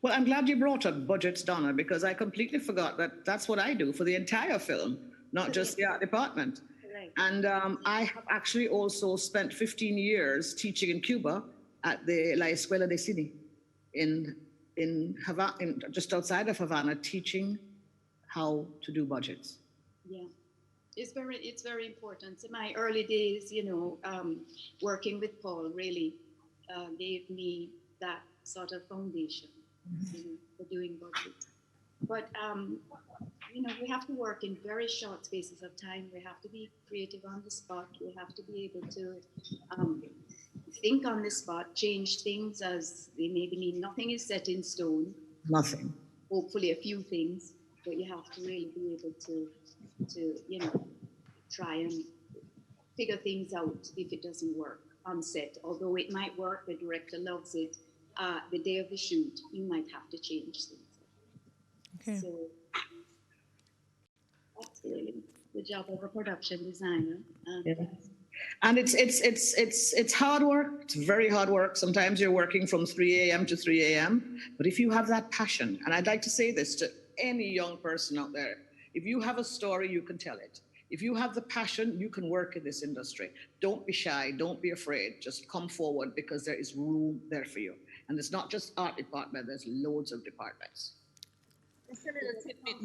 Well, I'm glad you brought up budgets, Donna, because I completely forgot that that's what I do for the entire film, not just the art department. Right. And I have actually also spent 15 years teaching in Cuba at the La Escuela de Cine in Havana, just outside of Havana, teaching how to do budgets. Yeah. It's very important. In my early days, working with Paul really gave me that sort of foundation for doing budgets. But we have to work in very short spaces of time. We have to be creative on the spot. We have to be able to think on the spot, change things as they maybe need. Nothing is set in stone. Nothing. Hopefully a few things, but you have to really be able to try and figure things out if it doesn't work. on set. Although it might work, the director loves it. The day of the shoot, you might have to change things. Okay. So that's really the job of a production designer. And it's hard work. It's very hard work. Sometimes you're working from 3 a.m. to 3 a.m. But if you have that passion, and I'd like to say this to any young person out there, if you have a story, you can tell it. If you have the passion, you can work in this industry. Don't be shy. Don't be afraid. Just come forward because there is room there for you. And it's not just art department. There's loads of departments. Just a little tidbit,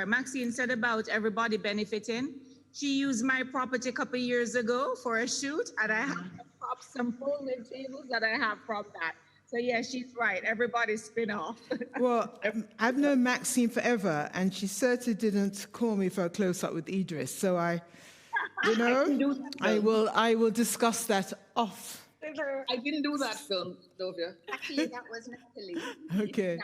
Maxine said about everybody benefiting. She used my property a couple of years ago for a shoot, and I have to prop some folding tables that I have from that. So yeah, she's right. Everybody's spin off. Well, I've known Maxine forever, and she certainly didn't call me for a close-up with Idris. So I will discuss that off. I didn't do that film, Dovia. Actually, that was Natalie. Okay.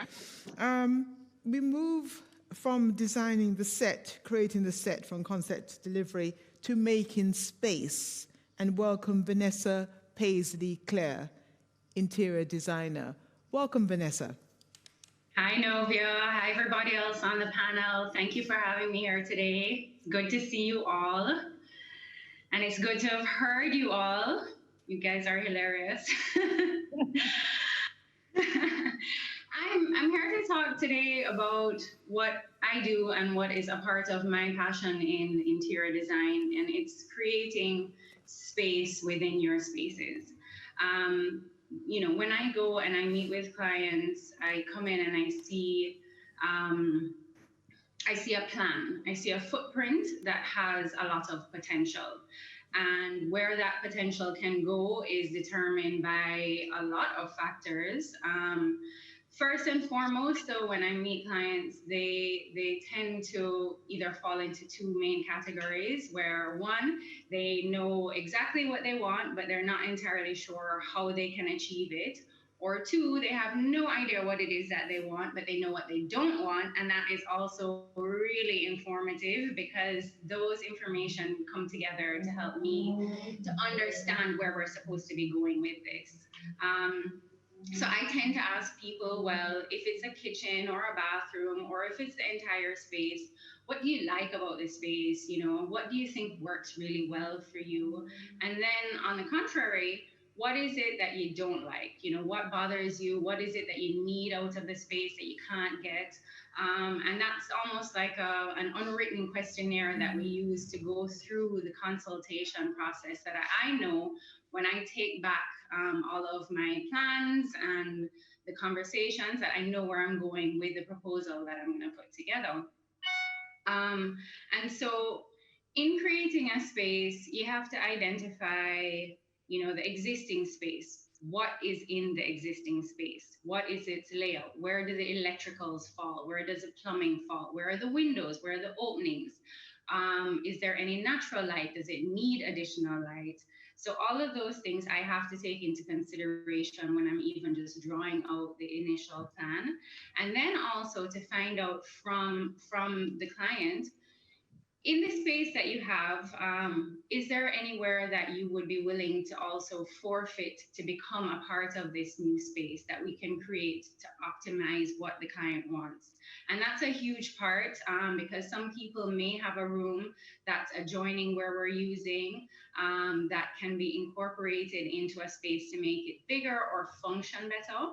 We move from designing the set, creating the set from concept to delivery, to making space, and welcome Vanessa Paisley-Clare, interior designer. Welcome, Vanessa. Hi, Novia. Hi, everybody else on the panel. Thank you for having me here today. It's good to see you all. And it's good to have heard you all. You guys are hilarious. I'm here to talk today about what I do and what is a part of my passion in interior design, and it's creating space within your spaces. You know, when I go and I meet with clients, I come in and I see a plan. I see a footprint that has a lot of potential. And where that potential can go is determined by a lot of factors. First and foremost, though, when I meet clients, they tend to either fall into two main categories, where one, they know exactly what they want, but they're not entirely sure how they can achieve it. Or two, they have no idea what it is that they want, but they know what they don't want. And that is also really informative, because those information come together to help me to understand where we're supposed to be going with this. So I tend to ask people, well, if it's a kitchen or a bathroom, or if it's the entire space, what do you like about the space? You know, what do you think works really well for you? And then on the contrary, what is it that you don't like? You know, what bothers you? What is it that you need out of the space that you can't get? And that's almost like an unwritten questionnaire that we use to go through the consultation process, that I know when I take back all of my plans and the conversations, that I know where I'm going with the proposal that I'm going to put together. And so in creating a space, you have to identify, you know, the existing space. What is in the existing space? What is its layout? Where do the electricals fall? Where does the plumbing fall? Where are the windows? Where are the openings? Is there any natural light? Does it need additional light? So all of those things I have to take into consideration when I'm even just drawing out the initial plan. And then also to find out from the client, in the space that you have, is there anywhere that you would be willing to also forfeit to become a part of this new space that we can create to optimize what the client wants? And that's a huge part, because some people may have a room that's adjoining where we're using, that can be incorporated into a space to make it bigger or function better.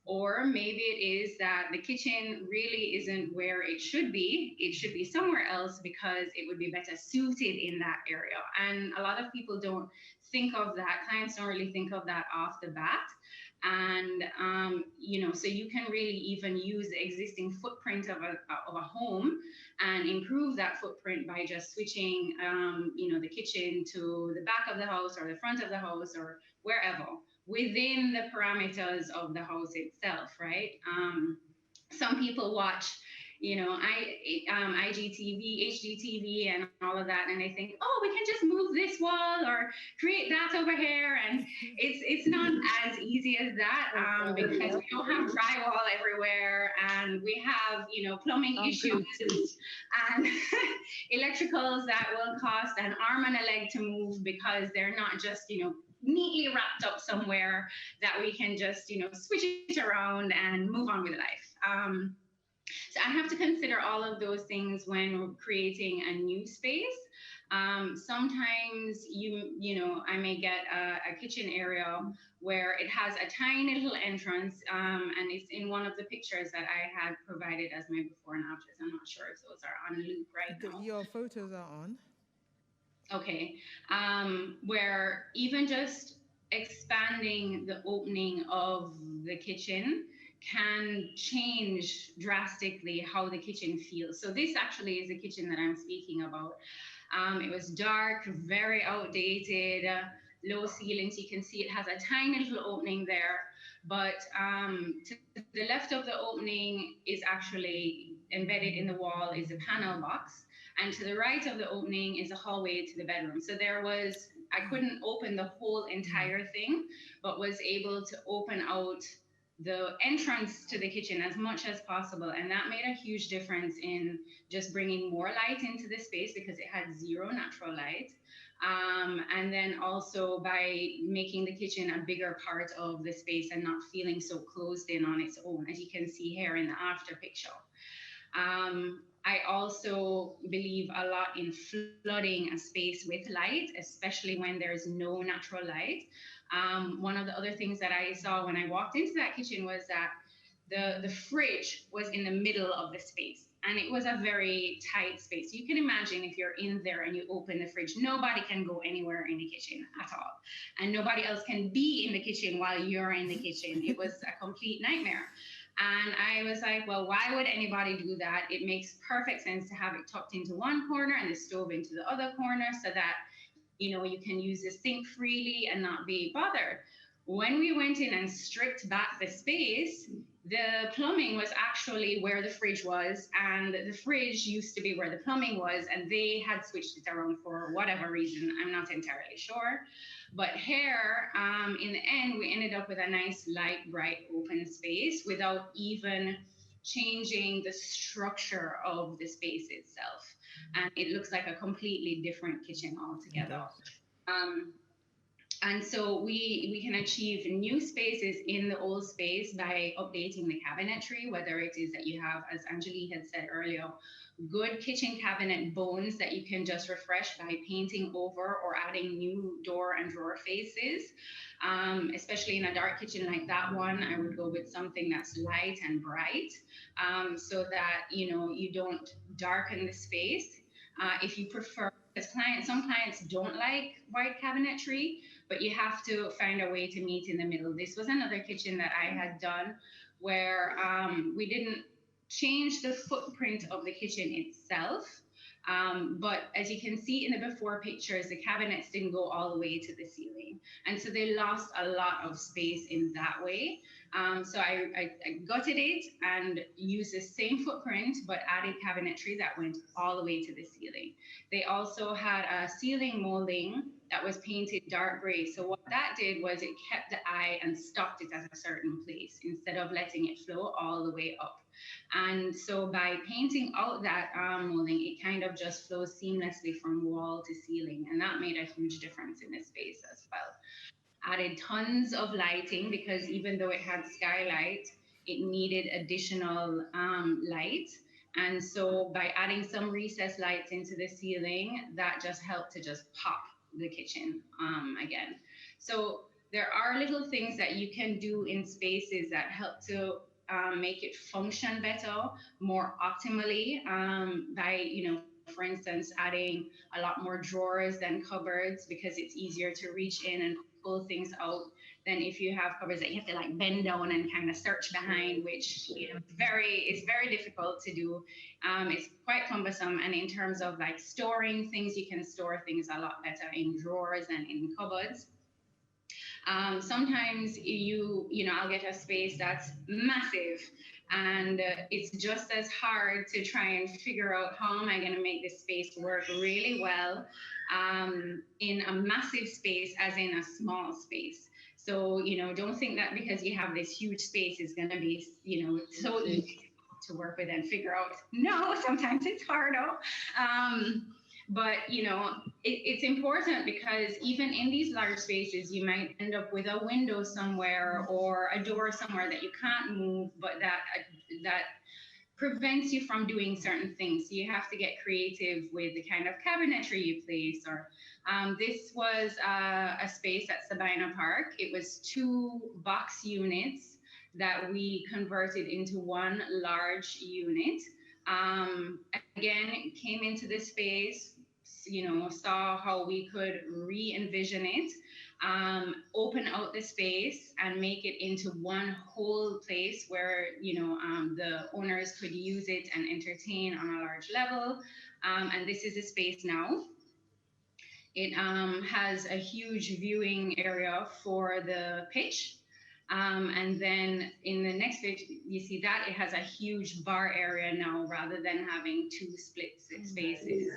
Or maybe it is that the kitchen really isn't where it should be. It should be somewhere else because it would be better suited in that area. And a lot of people don't think of that. Clients don't really think of that off the bat. And, you know, so you can really even use the existing footprint of a home and improve that footprint by just switching, you know, the kitchen to the back of the house or the front of the house or wherever, within the parameters of the house itself, right? Some people watch IGTV, HGTV, and all of that, and they think, oh, we can just move this wall or create that over here, and it's not as easy as that because we don't have drywall everywhere, and we have plumbing issues and electricals that will cost an arm and a leg to move because they're not just neatly wrapped up somewhere that we can just switch it around and move on with life. So I have to consider all of those things when creating a new space. Sometimes I may get a kitchen area where it has a tiny little entrance, and it's in one of the pictures that I had provided as my before and afters. I'm not sure if those are on loop right now. Your photos are on. Okay, where even just expanding the opening of the kitchen can change drastically how the kitchen feels. So this actually is the kitchen that I'm speaking about. It was dark, very outdated, low ceilings. You can see it has a tiny little opening there, but to the left of the opening is actually embedded in the wall is a panel box. And to the right of the opening is a hallway to the bedroom. So I couldn't open the whole entire thing, but was able to open out the entrance to the kitchen as much as possible. And that made a huge difference in just bringing more light into the space because it had zero natural light. And then also by making the kitchen a bigger part of the space and not feeling so closed in on its own, as you can see here in the after picture. I also believe a lot in flooding a space with light, especially when there's no natural light. One of the other things that I saw when I walked into that kitchen was that the fridge was in the middle of the space, and it was a very tight space. You can imagine if you're in there and you open the fridge, nobody can go anywhere in the kitchen at all. And nobody else can be in the kitchen while you're in the kitchen. It was a complete nightmare. And I was like, well, why would anybody do that? It makes perfect sense to have it tucked into one corner and the stove into the other corner so that, you can use the sink freely and not be bothered. When we went in and stripped back the space, the plumbing was actually where the fridge was, and the fridge used to be where the plumbing was, and they had switched it around for whatever reason. I'm not entirely sure. But here, in the end, we ended up with a nice, light, bright, open space without even changing the structure of the space itself. And it looks like a completely different kitchen altogether. And so we can achieve new spaces in the old space by updating the cabinetry, whether it is that you have, as Anjali had said earlier, good kitchen cabinet bones that you can just refresh by painting over or adding new door and drawer faces. Especially in a dark kitchen like that one, I would go with something that's light and bright so that, you don't darken the space. If you prefer, because some clients don't like white cabinetry, but you have to find a way to meet in the middle. This was another kitchen that I had done where we didn't change the footprint of the kitchen itself. But as you can see in the before pictures, the cabinets didn't go all the way to the ceiling. And so they lost a lot of space in that way. So I gutted it and used the same footprint, but added cabinetry that went all the way to the ceiling. They also had a ceiling molding that was painted dark gray. So what that did was it kept the eye and stopped it at a certain place instead of letting it flow all the way up. And so by painting out that molding, it kind of just flows seamlessly from wall to ceiling. And that made a huge difference in the space as well. Added tons of lighting because even though it had skylight, it needed additional light. And so by adding some recessed lights into the ceiling, that just helped to just pop the kitchen again. So there are little things that you can do in spaces that help to make it function better, more optimally by, for instance, adding a lot more drawers than cupboards because it's easier to reach in and pull things out than if you have cupboards that you have to like bend down and kind of search behind, which it's very difficult to do. It's quite cumbersome, and in terms of like storing things, you can store things a lot better in drawers and in cupboards. Sometimes I'll get a space that's massive And it's just as hard to try and figure out how am I going to make this space work really well in a massive space as in a small space. So, don't think that because you have this huge space it's going to be, so easy to work with and figure out. No, sometimes it's harder. But, it's important because even in these large spaces, you might end up with a window somewhere or a door somewhere that you can't move, but that prevents you from doing certain things. So you have to get creative with the kind of cabinetry you place. Or this was a space at Sabina Park. It was 2 box units that we converted into one large unit. Again, came into this space, saw how we could re-envision it, open out the space and make it into one whole place where, the owners could use it and entertain on a large level. And this is a space now. It has a huge viewing area for the pitch. And then in the next page, you see that it has a huge bar area now rather than having 2 split spaces.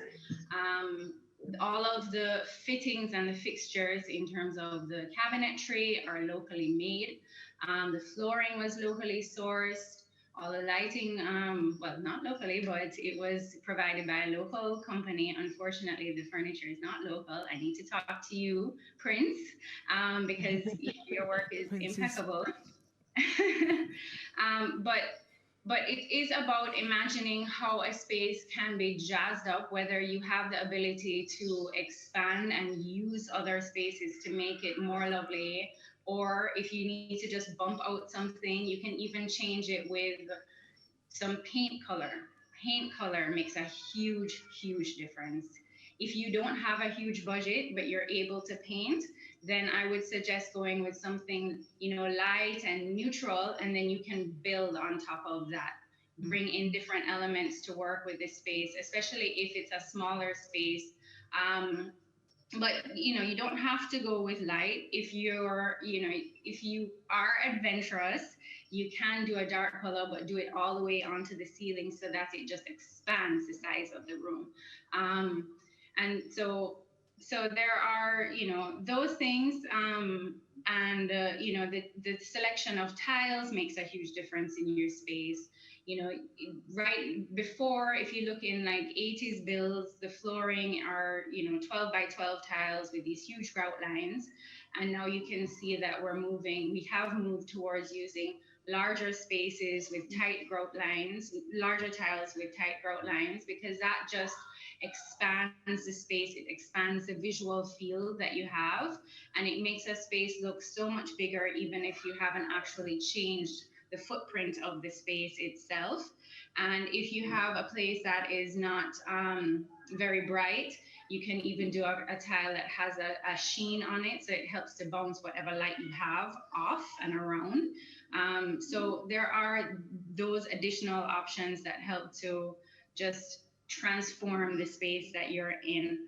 All of the fittings and the fixtures in terms of the cabinetry are locally made. The flooring was locally sourced. All the lighting, well, not locally, but it was provided by a local company. Unfortunately, the furniture is not local. I need to talk to you, Prince, because your work is impeccable. But it is about imagining how a space can be jazzed up, whether you have the ability to expand and use other spaces to make it more lovely, or if you need to just bump out something, you can even change it with some paint color. Paint color makes a huge, huge difference. If you don't have a huge budget, but you're able to paint, then I would suggest going with something, light and neutral, and then you can build on top of that. Bring in different elements to work with this space, especially if it's a smaller space. But, you don't have to go with light. If you're, if you are adventurous, you can do a dark color, but do it all the way onto the ceiling so that it just expands the size of the room. And so there are, those things, the selection of tiles makes a huge difference in your space. Right before, if you look in like 80s builds, the flooring are, 12 by 12 tiles with these huge grout lines. And now you can see that we have moved towards using larger spaces with tight grout lines, larger tiles with tight grout lines, because that just expands the space, it expands the visual field that you have, and it makes a space look so much bigger, even if you haven't actually changed the footprint of the space itself. And if you have a place that is not very bright, you can even do a tile that has a sheen on it, so it helps to bounce whatever light you have off and around. So there are those additional options that help to just transform the space that you're in.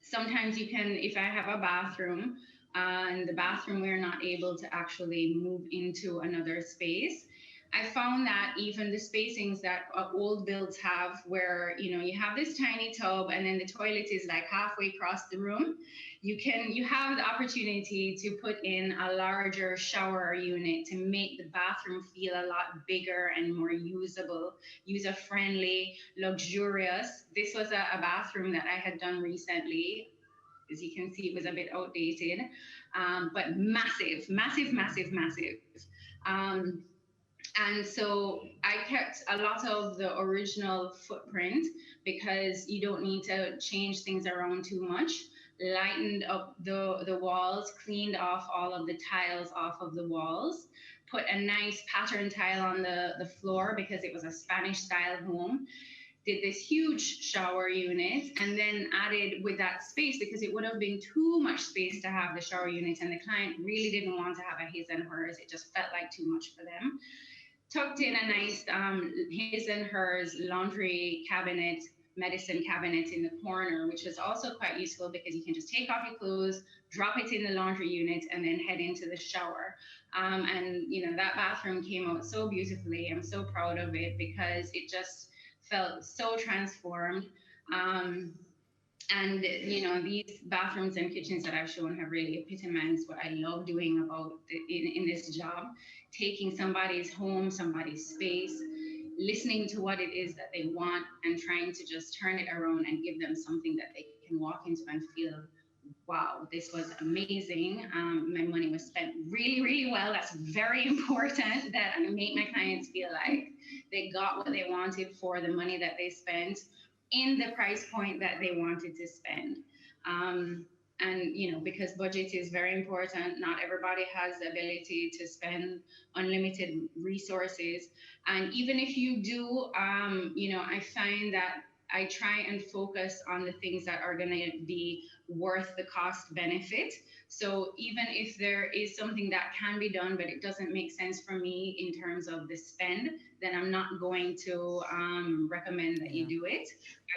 Sometimes you can, if I have a bathroom, and the bathroom we're not able to actually move into another space, I found that even the spacings that old builds have, where you have this tiny tub and then the toilet is like halfway across the room, you have the opportunity to put in a larger shower unit to make the bathroom feel a lot bigger and more usable, user-friendly, luxurious. This was a bathroom that I had done recently. As you can see, it was a bit outdated, but massive, massive, massive, massive. And so I kept a lot of the original footprint because you don't need to change things around too much. Lightened up the walls, cleaned off all of the tiles off of the walls, put a nice pattern tile on the floor because it was a Spanish style home. Did this huge shower unit, and then added with that space, because it would have been too much space to have the shower unit, and the client really didn't want to have a his and hers. It just felt like too much for them. Tucked in a nice his and hers laundry cabinet, medicine cabinet in the corner, which is also quite useful because you can just take off your clothes, drop it in the laundry unit, and then head into the shower. And you know, that bathroom came out so beautifully. I'm so proud of it because it just felt so transformed. And you know, these bathrooms and kitchens that I've shown have really epitomized what I love doing about in this job, taking somebody's home, somebody's space, listening to what it is that they want and trying to just turn it around and give them something that they can walk into and feel, wow, this was amazing. My money was spent really, really well. That's very important, that I make my clients feel like they got what they wanted for the money that they spent in the price point that they wanted to spend. And, you know, because budget is very important. Not everybody has the ability to spend unlimited resources. And even if you do, you know, I find that I try and focus on the things that are going to be worth the cost benefit. So even if there is something that can be done, but it doesn't make sense for me in terms of the spend, then I'm not going to recommend that you do it.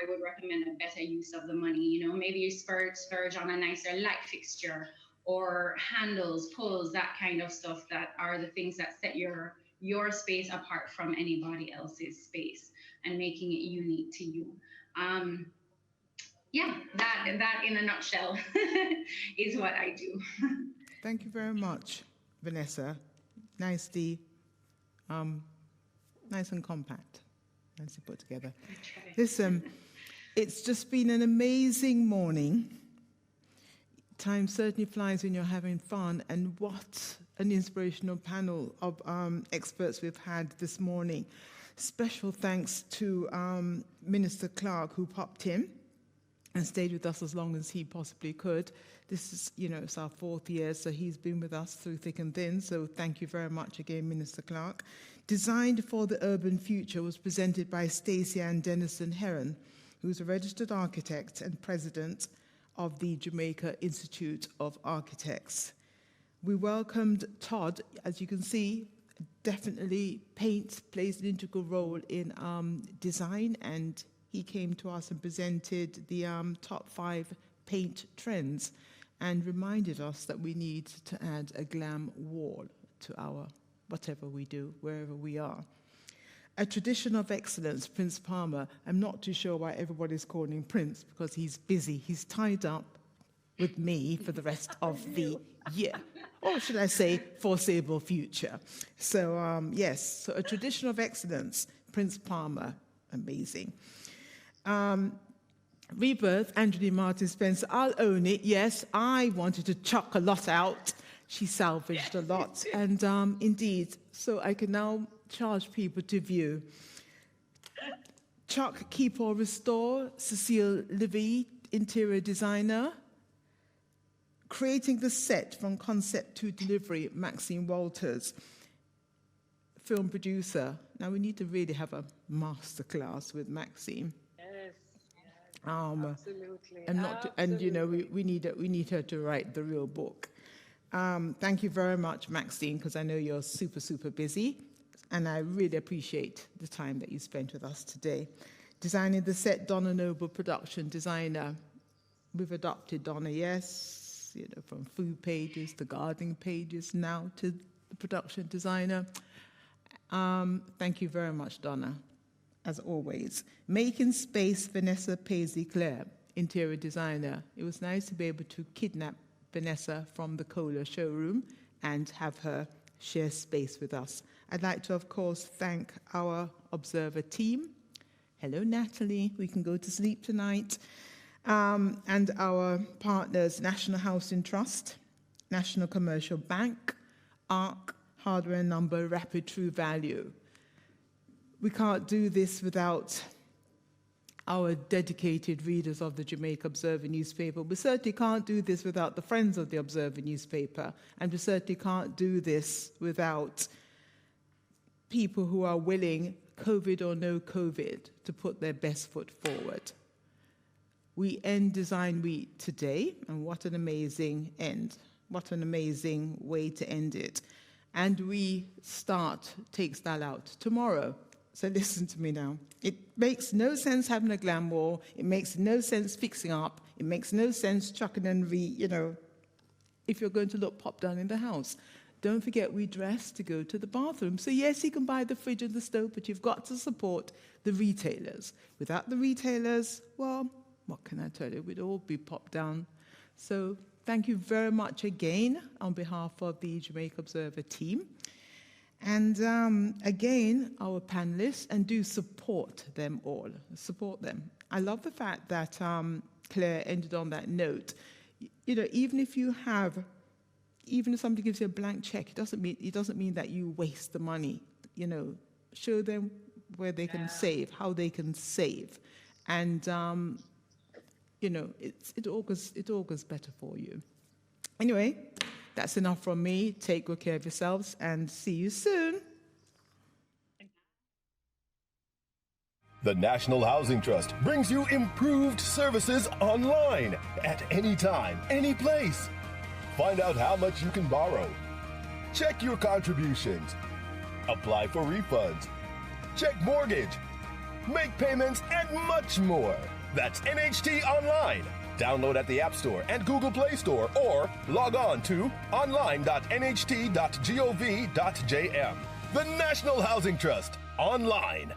I would recommend a better use of the money. You know, maybe you splurge on a nicer light fixture or handles, pulls, that kind of stuff, that are the things that set your space apart from anybody else's space and making it unique to you. Yeah, that in a nutshell is what I do. Thank you very much, Vanessa. Nicely, nice and compact, nicely put together. Listen, it's just been an amazing morning. Time certainly flies when you're having fun, and what an inspirational panel of experts we've had this morning. Special thanks to Minister Clark, who popped in and stayed with us as long as he possibly could. This is, you know, it's our 4th year, so he's been with us through thick and thin, so thank you very much again, Minister Clark. Designed for the Urban Future was presented by Stacey Ann Dennison Heron, who's a registered architect and president of the Jamaica Institute of Architects. We welcomed Todd. As you can see, definitely paint plays an integral role in design, and he came to us and presented the top 5 paint trends and reminded us that we need to add a glam wall to our whatever we do, wherever we are. A tradition of excellence, Prince Palmer. I'm not too sure why everybody's calling him Prince, because he's busy. He's tied up with me for the rest of the year, or should I say, foreseeable future. So yes, so a tradition of excellence, Prince Palmer, amazing. Rebirth, Andrew Martin Spencer, I'll own it. Yes, I wanted to chuck a lot out. She salvaged a lot, and indeed, so I can now charge people to view. Chuck, Keep or Restore, Cecile Levy, interior designer. Creating the Set from Concept to Delivery, Maxine Walters, film producer. Now we need to really have a masterclass with Maxine. Yes, absolutely. And you know, we need her to write the real book. Thank you very much, Maxine, because I know you're super, super busy, and I really appreciate the time that you spent with us today. Designing the Set, Donna Noble, production designer. We've adopted Donna, yes. You know, from food pages to gardening pages, now to the production designer. Thank you very much, Donna, as always. Making Space, Vanessa Paisley-Clare, interior designer. It was nice to be able to kidnap Vanessa from the Kohler showroom and have her share space with us. I'd like to, of course, thank our Observer team. Hello, Natalie. We can go to sleep tonight. And our partners, National Housing Trust, National Commercial Bank, ARC, Hardware Number, Rapid True Value. We can't do this without our dedicated readers of the Jamaica Observer newspaper. We certainly can't do this without the friends of the Observer newspaper, and we certainly can't do this without people who are willing, COVID or no COVID, to put their best foot forward. We end Design Week today, and what an amazing end. What an amazing way to end it. And we start Take Style Out tomorrow. So listen to me now. It makes no sense having a glam wall. It makes no sense fixing up. It makes no sense chucking and if you're going to look pop down in the house. don't forget we dress to go to the bathroom. So yes, you can buy the fridge and the stove, but you've got to support the retailers. Without the retailers, well, what can I tell you? We'd all be popped down. So thank you very much again on behalf of the Jamaica Observer team. And again, our panelists, and do support them all. Support them. I love the fact that Claire ended on that note. You know, even if somebody gives you a blank check, it doesn't mean that you waste the money. You know, show them where they can save, how they can save, and you know, it all goes better for you. Anyway, that's enough from me. Take good care of yourselves, and see you soon. The National Housing Trust brings you improved services online at any time, any place. Find out how much you can borrow. Check your contributions. Apply for refunds. Check mortgage. Make payments and much more. That's NHT Online. Download at the App Store and Google Play Store or log on to online.nht.gov.jm. The National Housing Trust online.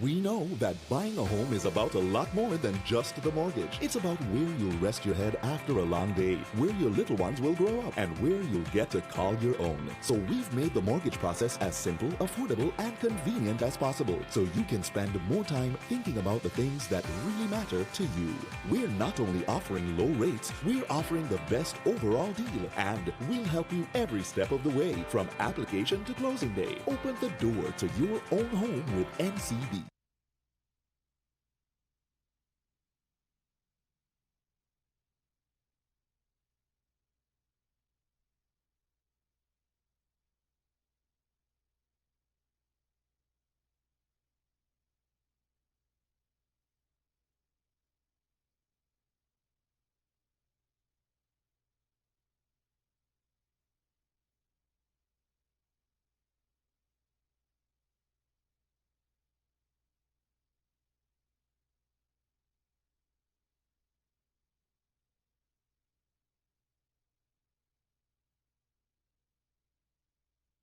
We know that buying a home is about a lot more than just the mortgage. It's about where you'll rest your head after a long day, where your little ones will grow up, and where you'll get to call your own. So we've made the mortgage process as simple, affordable, and convenient as possible, so you can spend more time thinking about the things that really matter to you. We're not only offering low rates, we're offering the best overall deal, and we'll help you every step of the way, from application to closing day. Open the door to your own home with NCB.